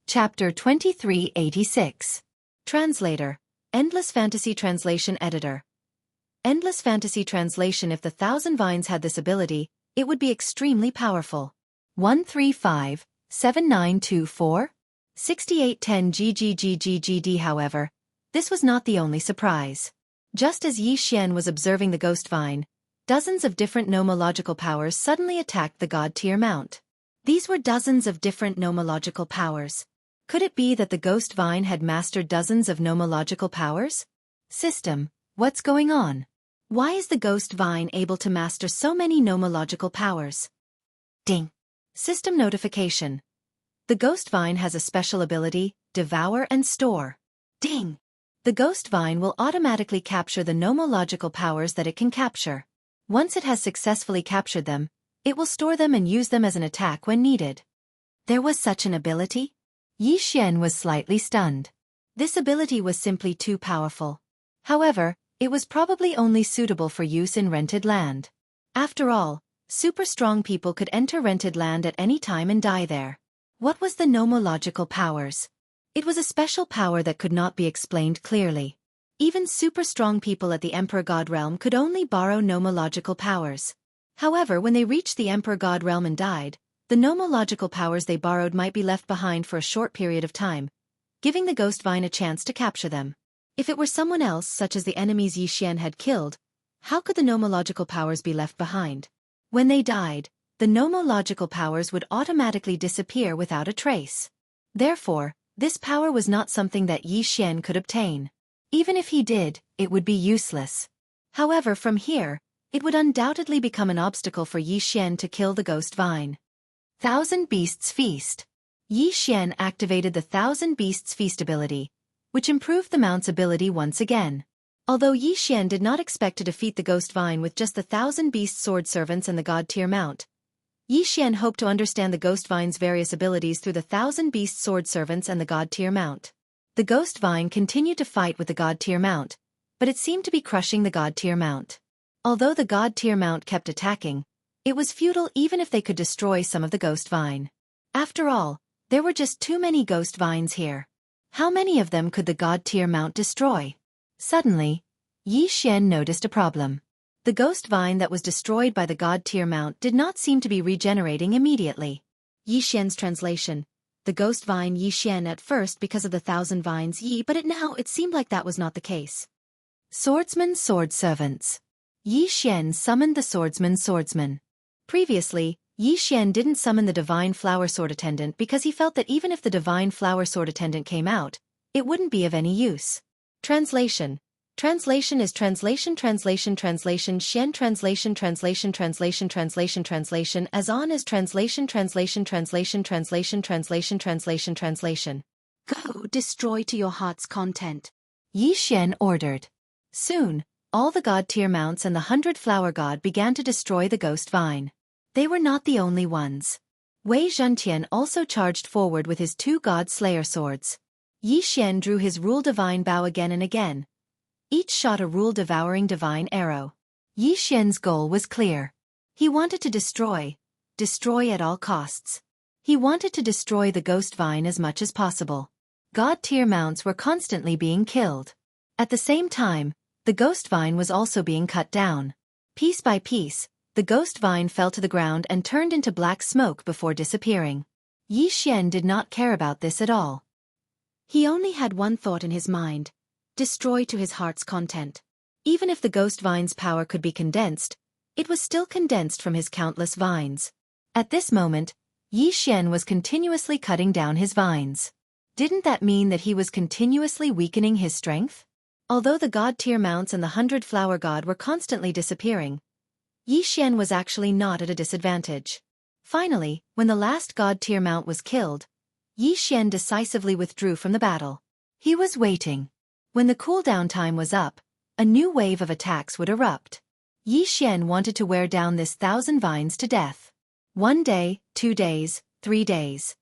Chapter 2386. Translator. Endless Fantasy Translation Editor. Endless Fantasy Translation. If the Thousand Vines had this ability, it would be extremely powerful. 135-7924? 6810 GGGGGD. However, this was not the only surprise. Just as Yi Xian was observing the ghost vine, dozens of different nomological powers suddenly attacked the god-tier mount. These were dozens of different nomological powers. Could it be that the ghost vine had mastered dozens of nomological powers? System, what's going on? Why is the ghost vine able to master so many nomological powers? Ding. System notification. The ghost vine has a special ability, devour and store. Ding. The ghost vine will automatically capture the nomological powers that it can capture. Once it has successfully captured them, it will store them and use them as an attack when needed. There was such an ability? Yi Xian was slightly stunned. This ability was simply too powerful. However, it was probably only suitable for use in rented land. After all, super strong people could enter rented land at any time and die there. What was the nomological powers? It was a special power that could not be explained clearly. Even super strong people at the Emperor God realm could only borrow nomological powers. However, when they reached the Emperor God realm and died, the nomological powers they borrowed might be left behind for a short period of time, giving the ghost vine a chance to capture them. If it were someone else, such as the enemies Yi Xian had killed, how could the nomological powers be left behind? When they died, the nomological powers would automatically disappear without a trace. Therefore, this power was not something that Yi Xian could obtain. Even if he did, it would be useless. However, from here, it would undoubtedly become an obstacle for Yi Xian to kill the ghost vine. Thousand Beasts Feast. Yi Xian activated the Thousand Beasts Feast ability, which improved the mount's ability once again. Although Yi Xian did not expect to defeat the ghost vine with just the Thousand Beast Sword Servants and the God-tier mount, Yi Xian hoped to understand the ghost vine's various abilities through the Thousand Beast Sword Servants and the God-tier mount. The ghost vine continued to fight with the God-tier mount, but it seemed to be crushing the God-tier mount. Although the God-tier mount kept attacking, it was futile even if they could destroy some of the ghost vine. After all, there were just too many ghost vines here. How many of them could the God-tier mount destroy? Suddenly, Yi Xian noticed a problem. The ghost vine that was destroyed by the God-tier mount did not seem to be regenerating immediately. Yi Xian's translation. The ghost vine Yi Xian at first because of the thousand vines Yi, but now it seemed like that was not the case. Swordsmen Sword Servants. Yi Xian summoned the swordsmen. Previously, Yi Xian didn't summon the divine flower sword attendant because he felt that even if the divine flower sword attendant came out, it wouldn't be of any use. Translation. Translation is translation Xian translation as on as translation. Go destroy to your heart's content. Yi Xian ordered. Soon, all the god-tier mounts and the 100 Flower God began to destroy the ghost vine. They were not the only ones. Wei Zhentian also charged forward with his 2 God Slayer swords. Yi Xian drew his Rule Divine Bow again and again. Each shot a Rule Devouring Divine Arrow. Yi Xian's goal was clear. He wanted to destroy at all costs. He wanted to destroy the ghost vine as much as possible. God-tier mounts were constantly being killed. At the same time, the ghost vine was also being cut down. Piece by piece, the ghost vine fell to the ground and turned into black smoke before disappearing. Yi Xian did not care about this at all. He only had one thought in his mind: destroy to his heart's content. Even if the ghost vine's power could be condensed, it was still condensed from his countless vines. At this moment, Yi Xian was continuously cutting down his vines. Didn't that mean that he was continuously weakening his strength? Although the god-tier mounts and the 100 Flower God were constantly disappearing, Yi Xian was actually not at a disadvantage. Finally, when the last god-tier mount was killed, Yi Xian decisively withdrew from the battle. He was waiting. When the cooldown time was up, a new wave of attacks would erupt. Yi Xian wanted to wear down this 1,000 vines to death. 1 day, 2 days, 3 days.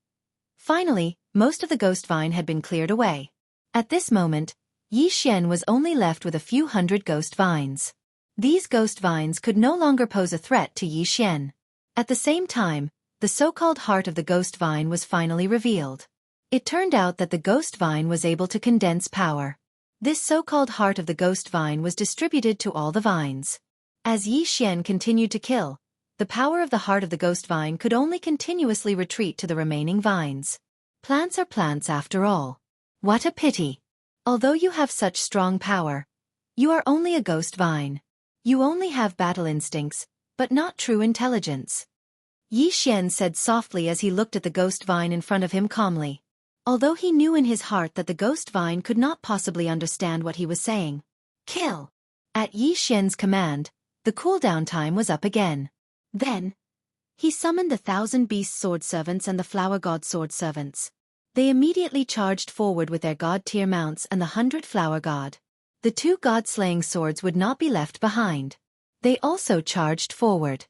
Finally, most of the ghost vine had been cleared away. At this moment, Yi Xian was only left with a few hundred ghost vines. These ghost vines could no longer pose a threat to Yi Xian. At the same time, the so-called heart of the ghost vine was finally revealed. It turned out that the ghost vine was able to condense power. This so-called heart of the ghost vine was distributed to all the vines. As Yi Xian continued to kill, the power of the heart of the ghost vine could only continuously retreat to the remaining vines. Plants are plants after all. What a pity. Although you have such strong power, you are only a ghost vine. You only have battle instincts, but not true intelligence. Yi Xian said softly as he looked at the ghost vine in front of him calmly. Although he knew in his heart that the ghost vine could not possibly understand what he was saying. Kill! At Yi Xian's command, the cooldown time was up again. Then, he summoned the 1,000 beast sword servants and the flower god sword servants. They immediately charged forward with their god-tier mounts and the 100 flower god. The 2 god-slaying swords would not be left behind. They also charged forward.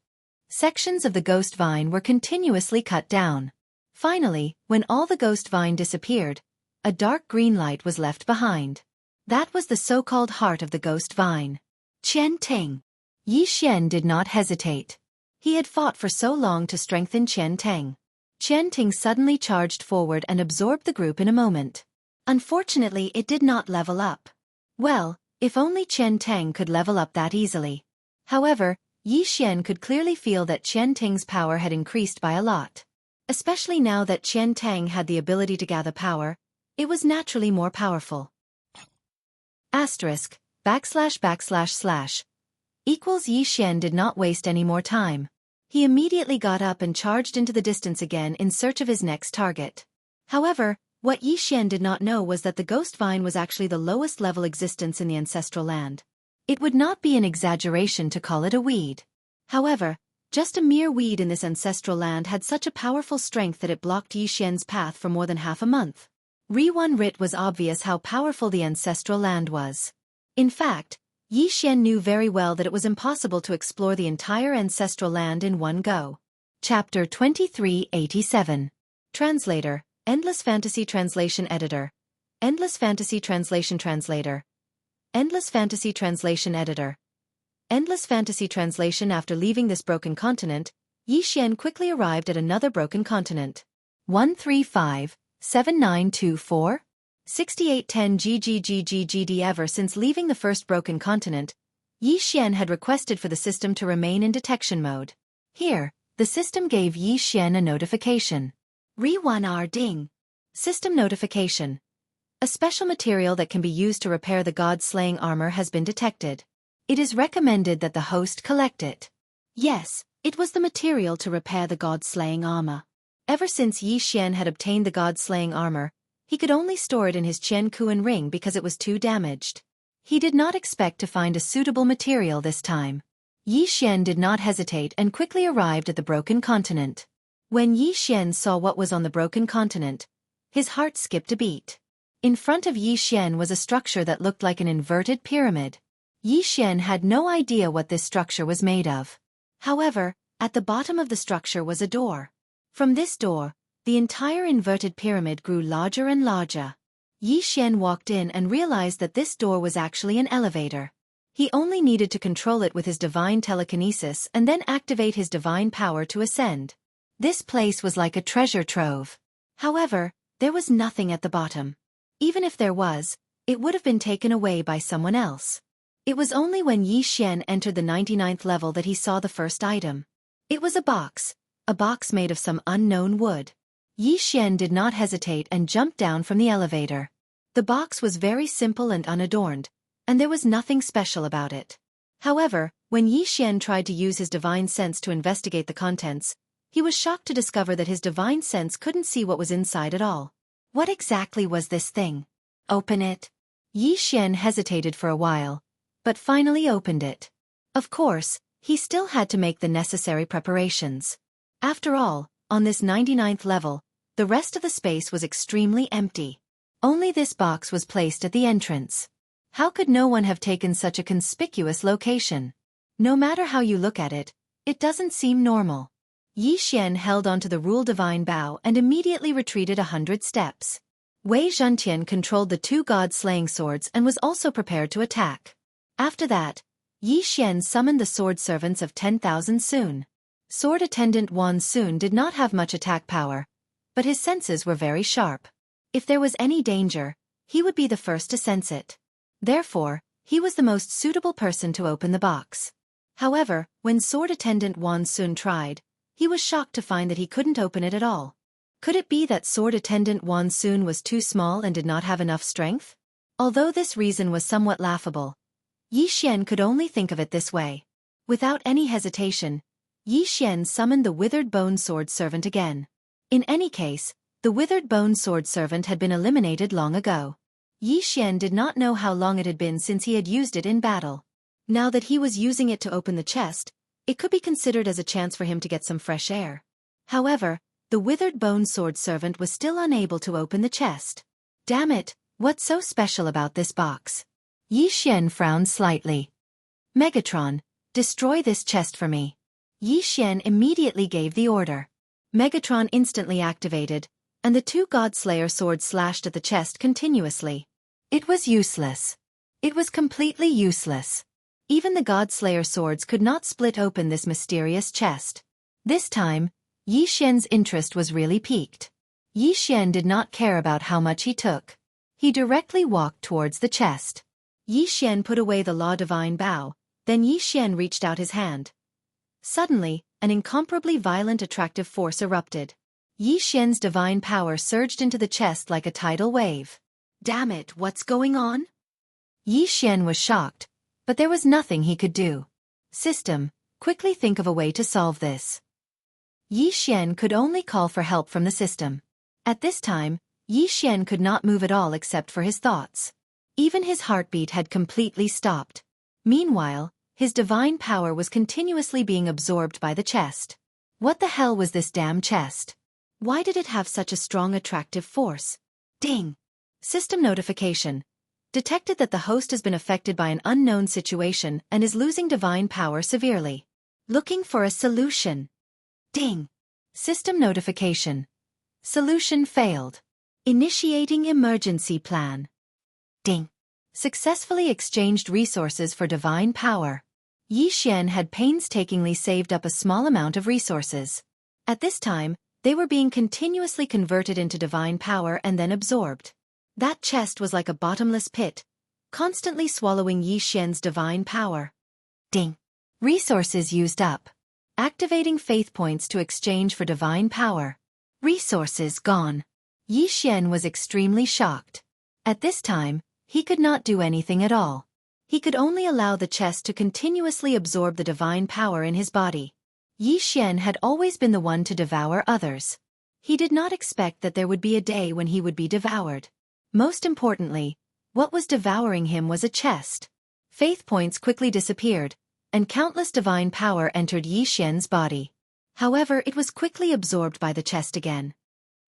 Sections of the ghost vine were continuously cut down. Finally, when all the ghost vine disappeared, a dark green light was left behind. That was the so-called heart of the ghost vine. Qian Ting. Yi Xian did not hesitate. He had fought for so long to strengthen Qian Ting. Qian Ting suddenly charged forward and absorbed the group in a moment. Unfortunately, it did not level up. Well, if only Qian Ting could level up that easily. However, Yi Xian could clearly feel that Qian Ting's power had increased by a lot. Especially now that Qian Ting had the ability to gather power, it was naturally more powerful. Asterisk, // equals Yi Xian did not waste any more time. He immediately got up and charged into the distance again in search of his next target. However, what Yi Xian did not know was that the ghost vine was actually the lowest level existence in the ancestral land. It would not be an exaggeration to call it a weed. However, just a mere weed in this ancestral land had such a powerful strength that it blocked Yi Xian's path for more than half a month. It was obvious how powerful the ancestral land was. In fact, Yi Xian knew very well that it was impossible to explore the entire ancestral land in one go. Chapter 2387. Translator, Endless Fantasy Translation Editor. Endless Fantasy Translation Translator. Endless Fantasy Translation Editor. Endless Fantasy Translation. After leaving this broken continent, Yi Xian quickly arrived at another broken continent. 135-7924? 6810 GGGGGD. Ever since leaving the first broken continent, Yi Xian had requested for the system to remain in detection mode. Here, the system gave Yi Xian a notification. Re-1R Ding. System notification. A special material that can be used to repair the god-slaying armor has been detected. It is recommended that the host collect it. Yes, it was the material to repair the god-slaying armor. Ever since Yi Xian had obtained the god-slaying armor, he could only store it in his Qiankuan ring because it was too damaged. He did not expect to find a suitable material this time. Yi Xian did not hesitate and quickly arrived at the broken continent. When Yi Xian saw what was on the broken continent, his heart skipped a beat. In front of Yi Xian was a structure that looked like an inverted pyramid. Yi Xian had no idea what this structure was made of. However, at the bottom of the structure was a door. From this door, the entire inverted pyramid grew larger and larger. Yi Xian walked in and realized that this door was actually an elevator. He only needed to control it with his divine telekinesis and then activate his divine power to ascend. This place was like a treasure trove. However, there was nothing at the bottom. Even if there was, it would have been taken away by someone else. It was only when Yi Xian entered the 99th level that he saw the first item. It was a box made of some unknown wood. Yi Xian did not hesitate and jumped down from the elevator. The box was very simple and unadorned, and there was nothing special about it. However, when Yi Xian tried to use his divine sense to investigate the contents, he was shocked to discover that his divine sense couldn't see what was inside at all. What exactly was this thing? Open it. Yi Xian hesitated for a while, but finally opened it. Of course, he still had to make the necessary preparations. After all, on this 99th level, the rest of the space was extremely empty. Only this box was placed at the entrance. How could no one have taken such a conspicuous location? No matter how you look at it, it doesn't seem normal. Yi Xian held onto the rule divine bow and immediately retreated 100 steps. Wei Zhentian controlled the 2 god-slaying swords and was also prepared to attack. After that, Yi Xian summoned the sword servants of 10,000 Sun. Sword attendant Wan Sun did not have much attack power, but his senses were very sharp. If there was any danger, he would be the first to sense it. Therefore, he was the most suitable person to open the box. However, when sword attendant Wan Sun tried, he was shocked to find that he couldn't open it at all. Could it be that sword attendant Wan Sun was too small and did not have enough strength? Although this reason was somewhat laughable, Yi Xian could only think of it this way. Without any hesitation, Yi Xian summoned the withered bone sword servant again. In any case, the withered bone sword servant had been eliminated long ago. Yi Xian did not know how long it had been since he had used it in battle. Now that he was using it to open the chest, it could be considered as a chance for him to get some fresh air. However, the withered bone sword servant was still unable to open the chest. Damn it, what's so special about this box? Yi Xian frowned slightly. Megatron, destroy this chest for me. Yi Xian immediately gave the order. Megatron instantly activated, and the two Godslayer swords slashed at the chest continuously. It was useless. It was completely useless. Even the Godslayer swords could not split open this mysterious chest. This time, Yi Xian's interest was really piqued. Yi Xian did not care about how much he took. He directly walked towards the chest. Yi Xian put away the Law Divine Bow, then Yi Xian reached out his hand. Suddenly, an incomparably violent attractive force erupted. Yi Xian's divine power surged into the chest like a tidal wave. Damn it, what's going on? Yi Xian was shocked, but there was nothing he could do. System, quickly think of a way to solve this. Yi Xian could only call for help from the system. At this time, Yi Xian could not move at all except for his thoughts. Even his heartbeat had completely stopped. Meanwhile, his divine power was continuously being absorbed by the chest. What the hell was this damn chest? Why did it have such a strong attractive force? Ding! System notification. Detected that the host has been affected by an unknown situation and is losing divine power severely. Looking for a solution. Ding! System notification. Solution failed. Initiating emergency plan. Ding! Successfully exchanged resources for divine power. Yi Xian had painstakingly saved up a small amount of resources. At this time, they were being continuously converted into divine power and then absorbed. That chest was like a bottomless pit, constantly swallowing Yi Xian's divine power. Ding! Resources used up. Activating faith points to exchange for divine power. Resources gone. Yi Xian was extremely shocked. At this time, he could not do anything at all. He could only allow the chest to continuously absorb the divine power in his body. Yi Xian had always been the one to devour others. He did not expect that there would be a day when he would be devoured. Most importantly, what was devouring him was a chest. Faith points quickly disappeared, and countless divine power entered Yi Xian's body. However, it was quickly absorbed by the chest again.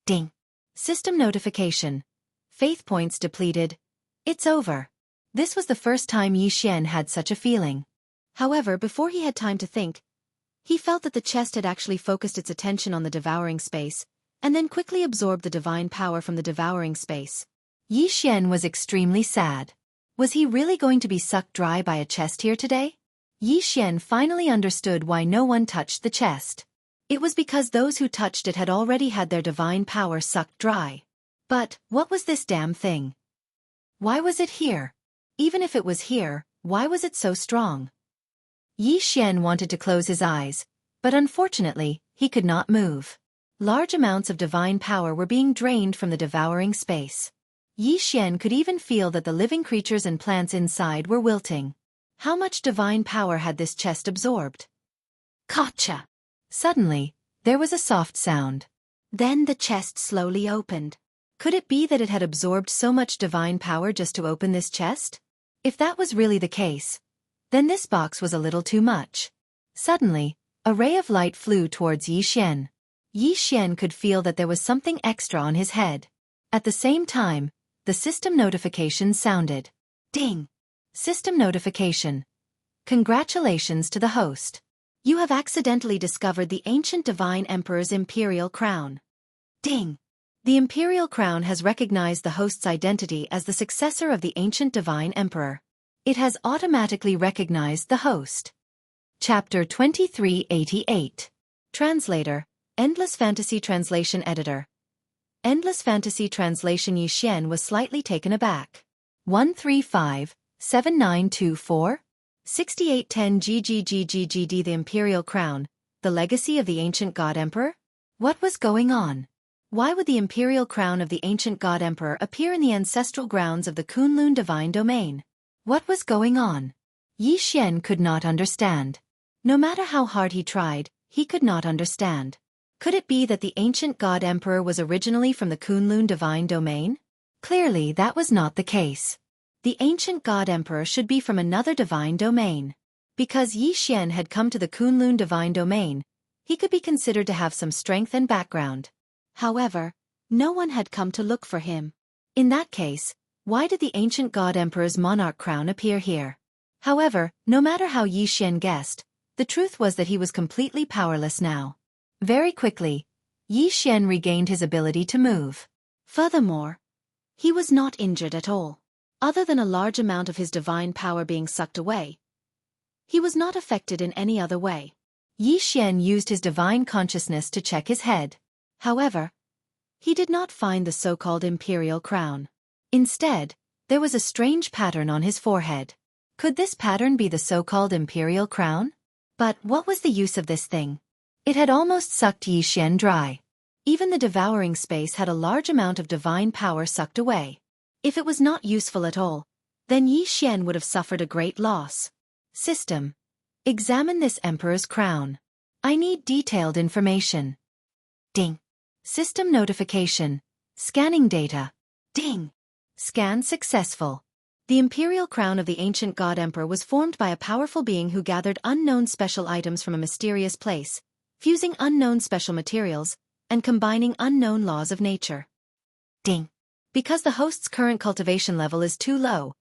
Ding! System notification. Faith points depleted. It's over. This was the first time Yi Xian had such a feeling. However, before he had time to think, he felt that the chest had actually focused its attention on the devouring space, and then quickly absorbed the divine power from the devouring space. Yi Xian was extremely sad. Was he really going to be sucked dry by a chest here today? Yi Xian finally understood why no one touched the chest. It was because those who touched it had already had their divine power sucked dry. But, what was this damn thing? Why was it here? Even if it was here, why was it so strong? Yi Xian wanted to close his eyes, but unfortunately, he could not move. Large amounts of divine power were being drained from the devouring space. Yi Xian could even feel that the living creatures and plants inside were wilting. How much divine power had this chest absorbed? Gotcha! Suddenly, there was a soft sound. Then the chest slowly opened. Could it be that it had absorbed so much divine power just to open this chest? If that was really the case, then this box was a little too much. Suddenly, a ray of light flew towards Yi Xian. Yi Xian could feel that there was something extra on his head. At the same time, the system notification sounded. Ding! System notification. Congratulations to the host. You have accidentally discovered the ancient Divine Emperor's imperial crown. Ding! The imperial crown has recognized the host's identity as the successor of the ancient Divine Emperor. It has automatically recognized the host. Chapter 2388. Translator, Endless Fantasy Translation Editor. Endless Fantasy Translation. Xian was slightly taken aback. 135-7924? 6810 GGGGGD. The Imperial Crown, the legacy of the ancient God Emperor? What was going on? Why would the Imperial Crown of the ancient God Emperor appear in the ancestral grounds of the Kunlun Divine Domain? What was going on? Yi Xian could not understand. No matter how hard he tried, he could not understand. Could it be that the ancient God Emperor was originally from the Kunlun Divine Domain? Clearly that was not the case. The ancient God Emperor should be from another divine domain. Because Yi Xian had come to the Kunlun Divine Domain, he could be considered to have some strength and background. However, no one had come to look for him. In that case, why did the ancient God Emperor's monarch crown appear here? However, no matter how Yi Xian guessed, the truth was that he was completely powerless now. Very quickly, Yi Xian regained his ability to move. Furthermore, he was not injured at all. Other than a large amount of his divine power being sucked away, he was not affected in any other way. Yi Xian used his divine consciousness to check his head. However, he did not find the so-called imperial crown. Instead, there was a strange pattern on his forehead. Could this pattern be the so-called imperial crown? But what was the use of this thing? It had almost sucked Yi Xian dry. Even the devouring space had a large amount of divine power sucked away. If it was not useful at all, then Yi Xian would have suffered a great loss. System. Examine this emperor's crown. I need detailed information. Ding. System notification. Scanning data. Ding. Scan successful. The imperial crown of the ancient God Emperor was formed by a powerful being who gathered unknown special items from a mysterious place, fusing unknown special materials, and combining unknown laws of nature. Ding. Because the host's current cultivation level is too low,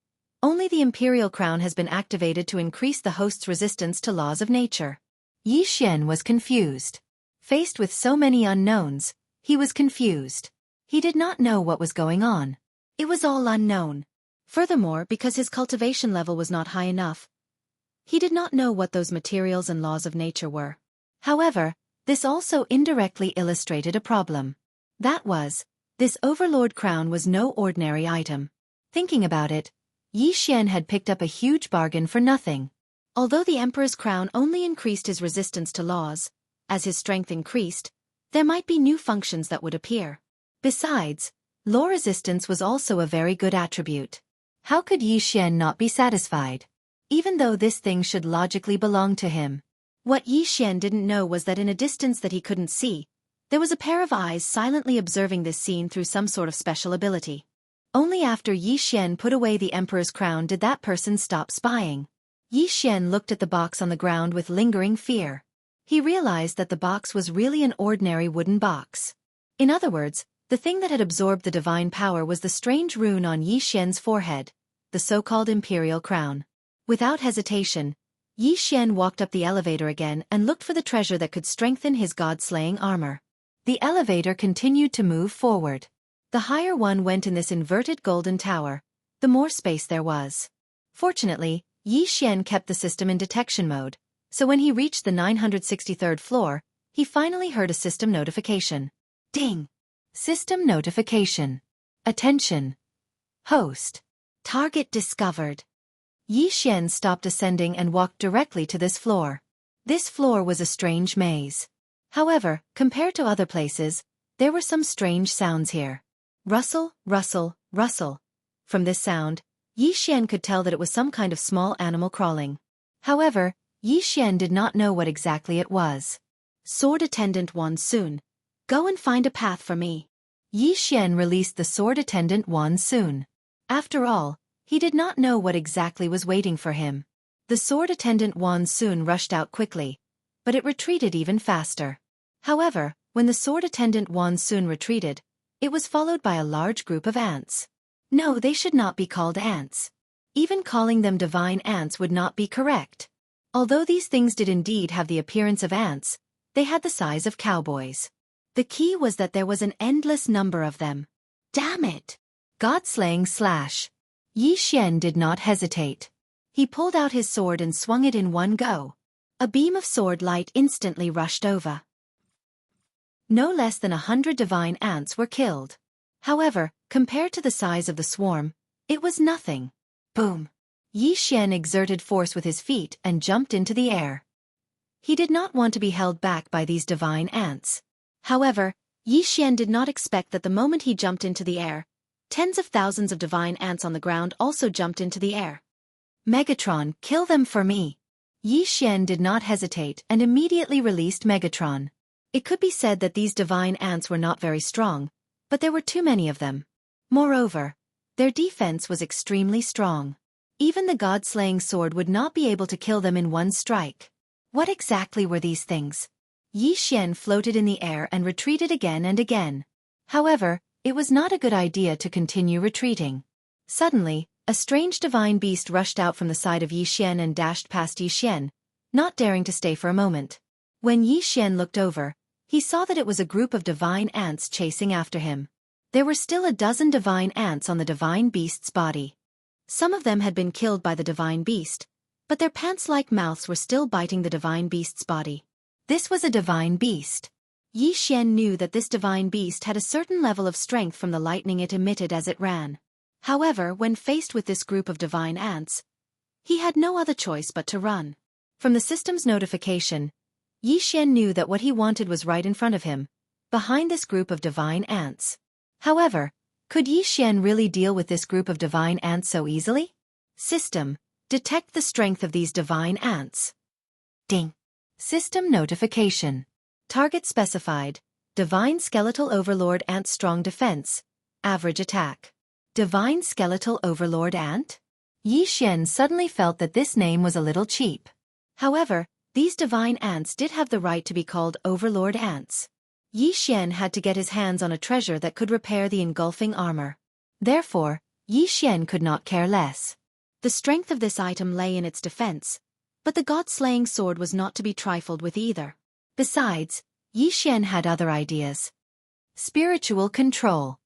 only the imperial crown has been activated to increase the host's resistance to laws of nature. Yi Xian was confused. Faced with so many unknowns, he was confused. He did not know what was going on. It was all unknown. Furthermore, because his cultivation level was not high enough, he did not know what those materials and laws of nature were. However, this also indirectly illustrated a problem. That was, this overlord crown was no ordinary item. Thinking about it, Yi Xian had picked up a huge bargain for nothing. Although the emperor's crown only increased his resistance to laws, as his strength increased, there might be new functions that would appear. Besides, law resistance was also a very good attribute. How could Yi Xian not be satisfied? Even though this thing should logically belong to him. What Yi Xian didn't know was that in a distance that he couldn't see, there was a pair of eyes silently observing this scene through some sort of special ability. Only after Yi Xian put away the emperor's crown did that person stop spying. Yi Xian looked at the box on the ground with lingering fear. He realized that the box was really an ordinary wooden box. In other words, the thing that had absorbed the divine power was the strange rune on Yi Xian's forehead, the so-called imperial crown. Without hesitation, Yi Xian walked up the elevator again and looked for the treasure that could strengthen his god-slaying armor. The elevator continued to move forward. The higher one went in this inverted golden tower, the more space there was. Fortunately, Yi Xian kept the system in detection mode, so when he reached the 963rd floor, he finally heard a system notification. Ding! System notification. Attention! Host. Target discovered. Yi Xian stopped ascending and walked directly to this floor. This floor was a strange maze. However, compared to other places, there were some strange sounds here. Rustle, rustle, rustle. From this sound, Yi Xian could tell that it was some kind of small animal crawling. However, Yi Xian did not know what exactly it was. Sword Attendant Wan Sun. Go and find a path for me. Yi Xian released the Sword Attendant Wan Sun. After all, he did not know what exactly was waiting for him. The Sword Attendant Wan Sun rushed out quickly, but it retreated even faster. However, when the Sword Attendant Wan Sun retreated, it was followed by a large group of ants. No, they should not be called ants. Even calling them divine ants would not be correct. Although these things did indeed have the appearance of ants, they had the size of cowboys. The key was that there was an endless number of them. Damn it! God-slaying slash. Yi Xian did not hesitate. He pulled out his sword and swung it in one go. A beam of sword light instantly rushed over. No less than 100 divine ants were killed. However, compared to the size of the swarm, it was nothing. Boom! Yi Xian exerted force with his feet and jumped into the air. He did not want to be held back by these divine ants. However, Yi Xian did not expect that the moment he jumped into the air, tens of thousands of divine ants on the ground also jumped into the air. Megatron, kill them for me! Yi Xian did not hesitate and immediately released Megatron. It could be said that these divine ants were not very strong, but there were too many of them. Moreover, their defense was extremely strong. Even the god-slaying sword would not be able to kill them in one strike. What exactly were these things? Yi Xian floated in the air and retreated again and again. However, it was not a good idea to continue retreating. Suddenly, a strange divine beast rushed out from the side of Yi Xian and dashed past Yi Xian, not daring to stay for a moment. When Yi Xian looked over, he saw that it was a group of divine ants chasing after him. There were still a dozen divine ants on the divine beast's body. Some of them had been killed by the divine beast, but their pants-like mouths were still biting the divine beast's body. This was a divine beast. Yi Xian knew that this divine beast had a certain level of strength from the lightning it emitted as it ran. However, when faced with this group of divine ants, he had no other choice but to run. From the system's notification, Yi Xian knew that what he wanted was right in front of him, behind this group of divine ants. However, could Yi Xian really deal with this group of divine ants so easily? System, detect the strength of these divine ants. Ding. System notification. Target specified. Divine Skeletal Overlord Ant Strong Defense. Average attack. Divine Skeletal Overlord Ant? Yi Xian suddenly felt that this name was a little cheap. However, these divine ants did have the right to be called Overlord Ants. Yi Xian had to get his hands on a treasure that could repair the engulfing armor. Therefore, Yi Xian could not care less. The strength of this item lay in its defense, but the god-slaying sword was not to be trifled with either. Besides, Yi Xian had other ideas. Spiritual Control.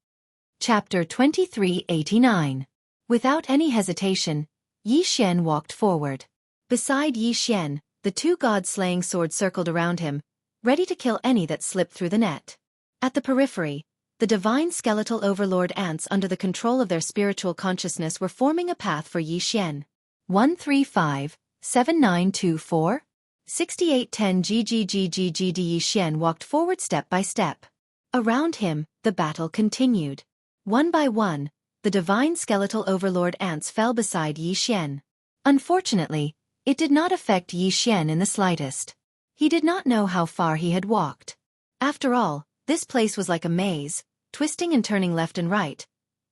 Chapter 2389. Without any hesitation, Yi Xian walked forward. Beside Yi Xian, the two god-slaying swords circled around him, ready to kill any that slipped through the net. At the periphery, the divine skeletal overlord ants under the control of their spiritual consciousness were forming a path for Yi Xian. 135-7924? 6810 GGGGGD Yi Xian walked forward step by step. Around him, the battle continued. One by one, the divine skeletal overlord ants fell beside Yi Xian. Unfortunately, it did not affect Yi Xian in the slightest. He did not know how far he had walked. After all, this place was like a maze, twisting and turning left and right,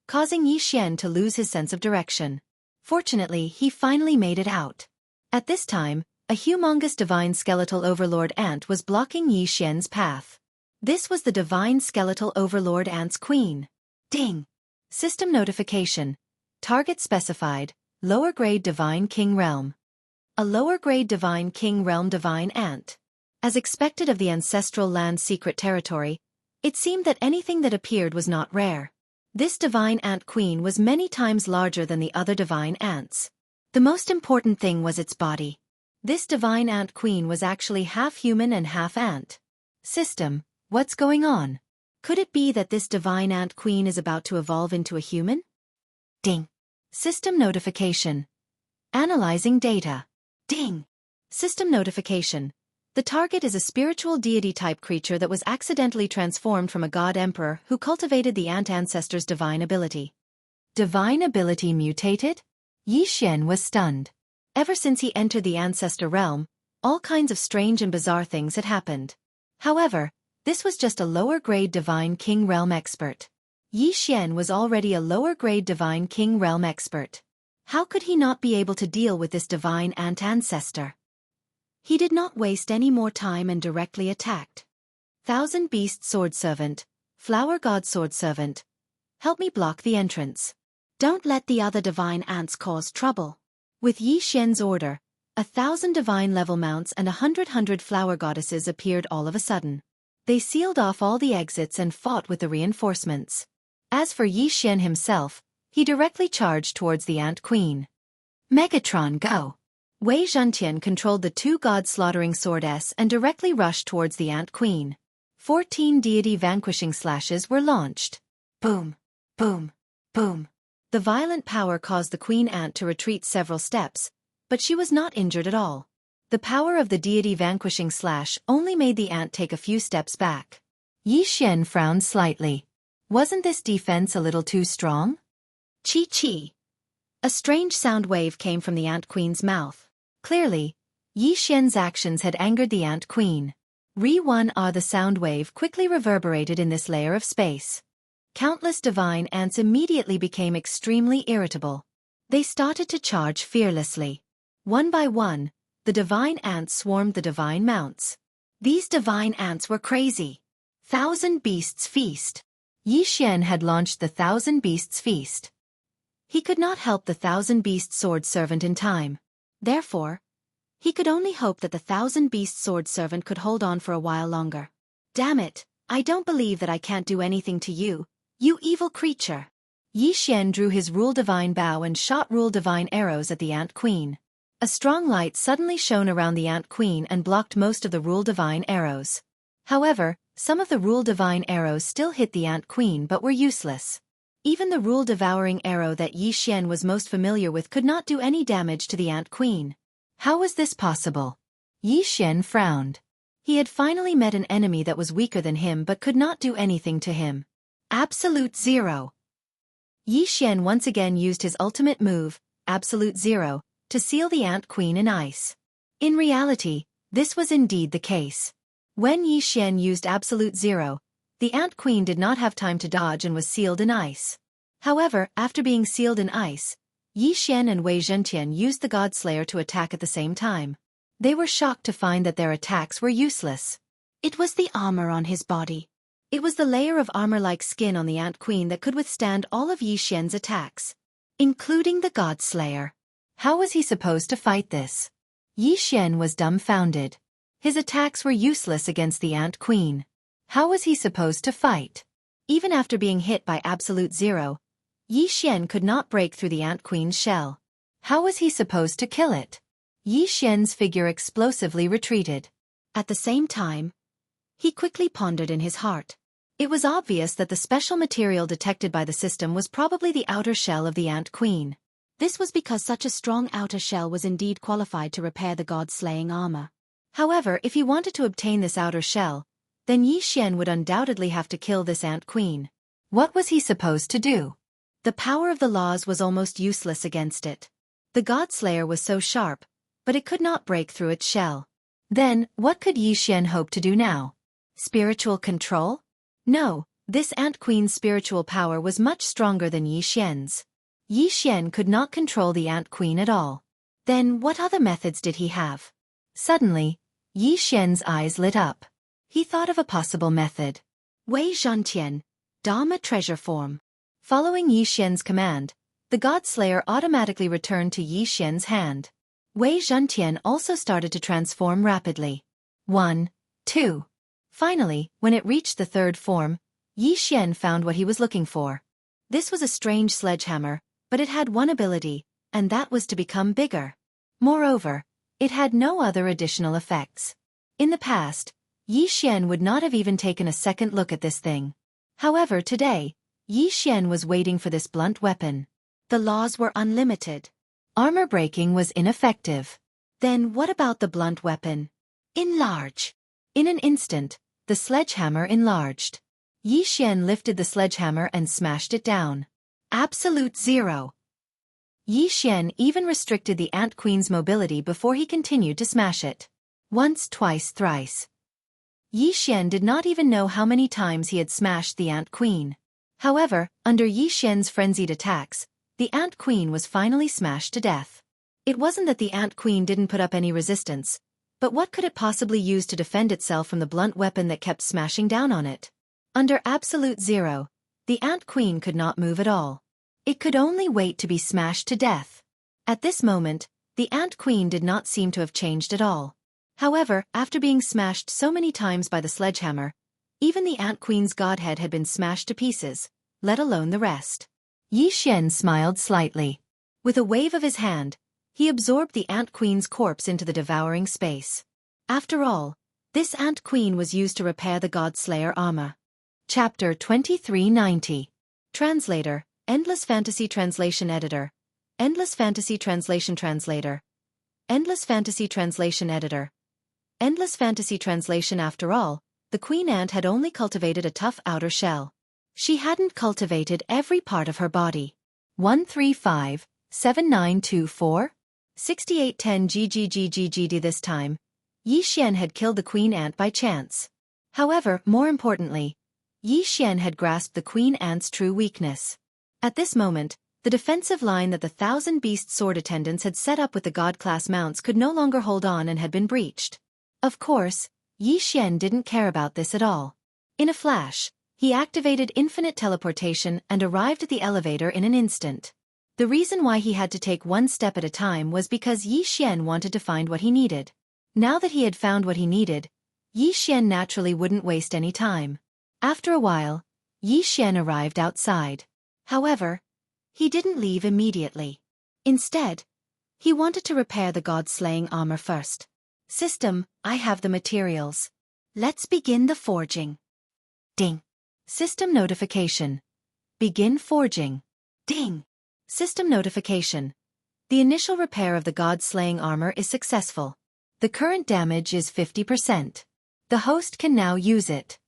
causing Yi Xian to lose his sense of direction. Fortunately, he finally made it out. At this time, a humongous divine skeletal overlord ant was blocking Yi Xian's path. This was the divine skeletal overlord ant's queen. Ding! System notification. Target specified. Lower grade divine king realm. A lower grade divine king realm divine ant. As expected of the ancestral land's secret territory, it seemed that anything that appeared was not rare. This divine ant queen was many times larger than the other divine ants. The most important thing was its body. This divine ant queen was actually half human and half ant. System, what's going on? Could it be that this divine ant queen is about to evolve into a human? Ding. System notification. Analyzing data. Ding. System notification. The target is a spiritual deity-type creature that was accidentally transformed from a god-emperor who cultivated the ant ancestor's divine ability. Divine ability mutated? Yi Xian was stunned. Ever since he entered the ancestor realm, all kinds of strange and bizarre things had happened. However, this was just a lower-grade divine king realm expert. Yi Xian was already a lower-grade divine king realm expert. How could he not be able to deal with this divine ant ancestor? He did not waste any more time and directly attacked. Thousand Beast Sword Servant, Flower God Sword Servant, help me block the entrance. Don't let the other divine ants cause trouble. With Yi Xian's order, 1,000 divine level mounts and 100 flower goddesses appeared all of a sudden. They sealed off all the exits and fought with the reinforcements. As for Yi Xian himself, he directly charged towards the Ant Queen. Megatron, go! Wei Zhentian controlled the two god-slaughtering sword S and directly rushed towards the Ant Queen. 14 deity vanquishing slashes were launched. Boom, boom, boom. The violent power caused the queen ant to retreat several steps, but she was not injured at all. The power of the deity vanquishing slash only made the ant take a few steps back. Yi Xian frowned slightly. Wasn't this defense a little too strong? Chi-chi. A strange sound wave came from the ant queen's mouth. Clearly, Yi Xian's actions had angered the ant queen. The sound wave quickly reverberated in this layer of space. Countless divine ants immediately became extremely irritable. They started to charge fearlessly. One by one, the divine ants swarmed the divine mounts. These divine ants were crazy. Thousand Beasts Feast. Yi Xian had launched the Thousand Beasts Feast. He could not help the Thousand Beast Sword Servant in time. Therefore, he could only hope that the Thousand Beast Sword Servant could hold on for a while longer. Damn it, I don't believe that I can't do anything to you, you evil creature. Yi Xian drew his Rule Divine bow and shot Rule Divine arrows at the Ant Queen. A strong light suddenly shone around the Ant Queen and blocked most of the Rule Divine arrows. However, some of the Rule Divine arrows still hit the Ant Queen but were useless. Even the Rule Devouring arrow that Yi Xian was most familiar with could not do any damage to the Ant Queen. How was this possible? Yi Xian frowned. He had finally met an enemy that was weaker than him but could not do anything to him. Absolute Zero. Yi Xian once again used his ultimate move, Absolute Zero, to seal the Ant Queen in ice. In reality, this was indeed the case. When Yi Xian used Absolute Zero, the Ant Queen did not have time to dodge and was sealed in ice. However, after being sealed in ice, Yi Xian and Wei Zhentian used the Godslayer to attack at the same time. They were shocked to find that their attacks were useless. It was the armor on his body. It was the layer of armor-like skin on the Ant Queen that could withstand all of Yi Xian's attacks, including the Godslayer. How was he supposed to fight this? Yi Xian was dumbfounded. His attacks were useless against the Ant Queen. How was he supposed to fight? Even after being hit by Absolute Zero, Yi Xian could not break through the Ant Queen's shell. How was he supposed to kill it? Yi Xian's figure explosively retreated. At the same time, he quickly pondered in his heart. It was obvious that the special material detected by the system was probably the outer shell of the Ant Queen. This was because such a strong outer shell was indeed qualified to repair the god-slaying armor. However, if he wanted to obtain this outer shell, then Yi Xian would undoubtedly have to kill this Ant Queen. What was he supposed to do? The power of the laws was almost useless against it. The Godslayer was so sharp, but it could not break through its shell. Then, what could Yi Xian hope to do now? Spiritual control? No, this Ant Queen's spiritual power was much stronger than Yi Xian's. Yi Xian could not control the Ant Queen at all. Then what other methods did he have? Suddenly, Yi Xian's eyes lit up. He thought of a possible method. Wei Zhentian, Dharma treasure form. Following Yi Xian's command, the Godslayer automatically returned to Yi Xian's hand. Wei Zhentian also started to transform rapidly. 1, 2. Finally, when it reached the third form, Yi Xian found what he was looking for. This was a strange sledgehammer, but it had one ability, and that was to become bigger. Moreover, it had no other additional effects. In the past, Yi Xian would not have even taken a second look at this thing. However, today, Yi Xian was waiting for this blunt weapon. The laws were unlimited. Armor breaking was ineffective. Then what about the blunt weapon? Enlarge. In an instant, the sledgehammer enlarged. Yi Xian lifted the sledgehammer and smashed it down. Absolute Zero. Yi Xian even restricted the Ant Queen's mobility before he continued to smash it. Once, twice, thrice. Yi Xian did not even know how many times he had smashed the Ant Queen. However, under Yi Xian's frenzied attacks, the Ant Queen was finally smashed to death. It wasn't that the Ant Queen didn't put up any resistance, but what could it possibly use to defend itself from the blunt weapon that kept smashing down on it? Under Absolute Zero, the Ant Queen could not move at all. It could only wait to be smashed to death. At this moment, the Ant Queen did not seem to have changed at all. However, after being smashed so many times by the sledgehammer, even the Ant Queen's godhead had been smashed to pieces, let alone the rest. Yi Xian smiled slightly. With a wave of his hand, he absorbed the Ant Queen's corpse into the devouring space. After all, This ant queen was used to repair the God Slayer armor. Chapter 2390. Translator, Endless Fantasy Translation Editor. Endless Fantasy Translation Translator. Endless Fantasy Translation Editor. Endless Fantasy Translation. After all, the queen ant had only cultivated a tough outer shell. She hadn't cultivated every part of her body. 135-7924? 6810 GGGGGD. This time, Xian had killed the queen ant by chance. However, more importantly, Xian had grasped the queen ant's true weakness. At this moment, the defensive line that the 1,000-beast sword attendants had set up with the god-class mounts could no longer hold on and had been breached. Of course, Xian didn't care about this at all. In a flash, he activated infinite teleportation and arrived at the elevator in an instant. The reason why he had to take one step at a time was because Xian wanted to find what he needed. Now that he had found what he needed, Xian naturally wouldn't waste any time. After a while, Xian arrived outside. However, he didn't leave immediately. Instead, he wanted to repair the god-slaying armor first. System, I have the materials. Let's begin the forging. Ding. System notification. Begin forging. Ding. System notification. The initial repair of the god-slaying armor is successful. The current damage is 50%. The host can now use it.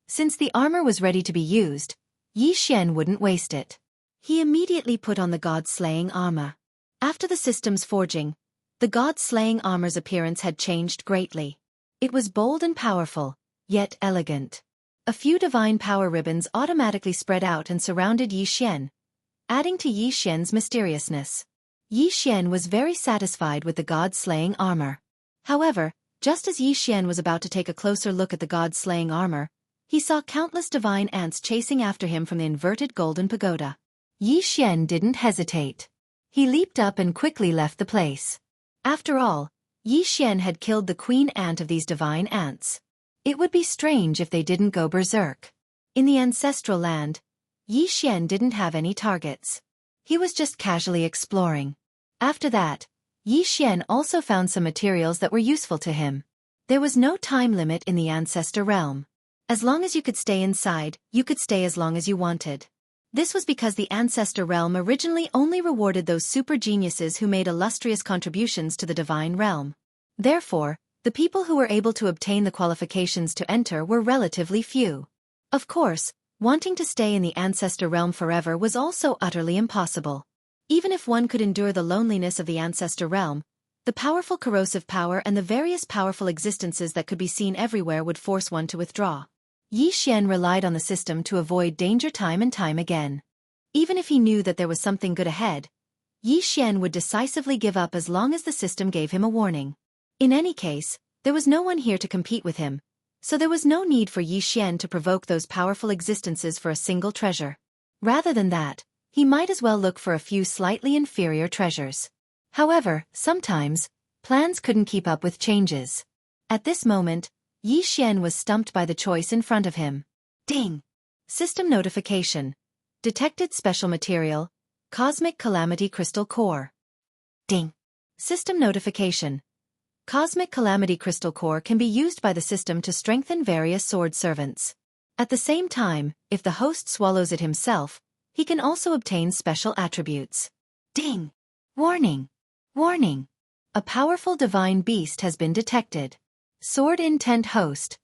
Since the armor was ready to be used, Xian wouldn't waste it. He immediately put on the god-slaying armor. After the system's forging, the god-slaying armor's appearance had changed greatly. It was bold and powerful, yet elegant. A few divine power ribbons automatically spread out and surrounded Xian, adding to Xian's mysteriousness. Xian was very satisfied with the god-slaying armor. However, just as Xian was about to take a closer look at the god-slaying armor, he saw countless divine ants chasing after him from the inverted golden pagoda. Xian didn't hesitate. He leaped up and quickly left the place. After all, Xian had killed the queen ant of these divine ants. It would be strange if they didn't go berserk. In the ancestral land, Xian didn't have any targets. He was just casually exploring. After that, Xian also found some materials that were useful to him. There was no time limit in the ancestor realm. As long as you could stay inside, you could stay as long as you wanted. This was because the ancestor realm originally only rewarded those super geniuses who made illustrious contributions to the divine realm. Therefore, the people who were able to obtain the qualifications to enter were relatively few. Of course, wanting to stay in the ancestor realm forever was also utterly impossible. Even if one could endure the loneliness of the ancestor realm, the powerful corrosive power and the various powerful existences that could be seen everywhere would force one to withdraw. Xian relied on the system to avoid danger time and time again. Even if he knew that there was something good ahead, Xian would decisively give up as long as the system gave him a warning. In any case, there was no one here to compete with him, so there was no need for Xian to provoke those powerful existences for a single treasure. Rather than that, he might as well look for a few slightly inferior treasures. However, sometimes, plans couldn't keep up with changes. At this moment, Xian was stumped by the choice in front of him. Ding! System notification. Detected special material, Cosmic Calamity Crystal Core. Ding! System notification. Cosmic Calamity Crystal Core can be used by the system to strengthen various sword servants. At the same time, if the host swallows it himself, he can also obtain special attributes. Ding! Warning! Warning! A powerful divine beast has been detected. Sword intent host.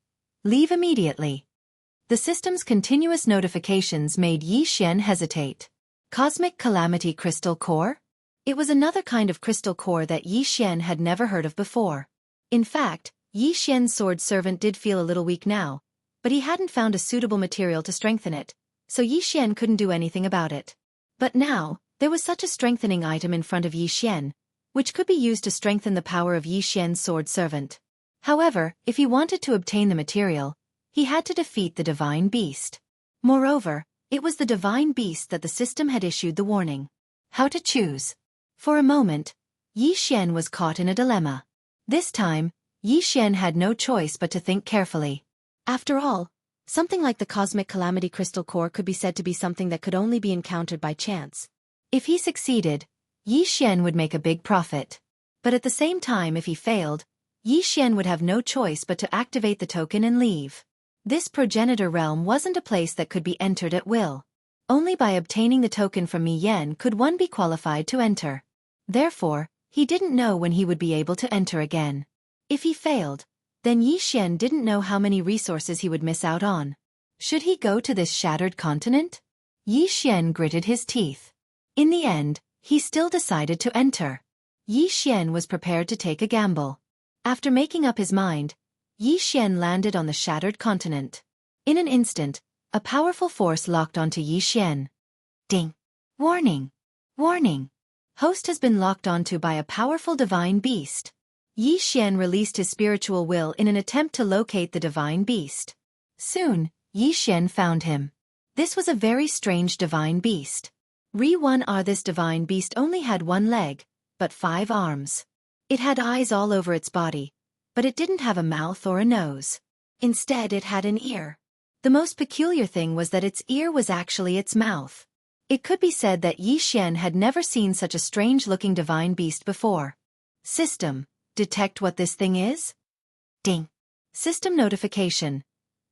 Leave immediately. The system's continuous notifications made Xian hesitate. Cosmic Calamity Crystal Core? It was another kind of crystal core that Xian had never heard of before. In fact, Xian's sword servant did feel a little weak now, but he hadn't found a suitable material to strengthen it, so Xian couldn't do anything about it. But now, there was such a strengthening item in front of Xian, which could be used to strengthen the power of Xian's sword servant. However, if he wanted to obtain the material, he had to defeat the divine beast. Moreover, it was the divine beast that the system had issued the warning. How to choose? For a moment, Xian was caught in a dilemma. This time, Xian had no choice but to think carefully. After all, something like the Cosmic Calamity Crystal Core could be said to be something that could only be encountered by chance. If he succeeded, Xian would make a big profit. But at the same time, if he failed, Yi Xian would have no choice but to activate the token and leave. This progenitor realm wasn't a place that could be entered at will. Only by obtaining the token from Mi Yan could one be qualified to enter. Therefore, he didn't know when he would be able to enter again. If he failed, then Yi Xian didn't know how many resources he would miss out on. Should he go to this shattered continent? Yi Xian gritted his teeth. In the end, he still decided to enter. Yi Xian was prepared to take a gamble. After making up his mind, Yi Xian landed on the shattered continent. In an instant, a powerful force locked onto Yi Xian. Ding! Warning! Warning! Host has been locked onto by a powerful divine beast. Yi Xian released his spiritual will in an attempt to locate the divine beast. Soon, Yi Xian found him. This was a very strange divine beast. This divine beast only had one leg, but 5 arms. It had eyes all over its body, but it didn't have a mouth or a nose. Instead, it had an ear. The most peculiar thing was that its ear was actually its mouth. It could be said that Yi Xian had never seen such a strange-looking divine beast before. System, detect what this thing is? Ding. System notification.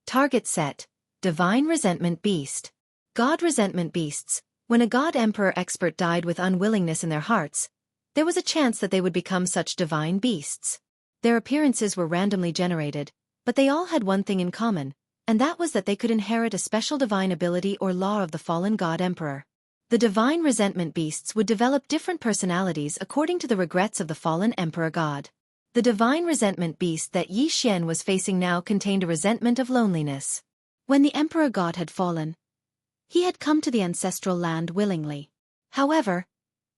Target set, divine resentment beast. God resentment beasts. When a god emperor expert died with unwillingness in their hearts, there was a chance that they would become such divine beasts. Their appearances were randomly generated, but they all had one thing in common, and that was that they could inherit a special divine ability or law of the fallen god emperor. The divine resentment beasts would develop different personalities according to the regrets of the fallen emperor god. The divine resentment beast that Yi Xian was facing now contained a resentment of loneliness. When the emperor god had fallen, he had come to the ancestral land willingly. However,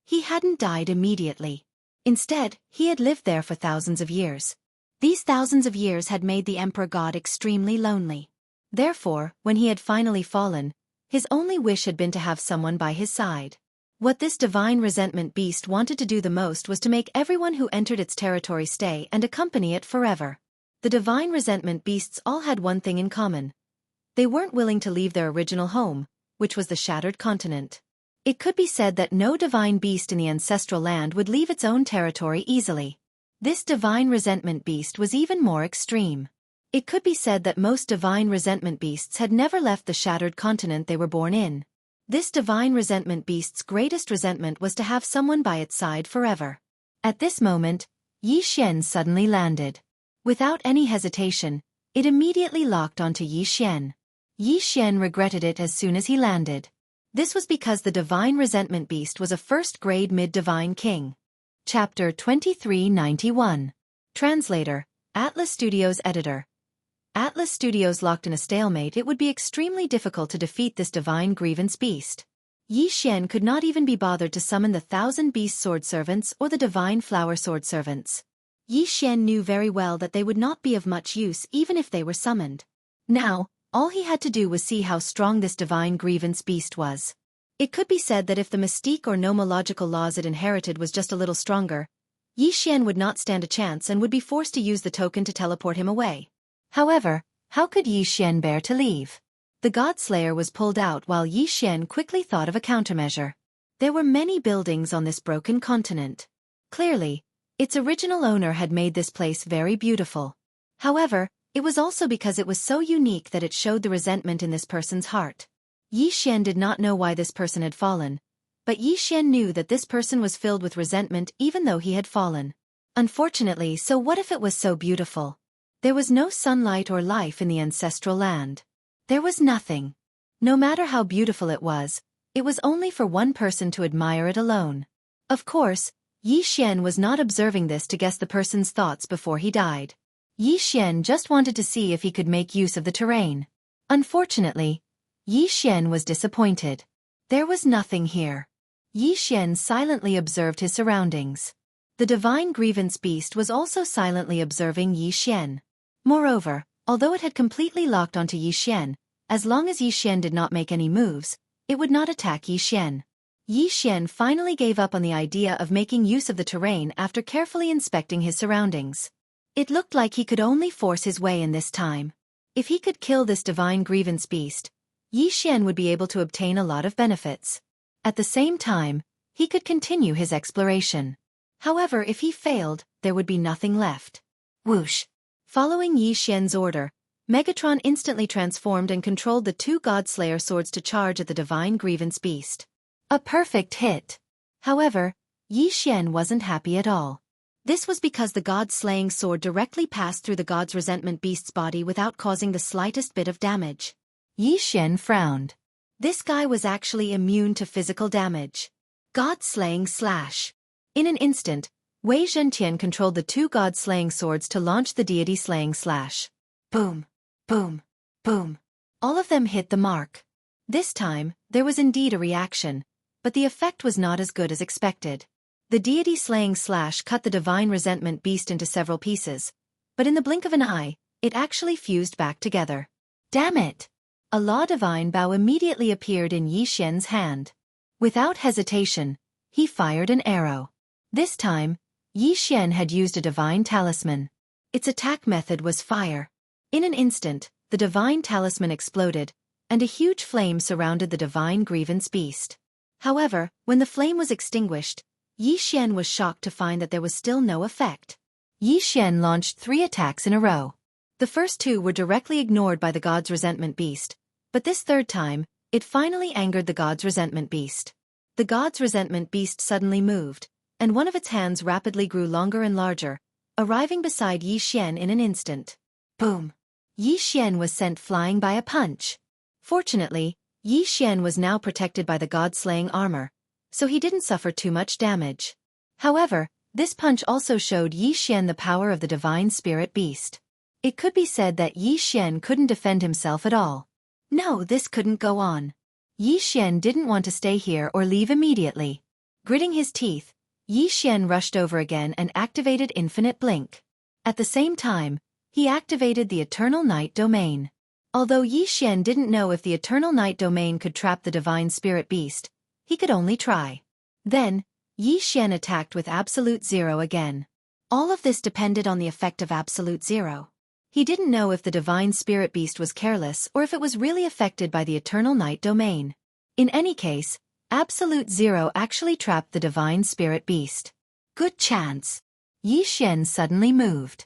he hadn't died immediately. Instead, he had lived there for thousands of years. These thousands of years had made the emperor god extremely lonely. Therefore, when he had finally fallen, his only wish had been to have someone by his side. What this divine resentment beast wanted to do the most was to make everyone who entered its territory stay and accompany it forever. The divine resentment beasts all had one thing in common. They weren't willing to leave their original home, which was the shattered continent. It could be said that no divine beast in the ancestral land would leave its own territory easily. This divine resentment beast was even more extreme. It could be said that most divine resentment beasts had never left the shattered continent they were born in. This divine resentment beast's greatest resentment was to have someone by its side forever. At this moment, Yi Xian suddenly landed. Without any hesitation, it immediately locked onto Yi Xian. Yi Xian regretted it as soon as he landed. This was because the divine resentment beast was a first-grade mid-divine king. Chapter 2391. Translator, Atlas Studios Editor. Atlas Studios locked in a stalemate. It would be extremely difficult to defeat this divine grievance beast. Yi Xian could not even be bothered to summon the 1,000 beast sword servants or the divine flower sword servants. Yi Xian knew very well that they would not be of much use even if they were summoned. Now, all he had to do was see how strong this divine grievance beast was. It could be said that if the mystique or nomological laws it inherited was just a little stronger, Yi Xian would not stand a chance and would be forced to use the token to teleport him away. However, how could Yi Xian bear to leave? The God Slayer was pulled out while Yi Xian quickly thought of a countermeasure. There were many buildings on this broken continent. Clearly, its original owner had made this place very beautiful. However, it was also because it was so unique that it showed the resentment in this person's heart. Yi Xian did not know why this person had fallen, but Yi Xian knew that this person was filled with resentment even though he had fallen. Unfortunately, so what if it was so beautiful? There was no sunlight or life in the ancestral land. There was nothing. No matter how beautiful it was only for one person to admire it alone. Of course, Yi Xian was not observing this to guess the person's thoughts before he died. Yi Xian just wanted to see if he could make use of the terrain. Unfortunately, Yi Xian was disappointed. There was nothing here. Yi Xian silently observed his surroundings. The divine grievance beast was also silently observing Yi Xian. Moreover, although it had completely locked onto Yi Xian, as long as Yi Xian did not make any moves, it would not attack Yi Xian. Yi Xian finally gave up on the idea of making use of the terrain after carefully inspecting his surroundings. It looked like he could only force his way in this time. If he could kill this divine grievance beast, Yi Xian would be able to obtain a lot of benefits. At the same time, he could continue his exploration. However, if he failed, there would be nothing left. Whoosh! Following Yi Xian's order, Megatron instantly transformed and controlled the two God-Slayer swords to charge at the divine grievance beast. A perfect hit. However, Yi Xian wasn't happy at all. This was because the God-slaying sword directly passed through the God's resentment beast's body without causing the slightest bit of damage. Yi Xian frowned. This guy was actually immune to physical damage. God-slaying slash. In an instant, Wei Zhentian controlled the two God-slaying swords to launch the deity-slaying slash. Boom, boom, boom. All of them hit the mark. This time, there was indeed a reaction, but the effect was not as good as expected. The deity-slaying slash cut the divine resentment beast into several pieces, but in the blink of an eye, it actually fused back together. Damn it! A law divine bow immediately appeared in Yi Xian's hand. Without hesitation, he fired an arrow. This time, Yi Xian had used a divine talisman. Its attack method was fire. In an instant, the divine talisman exploded, and a huge flame surrounded the divine grievance beast. However, when the flame was extinguished, Yi Xian was shocked to find that there was still no effect. Yi Xian launched 3 attacks in a row. The first 2 were directly ignored by the god's resentment beast, but this third time, it finally angered the god's resentment beast. The god's resentment beast suddenly moved, and one of its hands rapidly grew longer and larger, arriving beside Yi Xian in an instant. Boom! Yi Xian was sent flying by a punch. Fortunately, Yi Xian was now protected by the god-slaying armor, so he didn't suffer too much damage. However, this punch also showed Yi Xian the power of the divine spirit beast. It could be said that Yi Xian couldn't defend himself at all. No, this couldn't go on. Yi Xian didn't want to stay here or leave immediately. Gritting his teeth, Yi Xian rushed over again and activated Infinite Blink. At the same time, he activated the Eternal Night Domain. Although Yi Xian didn't know if the Eternal Night Domain could trap the divine spirit beast, he could only try. Then, Yi Xian attacked with Absolute Zero again. All of this depended on the effect of Absolute Zero. He didn't know if the divine spirit beast was careless or if it was really affected by the Eternal Night Domain. In any case, Absolute Zero actually trapped the divine spirit beast. Good chance. Yi Xian suddenly moved.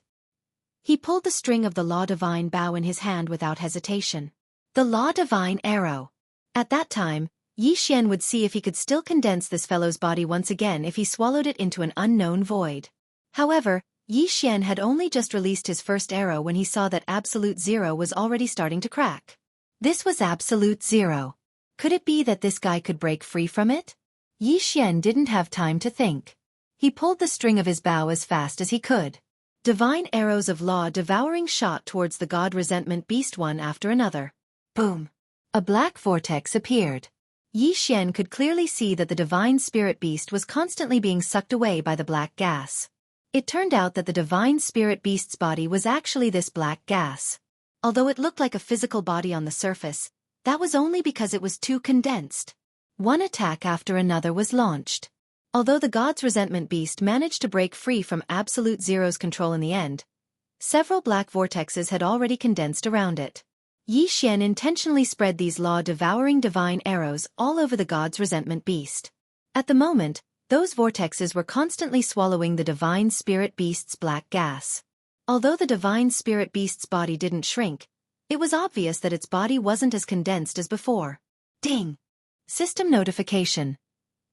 He pulled the string of the Law Divine bow in his hand without hesitation. The Law Divine arrow. At that time, Yi Xian would see if he could still condense this fellow's body once again if he swallowed it into an unknown void. However, Yi Xian had only just released his first arrow when he saw that Absolute Zero was already starting to crack. This was Absolute Zero. Could it be that this guy could break free from it? Yi Xian didn't have time to think. He pulled the string of his bow as fast as he could. Divine arrows of law devouring shot towards the god resentment beast one after another. Boom! A black vortex appeared. Yi Xian could clearly see that the divine spirit beast was constantly being sucked away by the black gas. It turned out that the divine spirit beast's body was actually this black gas. Although it looked like a physical body on the surface, that was only because it was too condensed. One attack after another was launched. Although the god's resentment beast managed to break free from Absolute Zero's control in the end, several black vortexes had already condensed around it. Yi Xian intentionally spread these law-devouring divine arrows all over the god's resentment beast. At the moment, those vortexes were constantly swallowing the divine spirit beast's black gas. Although the divine spirit beast's body didn't shrink, it was obvious that its body wasn't as condensed as before. Ding! System notification.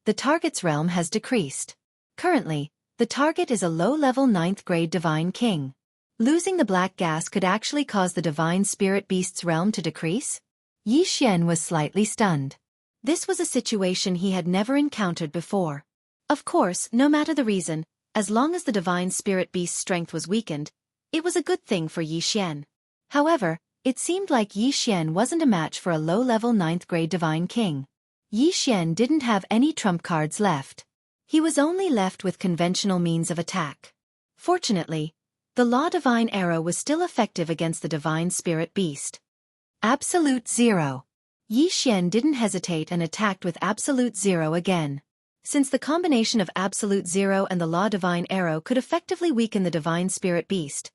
The target's realm has decreased. Currently, the target is a low-level 9th grade divine king. Losing the black gas could actually cause the divine spirit beast's realm to decrease? Yi Xian was slightly stunned. This was a situation he had never encountered before. Of course, no matter the reason, as long as the divine spirit beast's strength was weakened, it was a good thing for Yi Xian. However, it seemed like Yi Xian wasn't a match for a low-level 9th grade divine king. Yi Xian didn't have any trump cards left. He was only left with conventional means of attack. Fortunately, the Law Divine arrow was still effective against the divine spirit beast. Absolute Zero. Yi Xian didn't hesitate and attacked with Absolute Zero again. Since the combination of Absolute Zero and the Law Divine arrow could effectively weaken the divine spirit beast,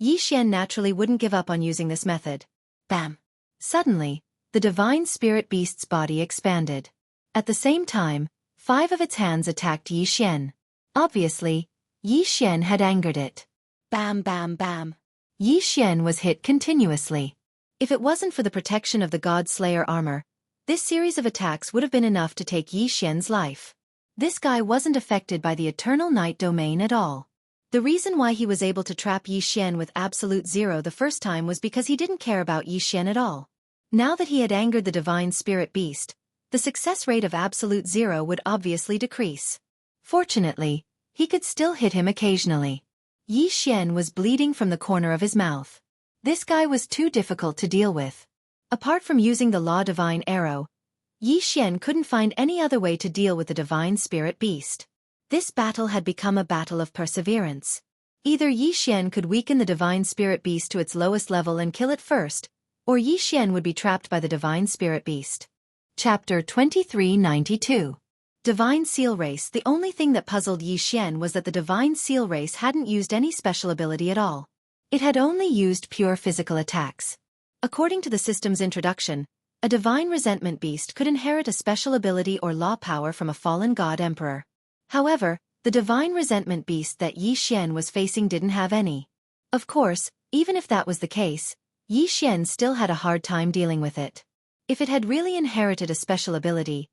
Yi Xian naturally wouldn't give up on using this method. Bam! Suddenly, the divine spirit beast's body expanded. At the same time, 5 of its hands attacked Yi Xian. Obviously, Yi Xian had angered it. Bam bam bam. Yi Xian was hit continuously. If it wasn't for the protection of the God Slayer armor, this series of attacks would have been enough to take Yi Xian's life. This guy wasn't affected by the Eternal Night domain at all. The reason why he was able to trap Yi Xian with absolute zero the first time was because he didn't care about Yi Xian at all. Now that he had angered the divine spirit beast, the success rate of absolute zero would obviously decrease. Fortunately, he could still hit him occasionally. Yi Xian was bleeding from the corner of his mouth. This guy was too difficult to deal with. Apart from using the Law Divine Arrow, Yi Xian couldn't find any other way to deal with the divine spirit beast. This battle had become a battle of perseverance. Either Yi Xian could weaken the divine spirit beast to its lowest level and kill it first, or Yi Xian would be trapped by the divine spirit beast. Chapter 2392. Divine Seal Race. The only thing that puzzled Yi Xian was that the Divine Seal Race hadn't used any special ability at all. It had only used pure physical attacks. According to the system's introduction, a Divine Resentment Beast could inherit a special ability or law power from a fallen god emperor. However, the Divine Resentment Beast that Yi Xian was facing didn't have any. Of course, even if that was the case, Yi Xian still had a hard time dealing with it. If it had really inherited a special ability,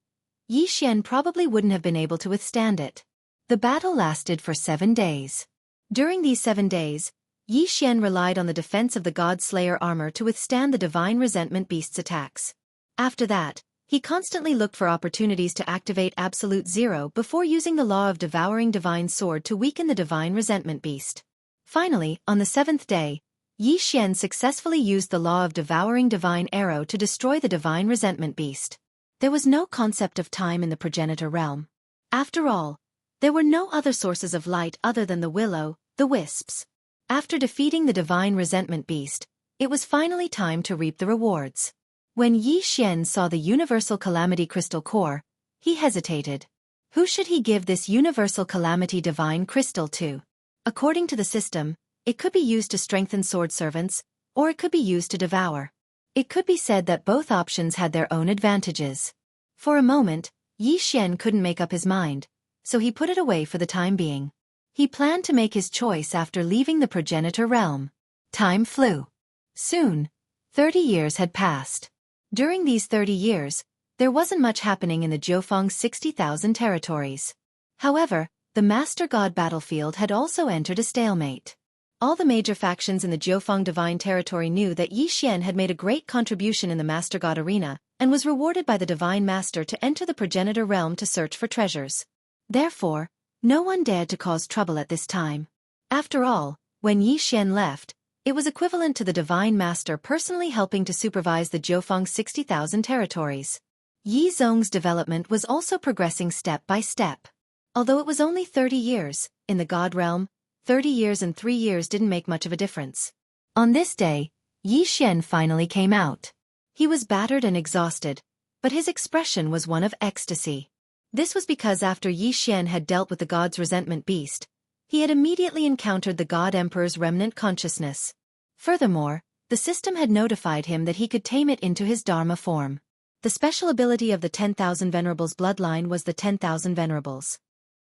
Yi Xian probably wouldn't have been able to withstand it. The battle lasted for 7 days. During these 7 days, Yi Xian relied on the defense of the God Slayer armor to withstand the Divine Resentment Beast's attacks. After that, he constantly looked for opportunities to activate Absolute Zero before using the Law of Devouring Divine Sword to weaken the Divine Resentment Beast. Finally, on the 7th day, Yi Xian successfully used the Law of Devouring Divine Arrow to destroy the Divine Resentment Beast. There was no concept of time in the progenitor realm. After all, there were no other sources of light other than the willow, the wisps. After defeating the Divine Resentment Beast, it was finally time to reap the rewards. When Yi Xian saw the Universal Calamity Crystal Core, he hesitated. Who should he give this Universal Calamity Divine Crystal to? According to the system, it could be used to strengthen sword servants, or it could be used to devour. It could be said that both options had their own advantages. For a moment, Yi Xian couldn't make up his mind, so he put it away for the time being. He planned to make his choice after leaving the progenitor realm. Time flew. Soon, 30 years had passed. During these 30 years, there wasn't much happening in the Jiufeng's 60,000 territories. However, the Master God battlefield had also entered a stalemate. All the major factions in the Jiufeng Divine Territory knew that Yi Xian had made a great contribution in the Master God arena, and was rewarded by the Divine Master to enter the progenitor realm to search for treasures. Therefore, no one dared to cause trouble at this time. After all, when Yi Xian left, it was equivalent to the Divine Master personally helping to supervise the Jiufeng's 60,000 territories. Yi Zhong's development was also progressing step by step. Although it was only 30 years, in the God realm, 30 years and 3 years didn't make much of a difference. On this day, Yi Xian finally came out. He was battered and exhausted, but his expression was one of ecstasy. This was because after Yi Xian had dealt with the God's Resentment Beast, he had immediately encountered the God Emperor's remnant consciousness. Furthermore, the system had notified him that he could tame it into his Dharma form. The special ability of the 10,000 Venerables bloodline was the 10,000 Venerables.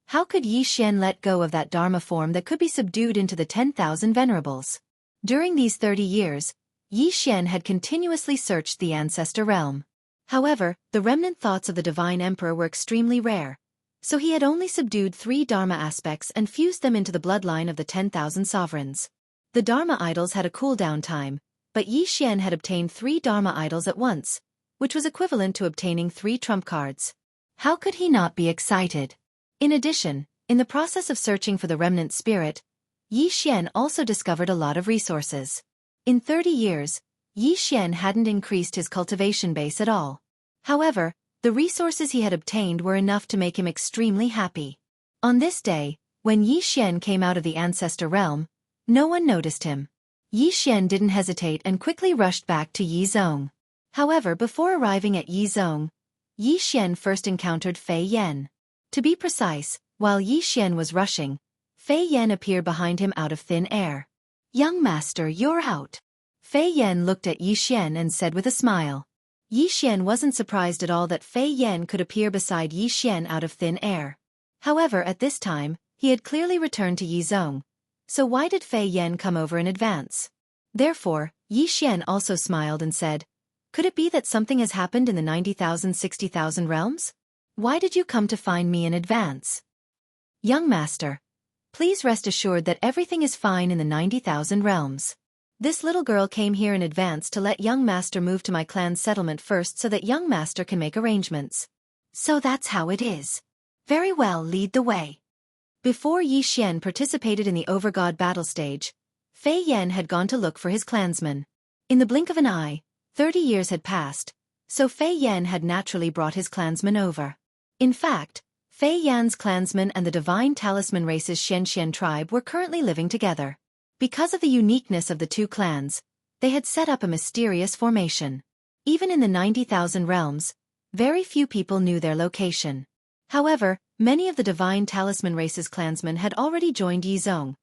How could Yi Xian let go of that Dharma form that could be subdued into the 10,000 Venerables? During these 30 years, Yi Xian had continuously searched the Ancestor realm. However, the remnant thoughts of the Divine Emperor were extremely rare, so he had only subdued 3 Dharma aspects and fused them into the bloodline of the 10,000 sovereigns. The Dharma idols had a cooldown time, but Yi Xian had obtained 3 Dharma idols at once, which was equivalent to obtaining 3 trump cards. How could he not be excited? In addition, in the process of searching for the remnant spirit, Yi Xian also discovered a lot of resources. In 30 years, Yi Xian hadn't increased his cultivation base at all. However, the resources he had obtained were enough to make him extremely happy. On this day, when Yi Xian came out of the Ancestor realm, no one noticed him. Yi Xian didn't hesitate and quickly rushed back to Yi Zhong. However, before arriving at Yi Zhong, Yi Xian first encountered Fei Yan. To be precise, while Yi Xian was rushing, Fei Yan appeared behind him out of thin air. "Young master, you're out." Fei Yan looked at Yi Xian and said with a smile. Yi Xian wasn't surprised at all that Fei Yan could appear beside Yi Xian out of thin air. However, at this time, he had clearly returned to Yi Zhong, So why did Fei Yan come over in advance? Therefore, Yi Xian also smiled and said, could it be that something has happened in the 90,000 60,000 realms? Why did you come to find me in advance? Young master, please rest assured that everything is fine in the 90,000 realms. This little girl came here in advance to let young master move to my clan's settlement first so that young master can make arrangements. So that's how it is. Very well, lead the way. Before Yi Xian participated in the Overgod battle stage, Fei Yan had gone to look for his clansmen. In the blink of an eye, 30 years had passed, so Fei Yan had naturally brought his clansmen over. In fact, Fei Yan's clansmen and the divine talisman race's Xianxia tribe were currently living together. Because of the uniqueness of the two clans, they had set up a mysterious formation. Even in the 90,000 realms, very few people knew their location. However, many of the divine talisman race's clansmen had already joined Yizong,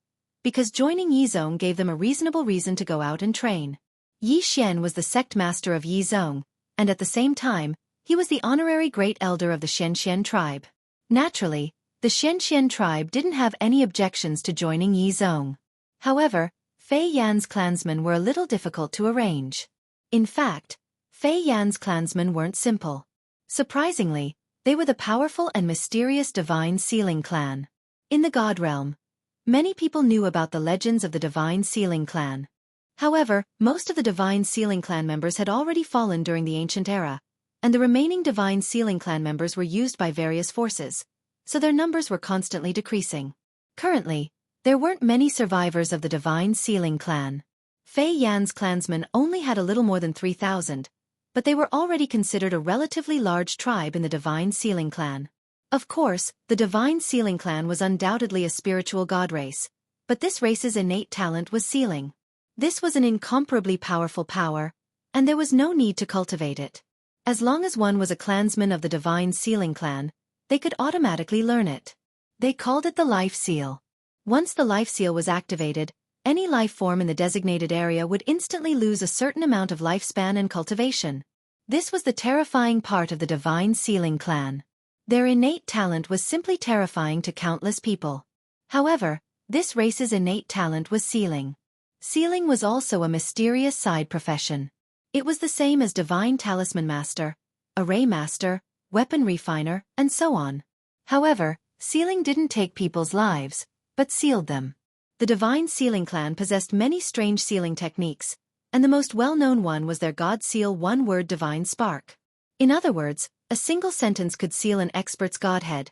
because joining Yizong gave them a reasonable reason to go out and train. Yi Xian was the sect master of Yizong, and at the same time, he was the honorary great elder of the Xianxia tribe. Naturally, the Xianxia tribe didn't have any objections to joining Yizong. However, Fei Yan's clansmen were a little difficult to arrange. In fact, Fei Yan's clansmen weren't simple. Surprisingly, they were the powerful and mysterious Divine Sealing clan. In the God realm, many people knew about the legends of the Divine Sealing clan. However, most of the Divine Sealing clan members had already fallen during the ancient era, and the remaining Divine Sealing clan members were used by various forces, so their numbers were constantly decreasing. Currently, there weren't many survivors of the Divine Sealing clan. Fei Yan's clansmen only had a little more than 3,000, but they were already considered a relatively large tribe in the Divine Sealing clan. Of course, the Divine Sealing clan was undoubtedly a spiritual god race, but this race's innate talent was sealing. This was an incomparably powerful power, and there was no need to cultivate it. As long as one was a clansman of the Divine Sealing clan, they could automatically learn it. They called it the Life Seal. Once the Life Seal was activated, any life form in the designated area would instantly lose a certain amount of lifespan and cultivation. This was the terrifying part of the Divine Sealing clan. Their innate talent was simply terrifying to countless people. However, this race's innate talent was sealing. Sealing was also a mysterious side profession. It was the same as Divine Talisman Master, Array Master, Weapon Refiner, and so on. However, sealing didn't take people's lives, but sealed them. The Divine Sealing clan possessed many strange sealing techniques, and the most well-known one was their God Seal one-word Divine Spark. In other words, a single sentence could seal an expert's godhead,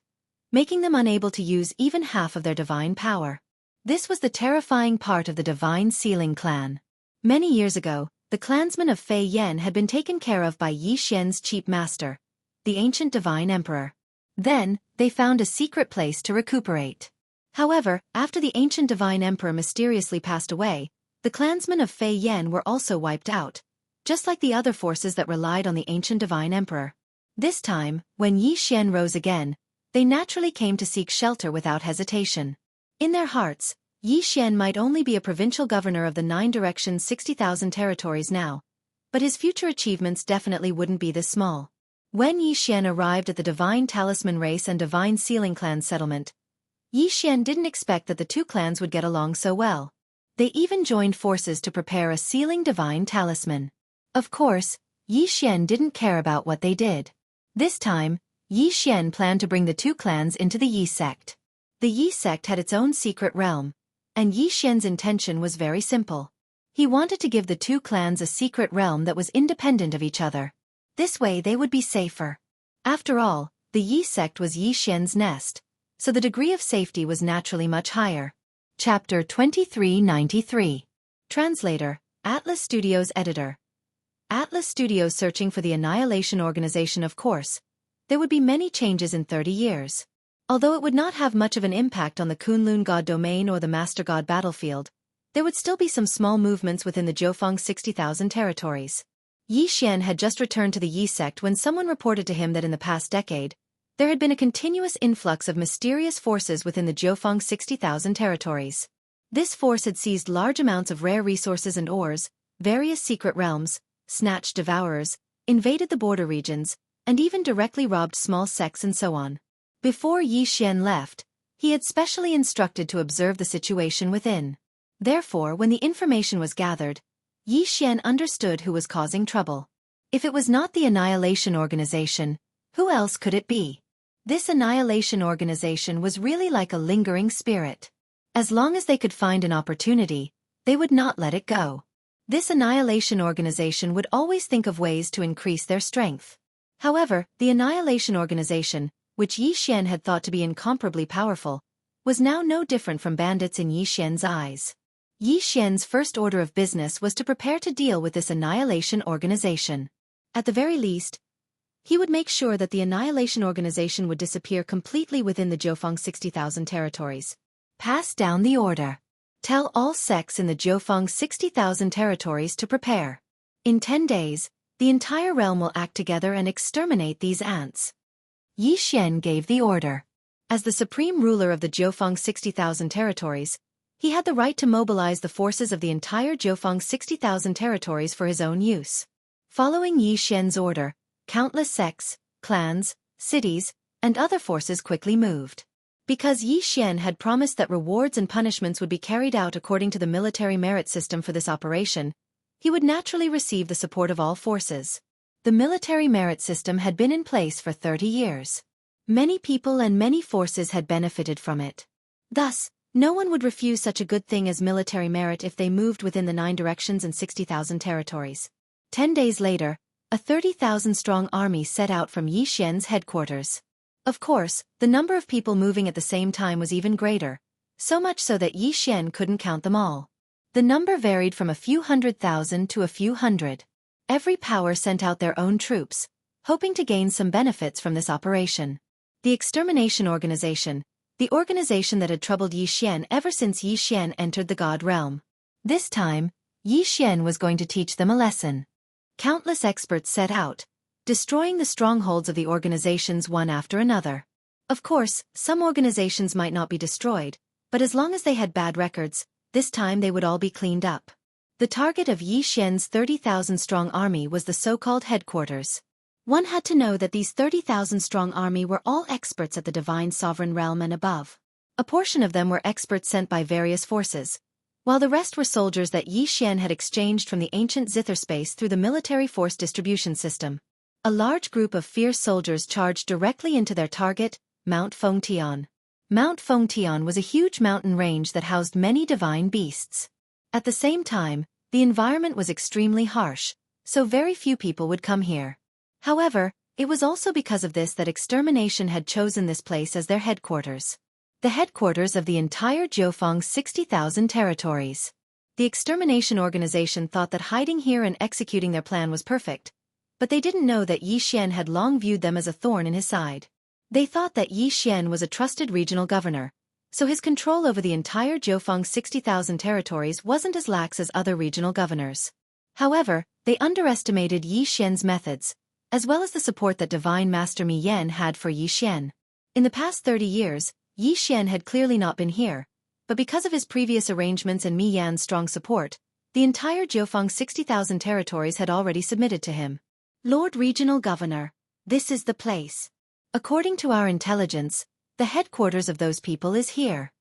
making them unable to use even half of their divine power. This was the terrifying part of the Divine Sealing clan. Many years ago, the clansmen of Fei Yan had been taken care of by Yi Xian's chief master, the ancient Divine Emperor. Then, they found a secret place to recuperate. However, after the ancient Divine Emperor mysteriously passed away, the clansmen of Fei Yan were also wiped out, just like the other forces that relied on the ancient Divine Emperor. This time, when Yi Xian rose again, they naturally came to seek shelter without hesitation. In their hearts, Yi Xian might only be a provincial governor of the 9 directions 60,000 territories now, but his future achievements definitely wouldn't be this small. When Yi Xian arrived at the Divine Talisman Race and Divine Sealing clan settlement, Yi Xian didn't expect that the two clans would get along so well. They even joined forces to prepare a sealing divine talisman. Of course, Yi Xian didn't care about what they did. This time, Yi Xian planned to bring the two clans into the Yi sect. The Yi sect had its own secret realm, and Yi Xian's intention was very simple. He wanted to give the two clans a secret realm that was independent of each other. This way they would be safer. After all, the Yi sect was Yi Xian's nest, so the degree of safety was naturally much higher. Chapter 2393. Translator, Atlas Studios Editor. Atlas Studios searching for the Annihilation Organization. Of course, there would be many changes in 30 years. Although it would not have much of an impact on the Kunlun God domain or the Master God battlefield, there would still be some small movements within the Jianghu 60,000 territories. Yi Xian had just returned to the Yi sect when someone reported to him that in the past decade, there had been a continuous influx of mysterious forces within the Jianghu 60,000 territories. This force had seized large amounts of rare resources and ores, various secret realms, snatched devourers, invaded the border regions, and even directly robbed small sects and so on. Before Yi Xian left, He had specially instructed to observe the situation within. Therefore, when the information was gathered, Yi Xian understood who was causing trouble. If it was not the Annihilation Organization, who else could it be? This Annihilation Organization was really like a lingering spirit. As long as they could find an opportunity, they would not let it go. This Annihilation Organization would always think of ways to increase their strength. However, the Annihilation Organization, which Yi Xian had thought to be incomparably powerful, was now no different from bandits in Yi Xian's eyes. Yi Xian's first order of business was to prepare to deal with this Annihilation Organization. At the very least, he would make sure that the Annihilation Organization would disappear completely within the Jianghu 60,000 territories. Pass down the order. Tell all sects in the Jianghu 60,000 territories to prepare. In 10 days, the entire realm will act together and exterminate these ants. Yi Xian gave the order. As the supreme ruler of the Jianghu 60,000 territories, he had the right to mobilize the forces of the entire Jianghu 60,000 territories for his own use. Following Yi Xian's order, countless sects, clans, cities, and other forces quickly moved. Because Yi Xian had promised that rewards and punishments would be carried out according to the military merit system for this operation, he would naturally receive the support of all forces. The military merit system had been in place for 30 years. Many people and many forces had benefited from it. Thus, no one would refuse such a good thing as military merit if they moved within the 9 directions and 60,000 territories. 10 days later, a 30,000-strong army set out from Yi Xian's headquarters. Of course, the number of people moving at the same time was even greater, so much so that Yi Xian couldn't count them all. The number varied from a few 100,000 to a few hundred. Every power sent out their own troops, hoping to gain some benefits from this operation. The Extermination Organization, the organization that had troubled Yi Xian ever since Yi Xian entered the God realm. This time, Yi Xian was going to teach them a lesson. Countless experts set out, destroying the strongholds of the organizations one after another. Of course, some organizations might not be destroyed, but as long as they had bad records, this time they would all be cleaned up. The target of Yi Xian's 30,000-strong army was the so-called headquarters. One had to know that these 30,000-strong army were all experts at the divine sovereign realm and above. A portion of them were experts sent by various forces, while the rest were soldiers that Yi Xian had exchanged from the ancient Zither space through the military force distribution system. A large group of fierce soldiers charged directly into their target, Mount Fengtian. Mount Fengtian was a huge mountain range that housed many divine beasts. At the same time, the environment was extremely harsh, so very few people would come here. However, it was also because of this that Extermination had chosen this place as their headquarters. The headquarters of the entire Jianghu 60,000 territories. The Extermination Organization thought that hiding here and executing their plan was perfect, but they didn't know that Yi Xian had long viewed them as a thorn in his side. They thought that Yi Xian was a trusted regional governor, so his control over the entire Jianghu 60,000 territories wasn't as lax as other regional governors. However, they underestimated Yi Xian's methods, as well as the support that Divine Master Mi Yan had for Yi Xian. In the past 30 years, Yi Xian had clearly not been here, but because of his previous arrangements and Mi Yan's strong support, the entire Jianghu 60,000 territories had already submitted to him. Lord Regional Governor, this is the place. According to our intelligence, the headquarters of those people is here.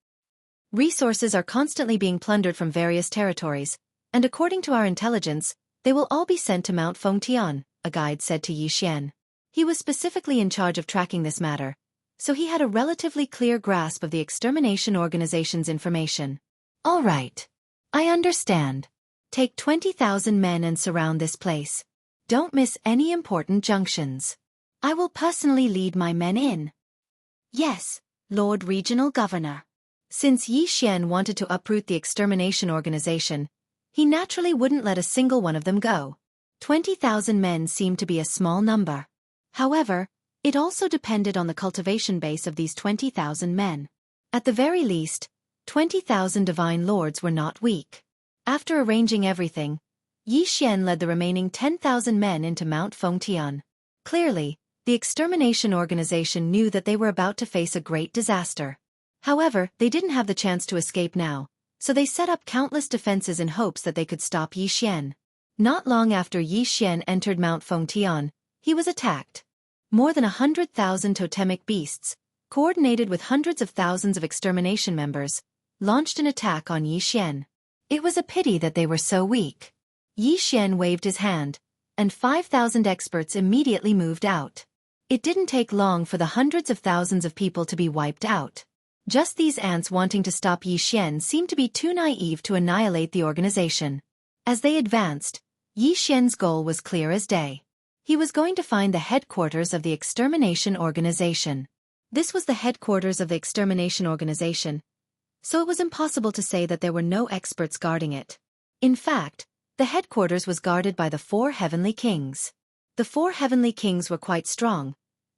Resources are constantly being plundered from various territories, and according to our intelligence, they will all be sent to Mount Fengtian, a guide said to Yi Xian. He was specifically in charge of tracking this matter, so he had a relatively clear grasp of the Extermination Organization's information. All right. I understand. Take 20,000 men and surround this place. Don't miss any important junctions. I will personally lead my men in. Yes, Lord Regional Governor. Since Yi Xian wanted to uproot the Extermination Organization, he naturally wouldn't let a single one of them go. 20,000 men seemed to be a small number. However, it also depended on the cultivation base of these 20,000 men. At the very least, 20,000 divine lords were not weak. After arranging everything, Yi Xian led the remaining 10,000 men into Mount Fengtian. Clearly, the Extermination Organization knew that they were about to face a great disaster. However, they didn't have the chance to escape now, so they set up countless defenses in hopes that they could stop Yi Xian. Not long after Yi Xian entered Mount Fengtian, he was attacked. More than 100,000 totemic beasts, coordinated with hundreds of thousands of extermination members, launched an attack on Xian. It was a pity that they were so weak. Xian waved his hand, and 5,000 experts immediately moved out. It didn't take long for the hundreds of thousands of people to be wiped out. Just these ants wanting to stop Xian seemed to be too naive to annihilate the organization. As they advanced, Xian's goal was clear as day. He was going to find the headquarters of the extermination organization. This was the headquarters of the extermination organization, so it was impossible to say that there were no experts guarding it. In fact, the headquarters was guarded by the 4 heavenly kings. The 4 heavenly kings were quite strong.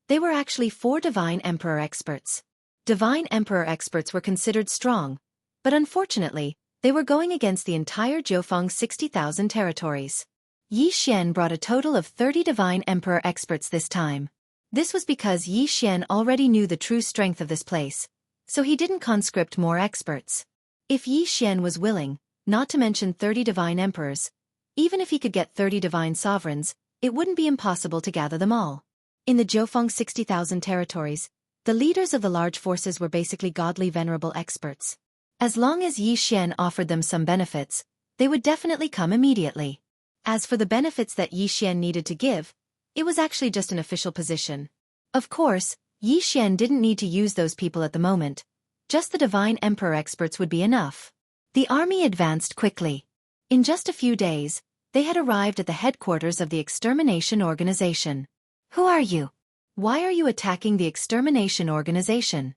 They were actually 4 divine emperor experts. Divine emperor experts were considered strong, but unfortunately, they were going against the entire Jianghu 60,000 territories. Xian brought a total of 30 divine emperor experts this time. This was because Xian already knew the true strength of this place, so he didn't conscript more experts. If Xian was willing, not to mention 30 divine emperors, even if he could get 30 divine sovereigns, it wouldn't be impossible to gather them all. In the Jianghu 60,000 territories, the leaders of the large forces were basically godly venerable experts. As long as Xian offered them some benefits, they would definitely come immediately. As for the benefits that Xian needed to give, it was actually just an official position. Of course, Xian didn't need to use those people at the moment. Just the divine emperor experts would be enough. The army advanced quickly. In just a few days, they had arrived at the headquarters of the extermination organization. Who are you? Why are you attacking the extermination organization?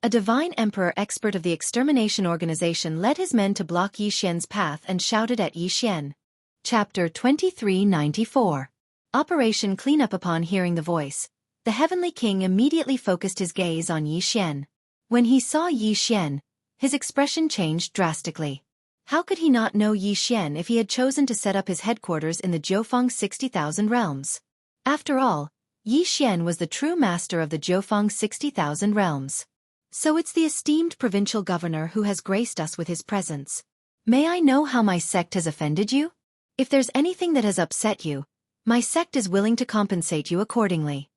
A divine emperor expert of the extermination organization led his men to block Xian's path and shouted at Xian. Chapter 2394. Operation Cleanup. Upon hearing the voice, the heavenly king immediately focused his gaze on Xian. When he saw Xian, his expression changed drastically. How could he not know Xian if he had chosen to set up his headquarters in the Jianghu 60,000 realms? After all, Xian was the true master of the Jianghu 60,000 realms. So it's the esteemed provincial governor who has graced us with his presence. May I know how my sect has offended you? If there's anything that has upset you, my sect is willing to compensate you accordingly.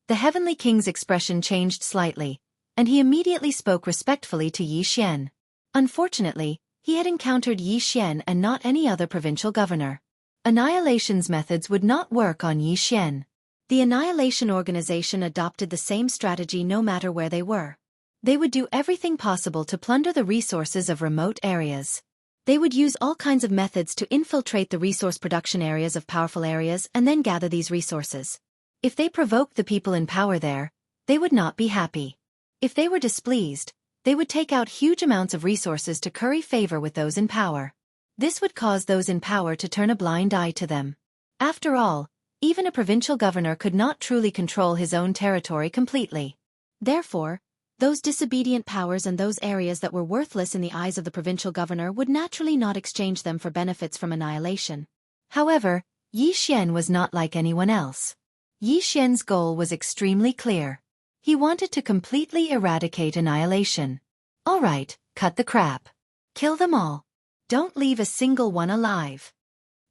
The heavenly king's expression changed slightly, and he immediately spoke respectfully to Xian. Unfortunately, he had encountered Xian and not any other provincial governor. Annihilation's methods would not work on Xian. The Annihilation Organization adopted the same strategy no matter where they were. They would do everything possible to plunder the resources of remote areas. They would use all kinds of methods to infiltrate the resource production areas of powerful areas and then gather these resources. If they provoked the people in power there, they would not be happy. If they were displeased, they would take out huge amounts of resources to curry favor with those in power. This would cause those in power to turn a blind eye to them. After all, even a provincial governor could not truly control his own territory completely. Therefore, those disobedient powers and those areas that were worthless in the eyes of the provincial governor would naturally not exchange them for benefits from annihilation. However, Xian was not like anyone else. Xian's goal was extremely clear. He wanted to completely eradicate annihilation. All right, cut the crap. Kill them all. Don't leave a single one alive.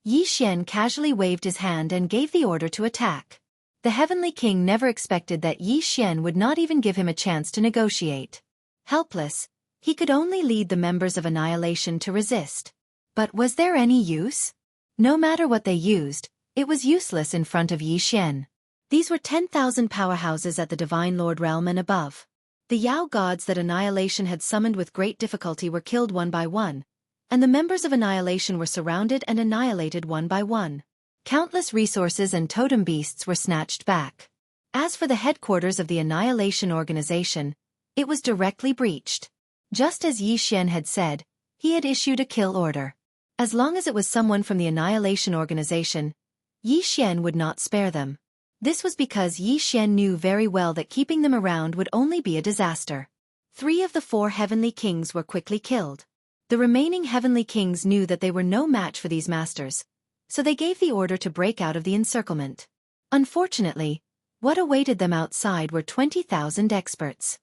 Xian casually waved his hand and gave the order to attack. The heavenly king never expected that Xian would not even give him a chance to negotiate. Helpless, he could only lead the members of Annihilation to resist. But was there any use? No matter what they used, it was useless in front of Xian. These were 10,000 powerhouses at the Divine Lord realm and above. The Yao gods that Annihilation had summoned with great difficulty were killed one by one, and the members of Annihilation were surrounded and annihilated one by one. Countless resources and totem beasts were snatched back. As for the headquarters of the Annihilation Organization, it was directly breached. Just as Xian had said, he had issued a kill order. As long as it was someone from the Annihilation Organization, Xian would not spare them. This was because Xian knew very well that keeping them around would only be a disaster. 3 of the 4 heavenly kings were quickly killed. The remaining heavenly kings knew that they were no match for these masters, so they gave the order to break out of the encirclement. Unfortunately, what awaited them outside were 20,000 experts.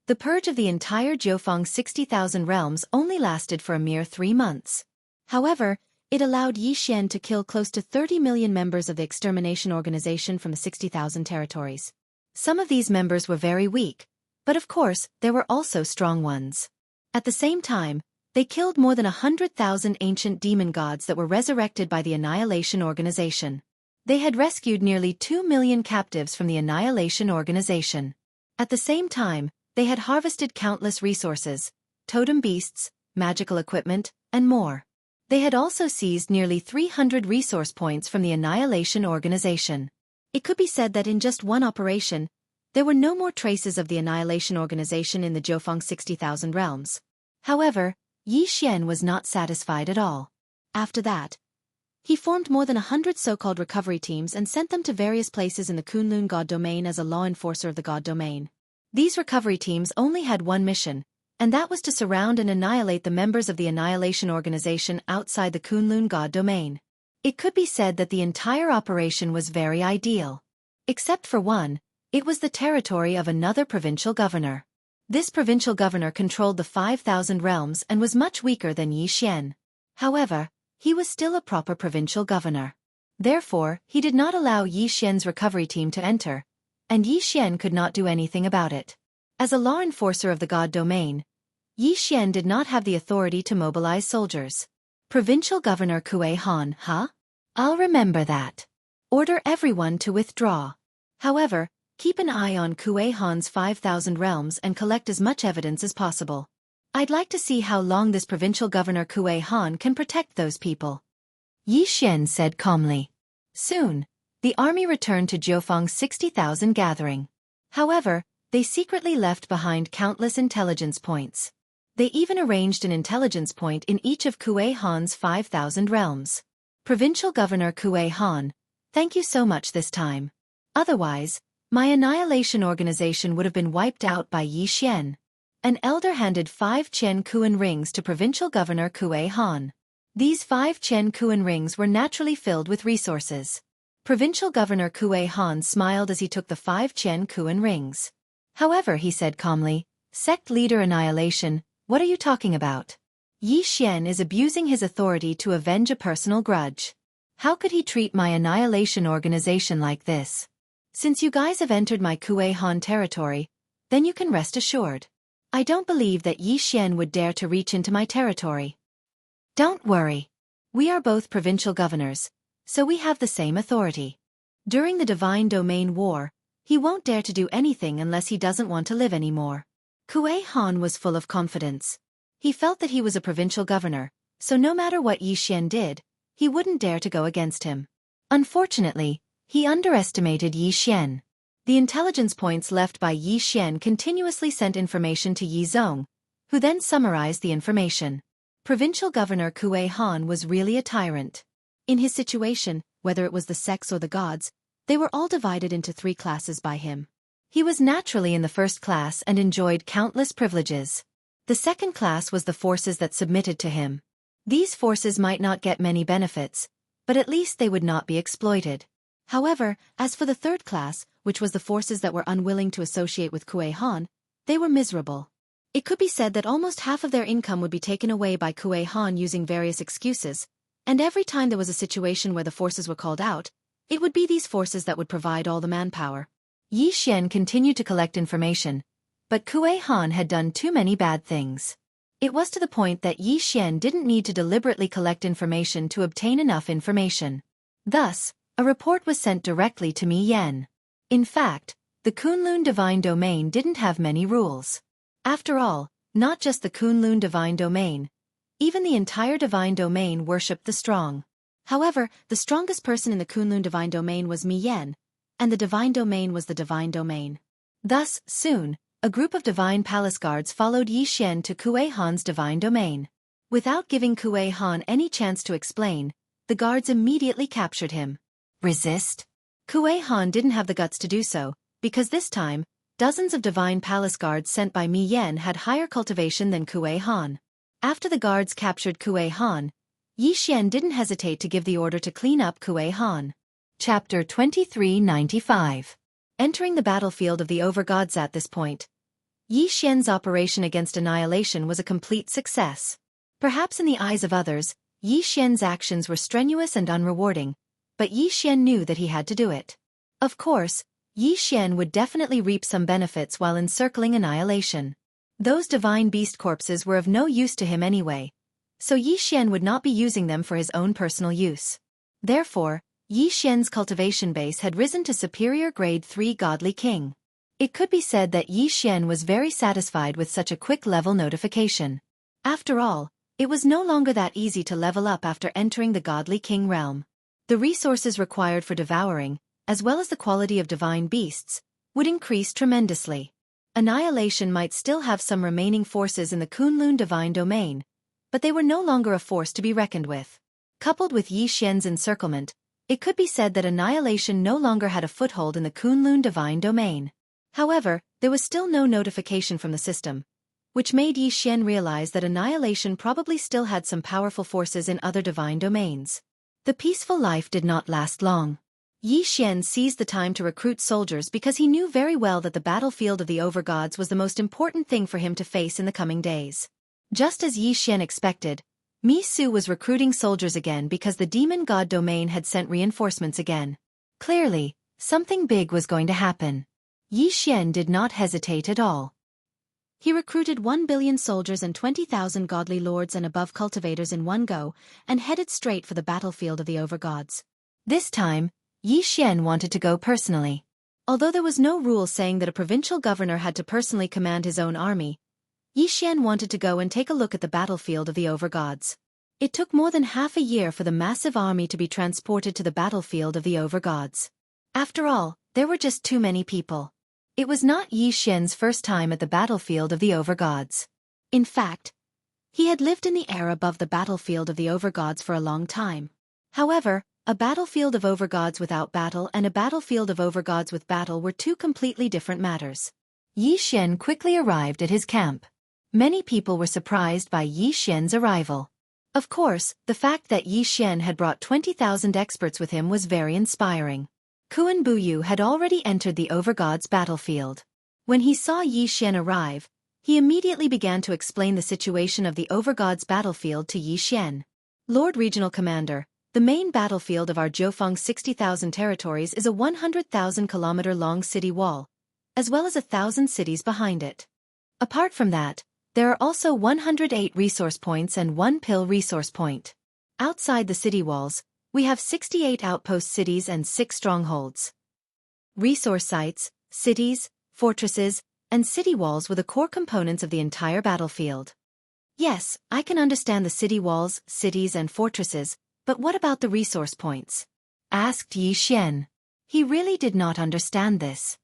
The purge of the entire Jianghu 60,000 realms only lasted for a mere 3 months. However, it allowed Xian to kill close to 30 million members of the extermination organization from the 60,000 territories. Some of these members were very weak, but of course, there were also strong ones. At the same time, they killed more than 100,000 ancient demon gods that were resurrected by the Annihilation Organization. They had rescued nearly 2 million captives from the Annihilation Organization. At the same time, they had harvested countless resources, totem beasts, magical equipment, and more. They had also seized nearly 300 resource points from the Annihilation Organization. It could be said that in just one operation, there were no more traces of the Annihilation Organization in the Jianghu 60,000 realms. However, Xianxia was not satisfied at all. After that, he formed more than 100 so-called recovery teams and sent them to various places in the Kunlun God domain as a law enforcer of the God domain. These recovery teams only had one mission, and that was to surround and annihilate the members of the Annihilation Organization outside the Kunlun God domain. It could be said that the entire operation was very ideal. Except for one, it was the territory of another provincial governor. This provincial governor controlled the 5,000 realms and was much weaker than Xianxia. However, he was still a proper provincial governor. Therefore, he did not allow Xianxia's recovery team to enter, and Xianxia could not do anything about it. As a law enforcer of the God domain, Xianxia did not have the authority to mobilize soldiers. Provincial Governor Kuei Han, huh? I'll remember that. Order everyone to withdraw. However, keep an eye on Kuei Han's 5,000 realms and collect as much evidence as possible. I'd like to see how long this provincial governor Kuei Han can protect those people. Xianxia said calmly. Soon, the army returned to Jianghu 60,000 gathering. However, they secretly left behind countless intelligence points. They even arranged an intelligence point in each of Kuei Han's 5,000 realms. Provincial Governor Kuei Han, thank you so much this time. Otherwise, my Annihilation Organization would have been wiped out by Xianxia. An elder handed 5 Chen Kuan rings to Provincial Governor Kuei Han. These 5 Chen Kuan rings were naturally filled with resources. Provincial Governor Kuei Han smiled as he took the 5 Chen Kuan rings. However, he said calmly, Sect Leader Annihilation, what are you talking about? Xianxia is abusing his authority to avenge a personal grudge. How could he treat my Annihilation Organization like this? Since you guys have entered my Kuei Han territory, then you can rest assured. I don't believe that Xianxia would dare to reach into my territory. Don't worry. We are both provincial governors, so we have the same authority. During the Divine Domain War, he won't dare to do anything unless he doesn't want to live anymore. Kuei Han was full of confidence. He felt that he was a provincial governor, so no matter what Xianxia did, he wouldn't dare to go against him. Unfortunately, he underestimated Xianxia. The intelligence points left by Xianxia continuously sent information to Yizong, who then summarized the information. Provincial Governor Kuei Han was really a tyrant. In his situation, whether it was the sects or the gods, they were all divided into 3 classes by him. He was naturally in the first class and enjoyed countless privileges. The second class was the forces that submitted to him. These forces might not get many benefits, but at least they would not be exploited. However, as for the third class, which was the forces that were unwilling to associate with Kuei Han, they were miserable. It could be said that almost half of their income would be taken away by Kuei Han using various excuses, and every time there was a situation where the forces were called out, it would be these forces that would provide all the manpower. Xianxia continued to collect information, but Kuei Han had done too many bad things. It was to the point that Xianxia didn't need to deliberately collect information to obtain enough information. Thus, a report was sent directly to Mi Yan. In fact, the Kunlun Divine Domain didn't have many rules. After all, not just the Kunlun Divine Domain, even the entire Divine Domain worshipped the strong. However, the strongest person in the Kunlun Divine Domain was Mi Yan, and the Divine Domain was the Divine Domain. Thus, soon, a group of Divine Palace Guards followed Xianxia to Kuei Han's Divine Domain. Without giving Kuei Han any chance to explain, the guards immediately captured him. Resist? Kuei Han didn't have the guts to do so, because this time, dozens of Divine Palace Guards sent by Mi Yan had higher cultivation than Kuei Han. After the guards captured Kuei Han, Xianxia didn't hesitate to give the order to clean up Kuei Han. Chapter 2395. Entering the battlefield of the Overgods at this point, Xianxia's operation against Annihilation was a complete success. Perhaps in the eyes of others, Xianxia's actions were strenuous and unrewarding, but Xianxia knew that he had to do it. Of course, Yi Xian would definitely reap some benefits while encircling annihilation. Those divine beast corpses were of no use to him anyway, so Yi Xian would not be using them for his own personal use. Therefore, Yi Xian's cultivation base had risen to superior grade 3 godly king. It could be said that Yi Xian was very satisfied with such a quick level notification. After all, it was no longer that easy to level up after entering the godly king realm. The resources required for devouring, as well as the quality of divine beasts, would increase tremendously. Annihilation might still have some remaining forces in the Kunlun divine domain, but they were no longer a force to be reckoned with. Coupled with Yi Xian's encirclement, it could be said that Annihilation no longer had a foothold in the Kunlun divine domain. However, there was still no notification from the system, which made Yi Xian realize that Annihilation probably still had some powerful forces in other divine domains. The peaceful life did not last long. Yi Xian seized the time to recruit soldiers because he knew very well that the battlefield of the overgods was the most important thing for him to face in the coming days. Just as Yi Xian expected, Mi Su was recruiting soldiers again because the demon god domain had sent reinforcements again. Clearly, something big was going to happen. Yi Xian did not hesitate at all. He recruited 1 billion soldiers and 20,000 godly lords and above cultivators in one go, and headed straight for the battlefield of the overgods. This time, Yi Xian wanted to go personally. Although there was no rule saying that a provincial governor had to personally command his own army, Yi Xian wanted to go and take a look at the battlefield of the overgods. It took more than half a year for the massive army to be transported to the battlefield of the overgods. After all, there were just too many people. It was not Yi Xian's first time at the battlefield of the overgods. In fact, he had lived in the air above the battlefield of the overgods for a long time. However, a battlefield of overgods without battle and a battlefield of overgods with battle were two completely different matters. Yi Xian quickly arrived at his camp. Many people were surprised by Yi Xian's arrival. Of course, the fact that Yi Xian had brought 20,000 experts with him was very inspiring. Kuan Buyu had already entered the overgods battlefield. When he saw Yi Xian arrive, he immediately began to explain the situation of the overgods battlefield to Yi Xian. Lord Regional Commander, the main battlefield of our Jiufeng's 60,000 territories is a 100,000-kilometer-long city wall, as well as 1,000 cities behind it. Apart from that, there are also 108 resource points and 1 pill resource point. Outside the city walls, we have 68 outpost cities and 6 strongholds. Resource sites, cities, fortresses, and city walls were the core components of the entire battlefield. Yes, I can understand the city walls, cities and fortresses, but what about the resource points? Asked Yi Xian. He really did not understand this.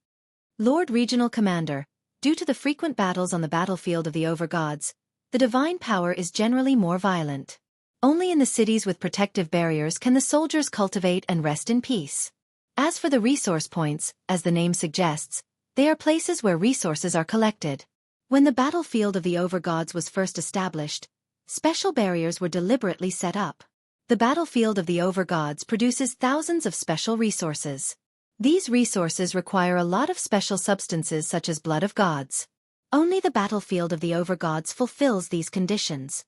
Lord Regional Commander, due to the frequent battles on the battlefield of the overgods, the divine power is generally more violent. Only in the cities with protective barriers can the soldiers cultivate and rest in peace. As for the resource points, as the name suggests, they are places where resources are collected. When the battlefield of the overgods was first established, special barriers were deliberately set up. The battlefield of the overgods produces thousands of special resources. These resources require a lot of special substances such as blood of gods. Only the battlefield of the overgods fulfills these conditions.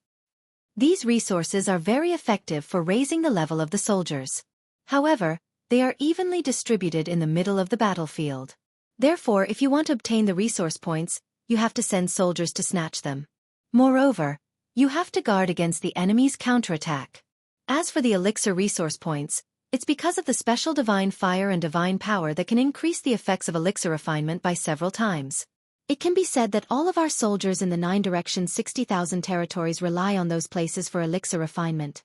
These resources are very effective for raising the level of the soldiers. However, they are evenly distributed in the middle of the battlefield. Therefore, if you want to obtain the resource points, you have to send soldiers to snatch them. Moreover, you have to guard against the enemy's counterattack. As for the elixir resource points, it's because of the special divine fire and divine power that can increase the effects of elixir refinement by several times. It can be said that all of our soldiers in the 9 directions 60,000 territories rely on those places for elixir refinement.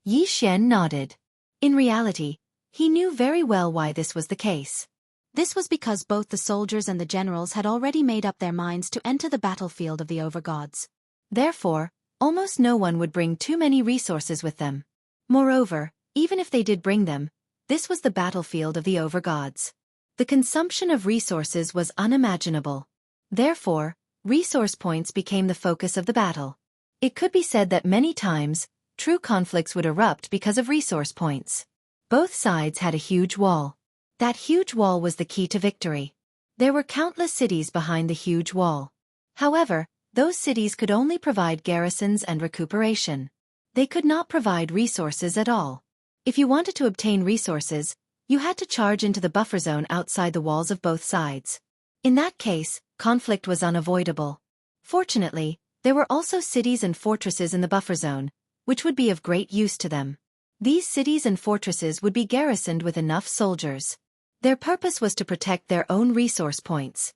Yi Xian nodded. In reality, he knew very well why this was the case. This was because both the soldiers and the generals had already made up their minds to enter the battlefield of the overgods. Therefore, almost no one would bring too many resources with them. Moreover, even if they did bring them, this was the battlefield of the overgods. The consumption of resources was unimaginable. Therefore, resource points became the focus of the battle. It could be said that many times, true conflicts would erupt because of resource points. Both sides had a huge wall. That huge wall was the key to victory. There were countless cities behind the huge wall. However, those cities could only provide garrisons and recuperation. They could not provide resources at all. If you wanted to obtain resources, You had to charge into the buffer zone outside the walls of both sides. In that case, conflict was unavoidable. Fortunately, there were also cities and fortresses in the buffer zone, which would be of great use to them. These cities and fortresses would be garrisoned with enough soldiers. Their purpose was to protect their own resource points.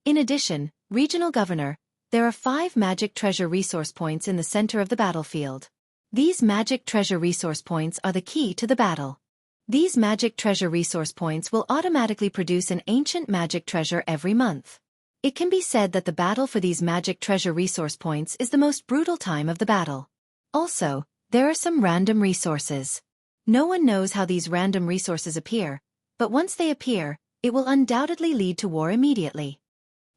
In addition, Regional Governor, there are 5 magic treasure resource points in the center of the battlefield. These magic treasure resource points are the key to the battle. These magic treasure resource points will automatically produce an ancient magic treasure every month. It can be said that the battle for these magic treasure resource points is the most brutal time of the battle. Also, there are some random resources. No one knows how these random resources appear, but once they appear, it will undoubtedly lead to war immediately.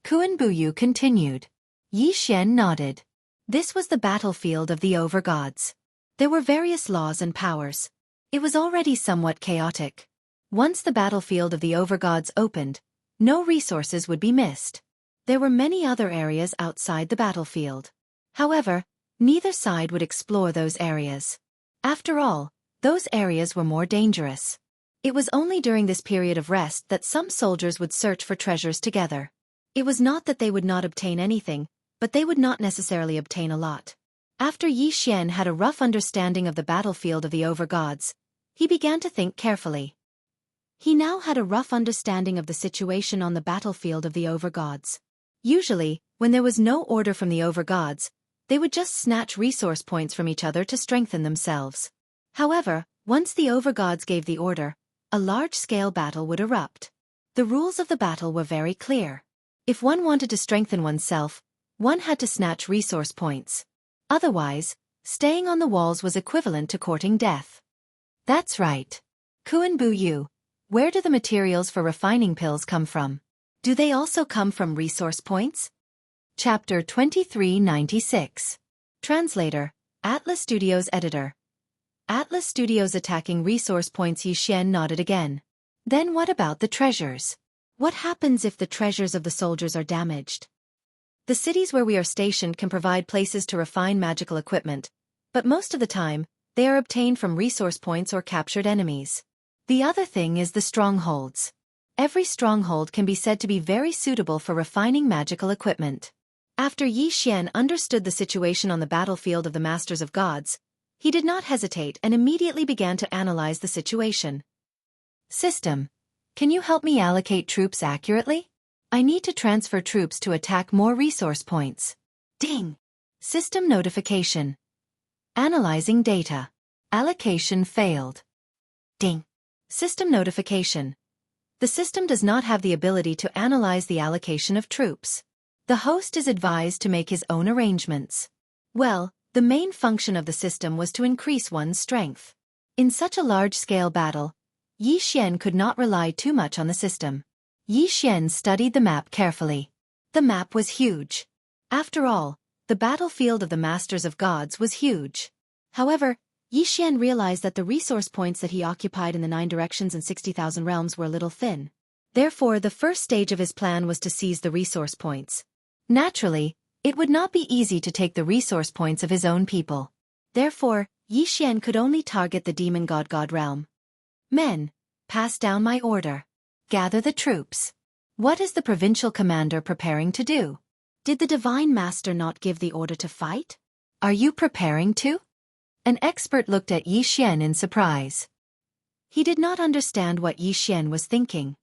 Kuan Buyu continued. Yi Xian nodded. This was the battlefield of the overgods. There were various laws and powers. It was already somewhat chaotic. Once the battlefield of the overgods opened, no resources would be missed. There were many other areas outside the battlefield. However, neither side would explore those areas. After all, those areas were more dangerous. It was only during this period of rest that some soldiers would search for treasures together. It was not that they would not obtain anything, but they would not necessarily obtain a lot. After Yi Xian had a rough understanding of the battlefield of the overgods, he began to think carefully. He now had a rough understanding of the situation on the battlefield of the overgods. Usually, when there was no order from the overgods, they would just snatch resource points from each other to strengthen themselves. However, once the overgods gave the order, a large-scale battle would erupt. The rules of the battle were very clear. If one wanted to strengthen oneself, one had to snatch resource points. Otherwise, staying on the walls was equivalent to courting death. That's right. Kuan Buyu, where do the materials for refining pills come from? Do they also come from resource points? Chapter 2396. Translator, Atlas Studios Editor. Atlas Studios attacking resource points. Yi Xian nodded again. Then what about the treasures? What happens if the treasures of the soldiers are damaged? The cities where we are stationed can provide places to refine magical equipment, but most of the time, they are obtained from resource points or captured enemies. The other thing is the strongholds. Every stronghold can be said to be very suitable for refining magical equipment. After Yi Xian understood the situation on the battlefield of the Masters of Gods, he did not hesitate and immediately began to analyze the situation. System. Can you help me allocate troops accurately? I need to transfer troops to attack more resource points. Ding! System notification. Analyzing data. Allocation failed. Ding! System notification. The system does not have the ability to analyze the allocation of troops. The host is advised to make his own arrangements. Well, the main function of the system was to increase one's strength. In such a large-scale battle, Yi Xian could not rely too much on the system. Yi Xian studied the map carefully. The map was huge. After all, the battlefield of the Masters of Gods was huge. However, Yi Xian realized that the resource points that he occupied in the 9 directions and 60,000 realms were a little thin. Therefore, the first stage of his plan was to seize the resource points. Naturally, it would not be easy to take the resource points of his own people. Therefore, Yi Xian could only target the demon god realm. Men, pass down my order. Gather the troops. What is the provincial commander preparing to do? Did the divine master not give the order to fight? Are you preparing to? An expert looked at Yi Xian in surprise. He did not understand what Yi Xian was thinking.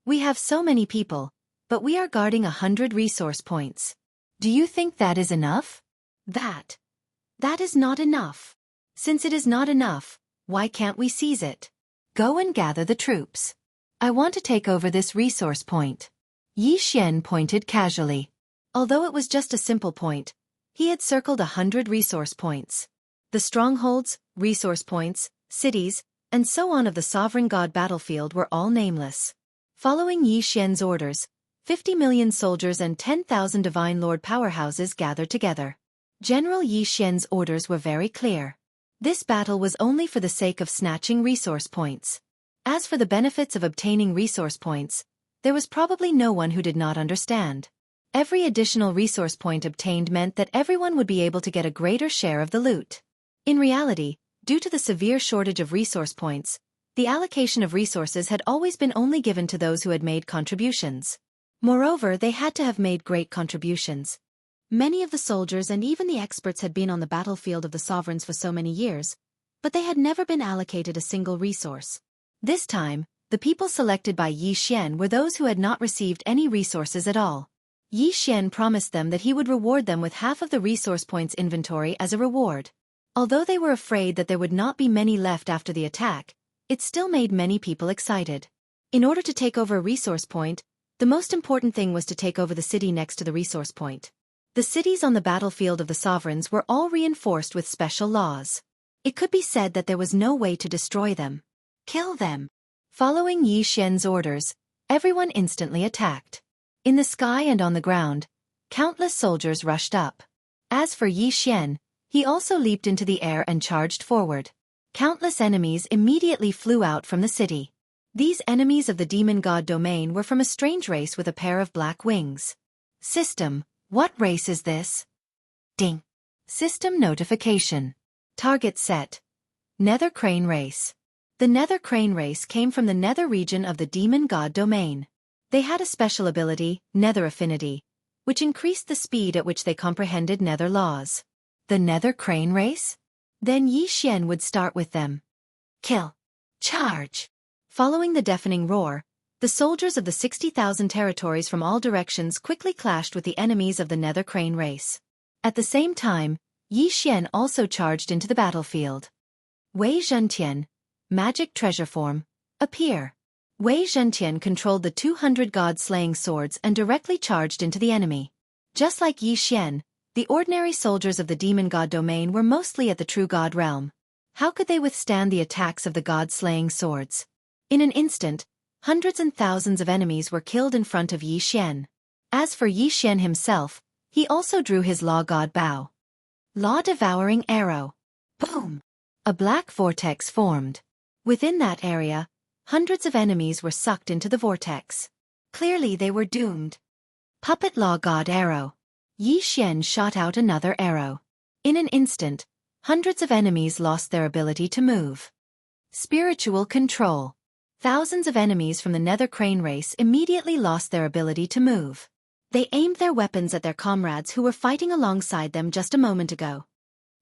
We have so many people, but we are guarding 100 resource points. Do you think that is enough? That is not enough. Since it is not enough, why can't we seize it? Go and gather the troops. I want to take over this resource point. Yi Xian pointed casually. Although it was just a simple point, he had circled 100 resource points. The strongholds, resource points, cities, and so on of the sovereign god battlefield were all nameless. Following Yi Xian's orders, 50 million soldiers and 10,000 divine lord powerhouses gathered together. General Yi Xian's orders were very clear. This battle was only for the sake of snatching resource points. As for the benefits of obtaining resource points, there was probably no one who did not understand. Every additional resource point obtained meant that everyone would be able to get a greater share of the loot. In reality, due to the severe shortage of resource points, The allocation of resources had always been only given to those who had made contributions. Moreover, they had to have made great contributions. Many of the soldiers and even the experts had been on the battlefield of the sovereigns for so many years, but they had never been allocated a single resource. This time, the people selected by Yi Xian were those who had not received any resources at all. Yi Xian promised them that he would reward them with half of the resource points inventory as a reward. Although they were afraid that there would not be many left after the attack, it still made many people excited. In order to take over a resource point, the most important thing was to take over the city next to the resource point. The cities on the battlefield of the sovereigns were all reinforced with special laws. It could be said that there was no way to destroy them. Kill them. Following Yi Xian's orders, everyone instantly attacked. In the sky and on the ground, countless soldiers rushed up. As for Yi Xian, he also leaped into the air and charged forward. Countless enemies immediately flew out from the city. These enemies of the demon god domain were from a strange race with a pair of black wings. System, what race is this? Ding. System notification. Target set. Nether Crane race. The Nether Crane race came from the Nether region of the demon god domain. They had a special ability, Nether Affinity, which increased the speed at which they comprehended Nether laws. The Nether Crane race? Then Yi Xian would start with them. Kill. Charge. Following the deafening roar, the soldiers of the 60,000 territories from all directions quickly clashed with the enemies of the Nether Crane race. At the same time, Yi Xian also charged into the battlefield. Wei Zhentian, Magic Treasure Form, appear. Wei Zhentian controlled the 200 god-slaying swords and directly charged into the enemy. Just like Yi Xian, the ordinary soldiers of the demon god domain were mostly at the true god realm. How could they withstand the attacks of the god-slaying swords? In an instant, hundreds and thousands of enemies were killed in front of Yi Xian. As for Yi Xian himself, he also drew his Law God bow. Law-devouring arrow. Boom! A black vortex formed. Within that area, hundreds of enemies were sucked into the vortex. Clearly they were doomed. Puppet Law God arrow. Yi Xian shot out another arrow. In an instant, hundreds of enemies lost their ability to move. Spiritual control. Thousands of enemies from the Nether Crane race immediately lost their ability to move. They aimed their weapons at their comrades who were fighting alongside them just a moment ago.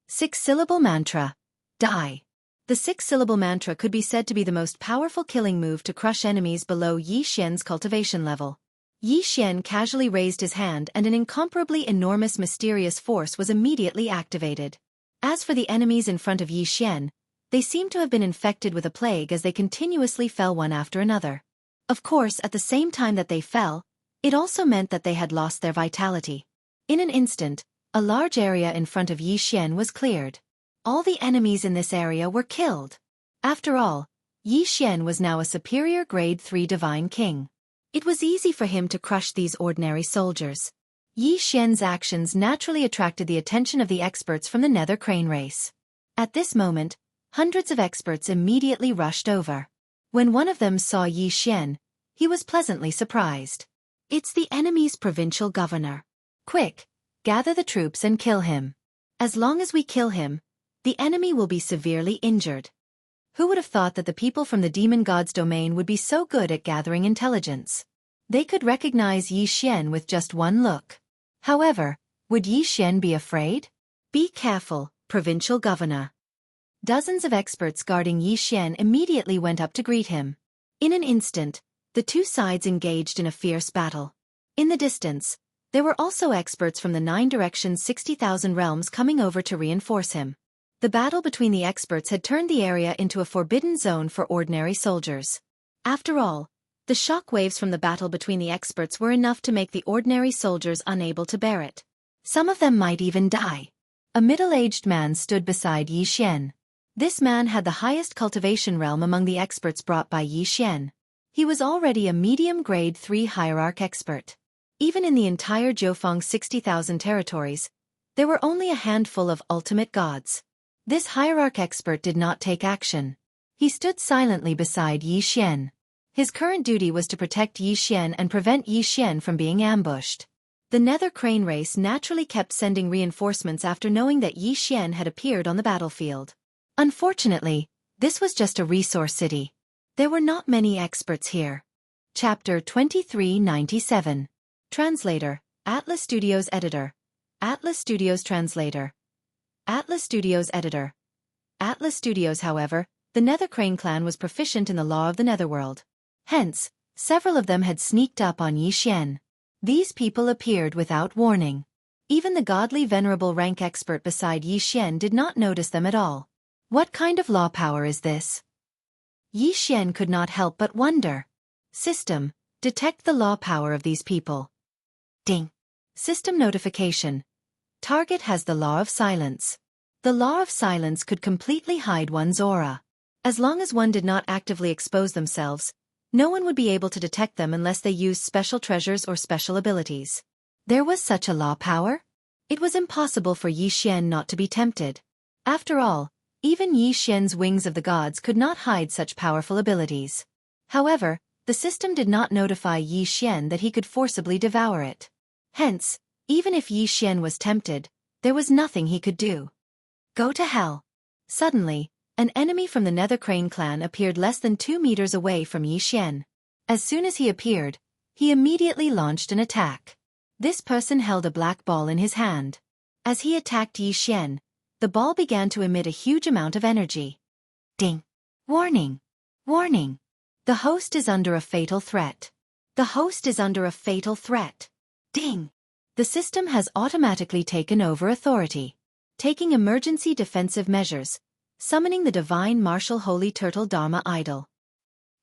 6-syllable mantra. Die. The 6-syllable mantra could be said to be the most powerful killing move to crush enemies below Yi Xian's cultivation level. Yi Xian casually raised his hand and an incomparably enormous mysterious force was immediately activated. As for the enemies in front of Yi Xian, they seemed to have been infected with a plague as they continuously fell one after another. Of course, at the same time that they fell, it also meant that they had lost their vitality. In an instant, a large area in front of Yi Xian was cleared. All the enemies in this area were killed. After all, Yi Xian was now a superior grade 3 divine king. It was easy for him to crush these ordinary soldiers. Yi Xian's actions naturally attracted the attention of the experts from the Nether Crane race. At this moment, hundreds of experts immediately rushed over. When one of them saw Yi Xian, he was pleasantly surprised. It's the enemy's provincial governor. Quick, gather the troops and kill him. As long as we kill him, the enemy will be severely injured. Who would have thought that the people from the demon god's domain would be so good at gathering intelligence? They could recognize Yi Xian with just one look. However, would Yi Xian be afraid? Be careful, provincial governor. Dozens of experts guarding Yi Xian immediately went up to greet him. In an instant, the two sides engaged in a fierce battle. In the distance, there were also experts from the 9 directions 60,000 realms coming over to reinforce him. The battle between the experts had turned the area into a forbidden zone for ordinary soldiers. After all, the shock waves from the battle between the experts were enough to make the ordinary soldiers unable to bear it. Some of them might even die. A middle-aged man stood beside Yi Xian. This man had the highest cultivation realm among the experts brought by Yi Xian. He was already a medium grade 3 hierarch expert. Even in the entire Jiufeng 60,000 territories, there were only a handful of ultimate gods. This hierarch expert did not take action. He stood silently beside Yi Xian. His current duty was to protect Yi Xian and prevent Yi Xian from being ambushed. The Nether Crane race naturally kept sending reinforcements after knowing that Yi Xian had appeared on the battlefield. Unfortunately, this was just a resource city. There were not many experts here. Chapter 2397. Translator, Atlas Studios Editor. Atlas Studios Translator. Atlas Studios Editor. Atlas Studios, however, the Nether Crane clan was proficient in the law of the Netherworld. Hence, several of them had sneaked up on Xian. These people appeared without warning. Even the godly venerable rank expert beside Xian did not notice them at all. What kind of law power is this? Xian could not help but wonder. System, detect the law power of these people. Ding. System notification. Target has the law of silence. The law of silence could completely hide one's aura. As long as one did not actively expose themselves, no one would be able to detect them unless they used special treasures or special abilities. There was such a law power? It was impossible for Xian not to be tempted. After all, even Xian's wings of the gods could not hide such powerful abilities. However, the system did not notify Xian that he could forcibly devour it. Hence, even if Xian was tempted, there was nothing he could do. Go to hell. Suddenly, an enemy from the Nether Crane clan appeared less than 2 meters away from Xian. As soon as he appeared, he immediately launched an attack. This person held a black ball in his hand. As he attacked Xian, the ball began to emit a huge amount of energy. Ding! Warning! Warning! The host is under a fatal threat. The host is under a fatal threat. Ding! The system has automatically taken over authority. Taking emergency defensive measures. Summoning the Divine Martial Holy Turtle Dharma Idol.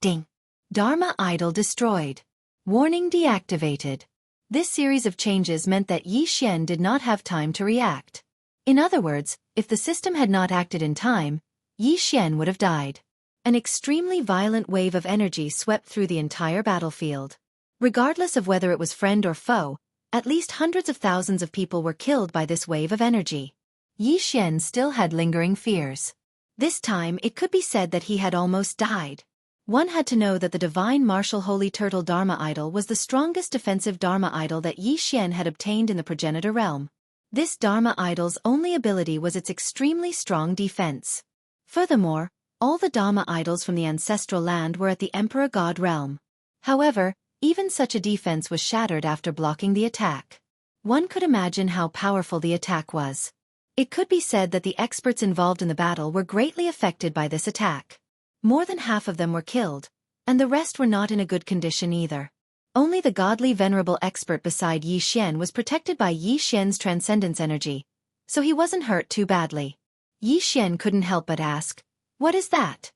Ding! Dharma Idol destroyed. Warning deactivated. This series of changes meant that Xian did not have time to react. In other words, if the system had not acted in time, Xian would have died. An extremely violent wave of energy swept through the entire battlefield. Regardless of whether it was friend or foe, at least hundreds of thousands of people were killed by this wave of energy. Xian still had lingering fears. This time it could be said that he had almost died. One had to know that the Divine Martial Holy Turtle Dharma Idol was the strongest defensive Dharma Idol that Xian had obtained in the Progenitor Realm. This Dharma Idol's only ability was its extremely strong defense. Furthermore, all the Dharma Idols from the ancestral land were at the Emperor God realm. However, even such a defense was shattered after blocking the attack. One could imagine how powerful the attack was. It could be said that the experts involved in the battle were greatly affected by this attack. More than half of them were killed, and the rest were not in a good condition either. Only the godly venerable expert beside Xian was protected by Xian's transcendence energy, so he wasn't hurt too badly. Xian couldn't help but ask, "What is that?"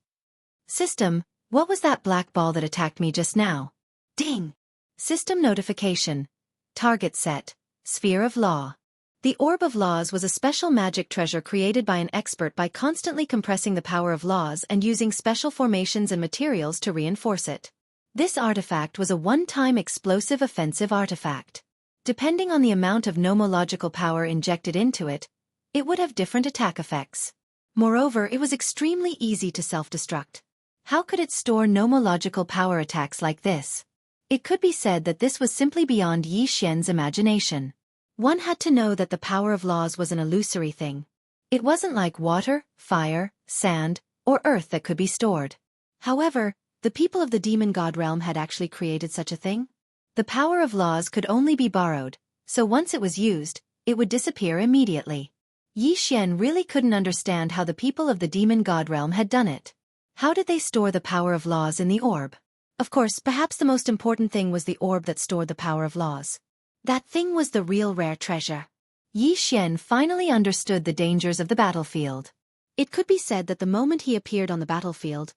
System, what was that black ball that attacked me just now? Ding! System notification. Target set. Sphere of Law. The Orb of Laws was a special magic treasure created by an expert by constantly compressing the power of laws and using special formations and materials to reinforce it. This artifact was a one-time explosive offensive artifact. Depending on the amount of nomological power injected into it, it would have different attack effects. Moreover, it was extremely easy to self-destruct. How could it store nomological power attacks like this? It could be said that this was simply beyond Xian's imagination. One had to know that the power of laws was an illusory thing. It wasn't like water, fire, sand, or earth that could be stored. However, the people of the demon god realm had actually created such a thing. The power of laws could only be borrowed, so once it was used, it would disappear immediately. Xian really couldn't understand how the people of the demon god realm had done it. How did they store the power of laws in the orb? Of course, perhaps the most important thing was the orb that stored the power of laws. That thing was the real rare treasure. Xian finally understood the dangers of the battlefield. It could be said that the moment he appeared on the battlefield,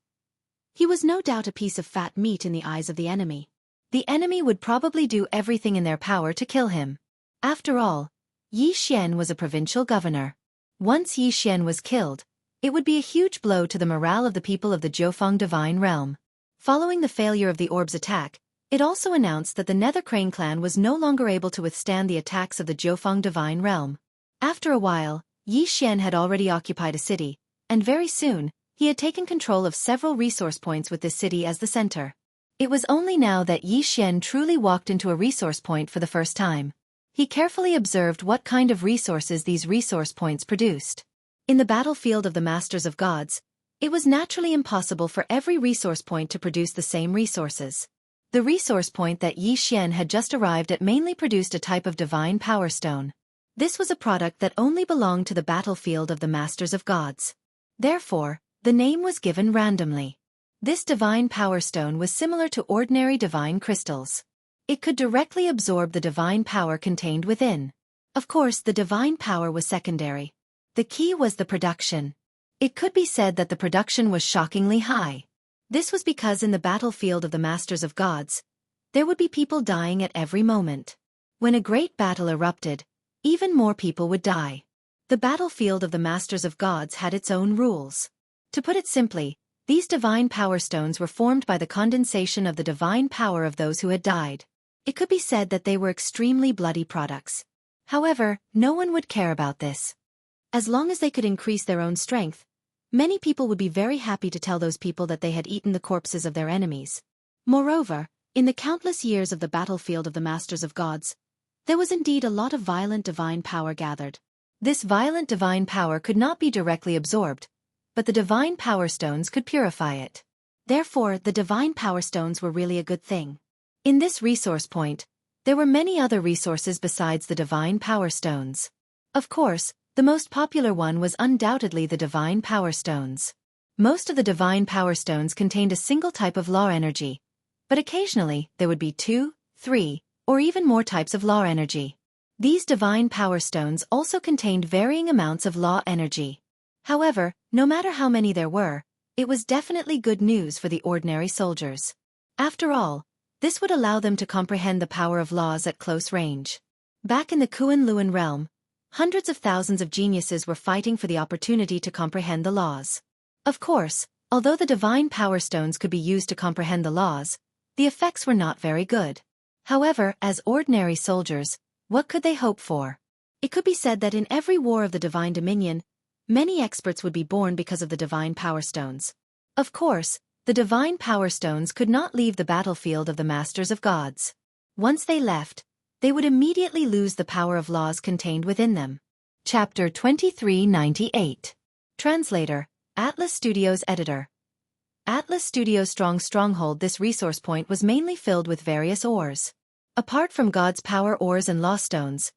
he was no doubt a piece of fat meat in the eyes of the enemy. The enemy would probably do everything in their power to kill him. After all, Xian was a provincial governor. Once Xian was killed, it would be a huge blow to the morale of the people of the Jianghu divine realm. Following the failure of the orb's attack, it also announced that the Nether Crane clan was no longer able to withstand the attacks of the Jianghu divine realm. After a while, Xian had already occupied a city, and very soon, he had taken control of several resource points with this city as the center. It was only now that Xian truly walked into a resource point for the first time. He carefully observed what kind of resources these resource points produced. In the battlefield of the Masters of Gods, It was naturally impossible for every resource point to produce the same resources. The resource point that Xian had just arrived at mainly produced a type of divine power stone. This was a product that only belonged to the battlefield of the Masters of Gods. Therefore, the name was given randomly. This divine power stone was similar to ordinary divine crystals. It could directly absorb the divine power contained within. Of course, the divine power was secondary. The key was the production. It could be said that the production was shockingly high. This was because in the battlefield of the Masters of Gods, there would be people dying at every moment. When a great battle erupted, even more people would die. The battlefield of the Masters of Gods had its own rules. To put it simply, these divine power stones were formed by the condensation of the divine power of those who had died. It could be said that they were extremely bloody products. However, no one would care about this. As long as they could increase their own strength, many people would be very happy to tell those people that they had eaten the corpses of their enemies. Moreover, in the countless years of the battlefield of the Masters of Gods, there was indeed a lot of violent divine power gathered. This violent divine power could not be directly absorbed, but the divine power stones could purify it. Therefore, the divine power stones were really a good thing. In this resource point, there were many other resources besides the divine power stones. Of course, the most popular one was undoubtedly the divine power stones. Most of the divine power stones contained a single type of law energy, but occasionally there would be 2, 3, or even more types of law energy. These divine power stones also contained varying amounts of law energy. However, no matter how many there were, it was definitely good news for the ordinary soldiers. After all, this would allow them to comprehend the power of laws at close range. Back in the Kunlun realm, hundreds of thousands of geniuses were fighting for the opportunity to comprehend the laws. Of course, although the divine power stones could be used to comprehend the laws, the effects were not very good. However, as ordinary soldiers, what could they hope for? It could be said that in every war of the divine dominion, many experts would be born because of the divine power stones. Of course, the divine power stones could not leave the battlefield of the Masters of Gods. Once they left, they would immediately lose the power of laws contained within them. Chapter 2398. Translator, Atlas Studios Editor. Atlas Studios' stronghold. This resource point was mainly filled with various ores. Apart from God's power ores and law stones,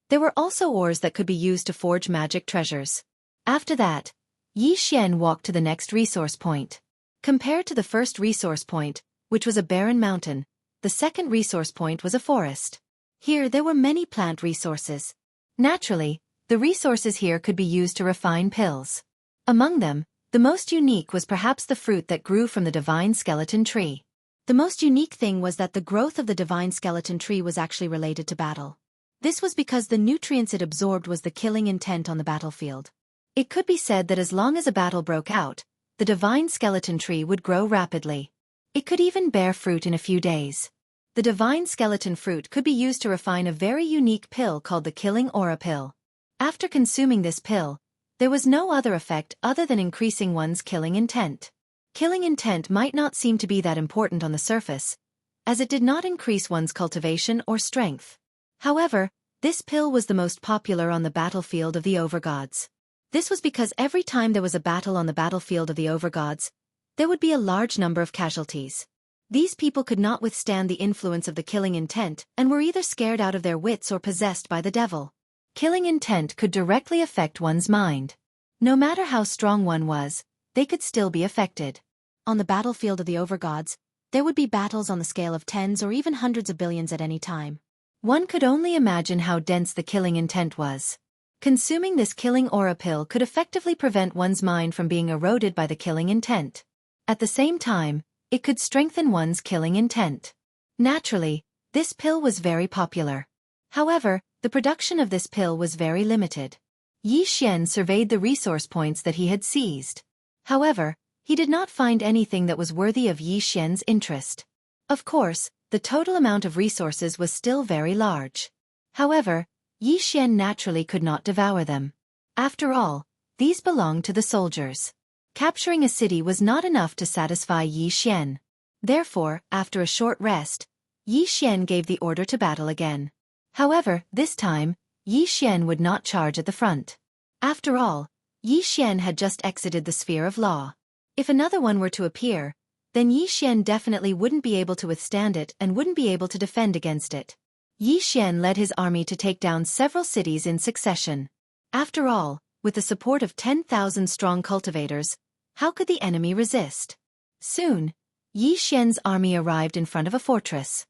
there were also ores that could be used to forge magic treasures. After that, Xian walked to the next resource point. Compared to the first resource point, which was a barren mountain, the second resource point was a forest. Here there were many plant resources. Naturally, the resources here could be used to refine pills. Among them, the most unique was perhaps the fruit that grew from the divine skeleton tree. The most unique thing was that the growth of the divine skeleton tree was actually related to battle. This was because the nutrients it absorbed was the killing intent on the battlefield. It could be said that as long as a battle broke out, the divine skeleton tree would grow rapidly. It could even bear fruit in a few days. The divine skeleton fruit could be used to refine a very unique pill called the killing aura pill. After consuming this pill, there was no other effect other than increasing one's killing intent. Killing intent might not seem to be that important on the surface, as it did not increase one's cultivation or strength. However, this pill was the most popular on the battlefield of the overgods. This was because every time there was a battle on the battlefield of the overgods, there would be a large number of casualties. These people could not withstand the influence of the killing intent and were either scared out of their wits or possessed by the devil. Killing intent could directly affect one's mind. No matter how strong one was, they could still be affected. On the battlefield of the overgods, there would be battles on the scale of tens or even hundreds of billions at any time. One could only imagine how dense the killing intent was. Consuming this killing aura pill could effectively prevent one's mind from being eroded by the killing intent. At the same time, it could strengthen one's killing intent. Naturally, this pill was very popular. However, the production of this pill was very limited. Xian surveyed the resource points that he had seized. However, he did not find anything that was worthy of Xian's interest. Of course, the total amount of resources was still very large. However, Xian naturally could not devour them. After all, these belonged to the soldiers. Capturing a city was not enough to satisfy Xian. Therefore, after a short rest, Xian gave the order to battle again. However, this time, Xian would not charge at the front. After all, Xian had just exited the sphere of law. If another one were to appear, then Yi Xian definitely wouldn't be able to withstand it and wouldn't be able to defend against it. Yi Xian led his army to take down several cities in succession. After all, with the support of 10,000 strong cultivators, how could the enemy resist? Soon, Yi Xian's army arrived in front of a fortress.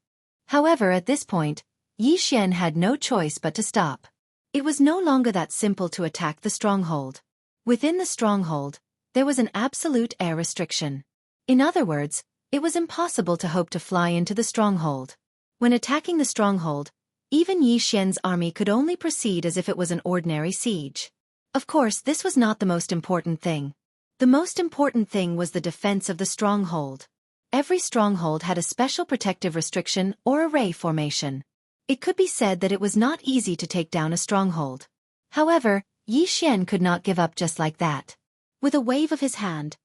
However, at this point, Yi Xian had no choice but to stop. It was no longer that simple to attack the stronghold. Within the stronghold, there was an absolute air restriction. In other words, it was impossible to hope to fly into the stronghold. When attacking the stronghold, even Yi Xian's army could only proceed as if it was an ordinary siege. Of course, this was not the most important thing. The most important thing was the defense of the stronghold. Every stronghold had a special protective restriction or array formation. It could be said that it was not easy to take down a stronghold. However, Yi Xian could not give up just like that. With a wave of his hand,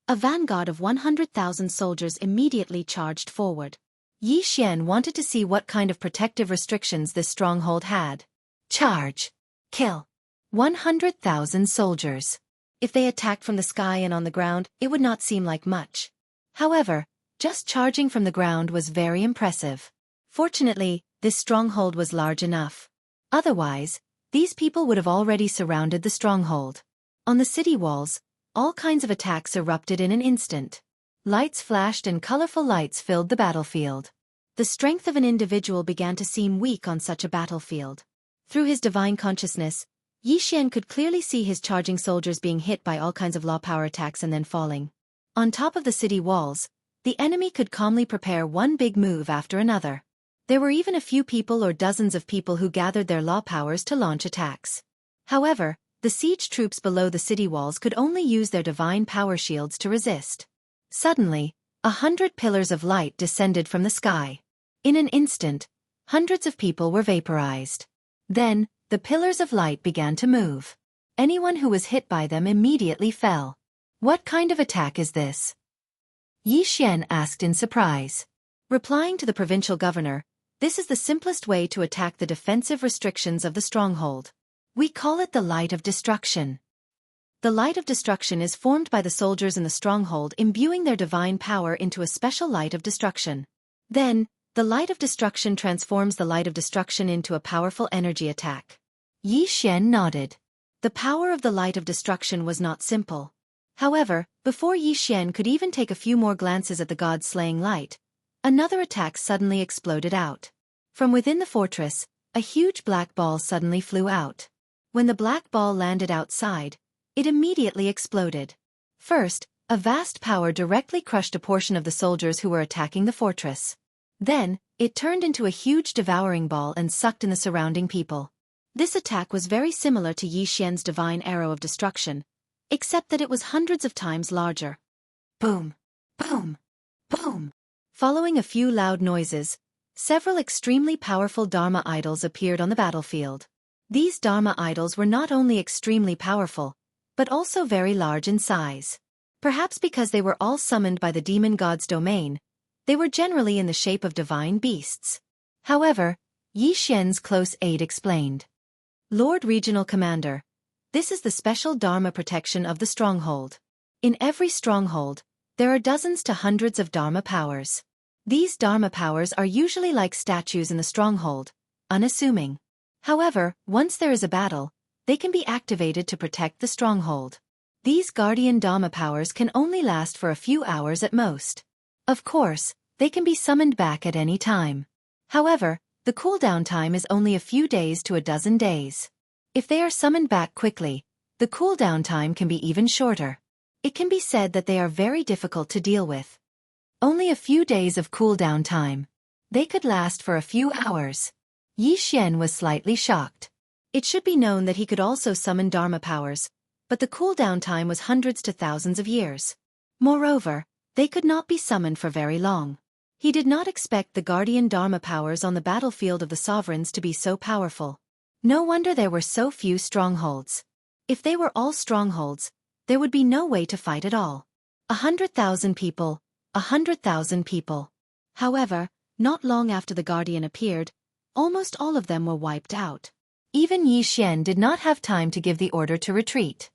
a vanguard of 100,000 soldiers immediately charged forward. Yi Xian wanted to see what kind of protective restrictions this stronghold had. Charge! Kill! 100,000 soldiers. If they attacked from the sky and on the ground, it would not seem like much. However, just charging from the ground was very impressive. Fortunately, this stronghold was large enough. Otherwise, these people would have already surrounded the stronghold. On the city walls, all kinds of attacks erupted in an instant. Lights flashed and colorful lights filled the battlefield. The strength of an individual began to seem weak on such a battlefield. Through his divine consciousness, Yi Xian could clearly see his charging soldiers being hit by all kinds of law power attacks and then falling. On top of the city walls, the enemy could calmly prepare one big move after another. There were even a few people or dozens of people who gathered their law powers to launch attacks. However, the siege troops below the city walls could only use their divine power shields to resist. Suddenly, 100 pillars of light descended from the sky. In an instant, hundreds of people were vaporized. Then, the pillars of light began to move. Anyone who was hit by them immediately fell. What kind of attack is this? Yi Xian asked in surprise. Replying to the provincial governor, this is the simplest way to attack the defensive restrictions of the stronghold. We call it the light of destruction. The light of destruction is formed by the soldiers in the stronghold imbuing their divine power into a special light of destruction. Then, the light of destruction transforms the light of destruction into a powerful energy attack. Yi Xian nodded. The power of the light of destruction was not simple. However, before Yi Xian could even take a few more glances at the god-slaying light, another attack suddenly exploded out. From within the fortress, a huge black ball suddenly flew out. When the black ball landed outside, it immediately exploded. First, a vast power directly crushed a portion of the soldiers who were attacking the fortress. Then, it turned into a huge devouring ball and sucked in the surrounding people. This attack was very similar to Yi Xian's divine arrow of destruction, except that it was hundreds of times larger. Boom! Boom! Boom! Following a few loud noises, several extremely powerful Dharma idols appeared on the battlefield. These Dharma idols were not only extremely powerful, but also very large in size. Perhaps because they were all summoned by the demon god's domain, they were generally in the shape of divine beasts. However, Yi Xian's close aide explained. Lord Regional Commander, this is the special Dharma protection of the stronghold. In every stronghold, there are dozens to hundreds of Dharma powers. These Dharma powers are usually like statues in the stronghold, unassuming. However, once there is a battle, they can be activated to protect the stronghold. These guardian Dharma powers can only last for a few hours at most. Of course, they can be summoned back at any time. However, the cooldown time is only a few days to a dozen days. If they are summoned back quickly, the cooldown time can be even shorter. It can be said that they are very difficult to deal with. Only a few days of cooldown time. They could last for a few hours. Yi Xian was slightly shocked. It should be known that he could also summon Dharma powers, but the cooldown time was hundreds to thousands of years. Moreover, they could not be summoned for very long. He did not expect the guardian Dharma powers on the battlefield of the sovereigns to be so powerful. No wonder there were so few strongholds. If they were all strongholds, there would be no way to fight at all. 100,000 people, 100,000 people. However, not long after the guardian appeared, almost all of them were wiped out. Even Yi Xian did not have time to give the order to retreat.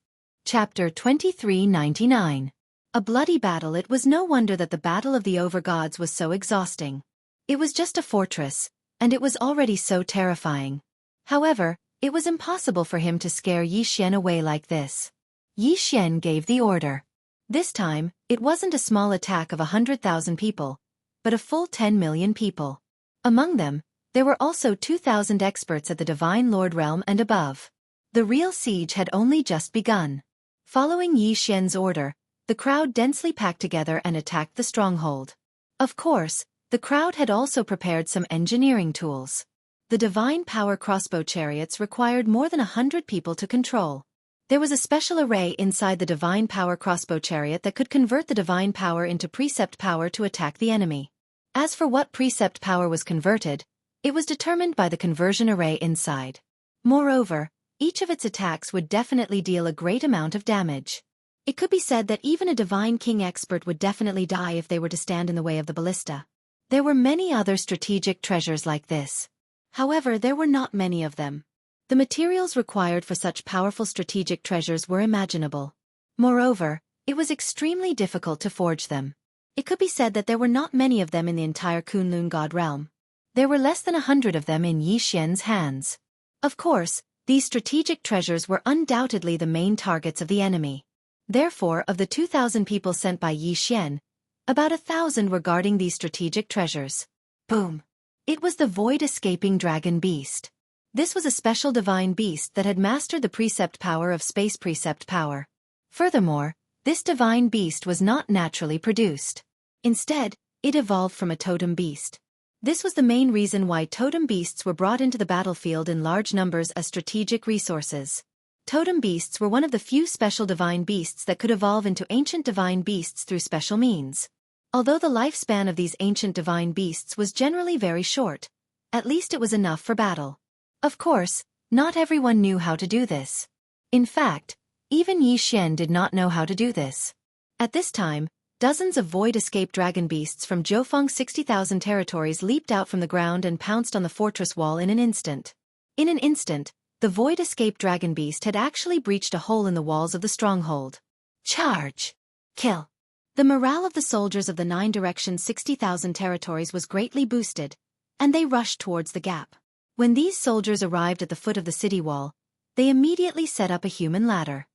Chapter 2399. A bloody battle. It was no wonder that the Battle of the Overgods was so exhausting. It was just a fortress, and it was already so terrifying. However, it was impossible for him to scare Yi Xian away like this. Yi Xian gave the order. This time, it wasn't a small attack of 100,000 people, but a full 10 million people. Among them, there were also 2,000 experts at the Divine Lord realm and above. The real siege had only just begun. Following Yi Xian's order, the crowd densely packed together and attacked the stronghold. Of course, the crowd had also prepared some engineering tools. The divine power crossbow chariots required more than 100 people to control. There was a special array inside the divine power crossbow chariot that could convert the divine power into precept power to attack the enemy. As for what precept power was converted, it was determined by the conversion array inside. Moreover, each of its attacks would definitely deal a great amount of damage. It could be said that even a divine king expert would definitely die if they were to stand in the way of the ballista. There were many other strategic treasures like this. However, there were not many of them. The materials required for such powerful strategic treasures were imaginable. Moreover, it was extremely difficult to forge them. It could be said that there were not many of them in the entire Kunlun God realm. There were less than 100 of them in Yi Xian's hands. Of course, these strategic treasures were undoubtedly the main targets of the enemy. Therefore, of the 2,000 people sent by Yi Xian, about 1,000 were guarding these strategic treasures. Boom! It was the void-escaping dragon beast. This was a special divine beast that had mastered the precept power of space precept power. Furthermore, this divine beast was not naturally produced. Instead, it evolved from a totem beast. This was the main reason why totem beasts were brought into the battlefield in large numbers as strategic resources. Totem beasts were one of the few special divine beasts that could evolve into ancient divine beasts through special means. Although the lifespan of these ancient divine beasts was generally very short, at least it was enough for battle. Of course, not everyone knew how to do this. In fact, even Yi Xian did not know how to do this. At this time, dozens of void-escape dragon beasts from Zhoufang's 60,000 territories leaped out from the ground and pounced on the fortress wall in an instant. In an instant, the void-escape dragon beast had actually breached a hole in the walls of the stronghold. Charge! Kill! The morale of the soldiers of the 9 directions 60,000 territories was greatly boosted, and they rushed towards the gap. When these soldiers arrived at the foot of the city wall, they immediately set up a human ladder.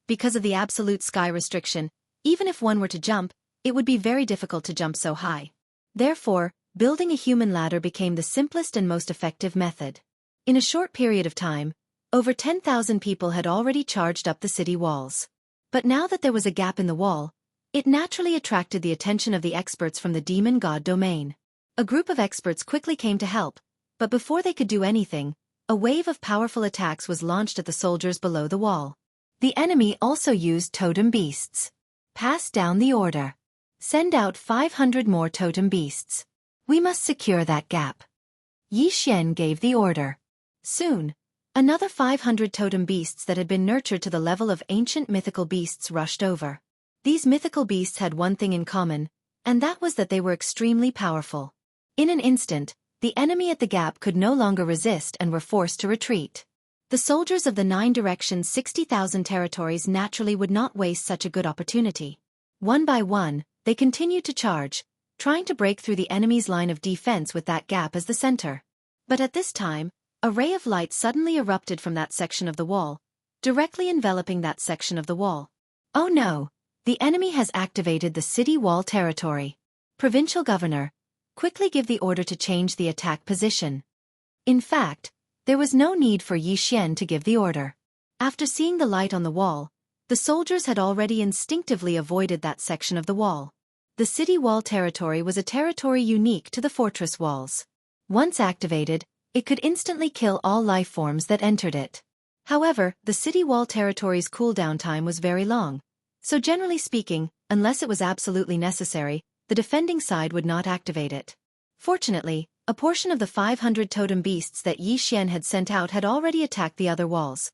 Because of the absolute sky restriction, even if one were to jump, it would be very difficult to jump so high. Therefore, building a human ladder became the simplest and most effective method. In a short period of time, over 10,000 people had already charged up the city walls. But now that there was a gap in the wall, it naturally attracted the attention of the experts from the demon god domain. A group of experts quickly came to help, but before they could do anything, a wave of powerful attacks was launched at the soldiers below the wall. The enemy also used totem beasts. Pass down the order. Send out 500 more totem beasts. We must secure that gap. Yi Xian gave the order. Soon, another 500 totem beasts that had been nurtured to the level of ancient mythical beasts rushed over. These mythical beasts had one thing in common, and that was that they were extremely powerful. In an instant, the enemy at the gap could no longer resist and were forced to retreat. The soldiers of the 9 directions 60,000 territories naturally would not waste such a good opportunity. One by one, they continued to charge, trying to break through the enemy's line of defense with that gap as the center. But at this time, a ray of light suddenly erupted from that section of the wall, directly enveloping that section of the wall. Oh no! The enemy has activated the city wall territory. Provincial governor, quickly give the order to change the attack position. In fact, there was no need for Yi Xian to give the order. After seeing the light on the wall, the soldiers had already instinctively avoided that section of the wall. The city wall territory was a territory unique to the fortress walls. Once activated, it could instantly kill all life forms that entered it. However, the city wall territory's cooldown time was very long, so generally speaking, unless it was absolutely necessary, the defending side would not activate it. Fortunately, a portion of the 500 totem beasts that Yi Xian had sent out had already attacked the other walls,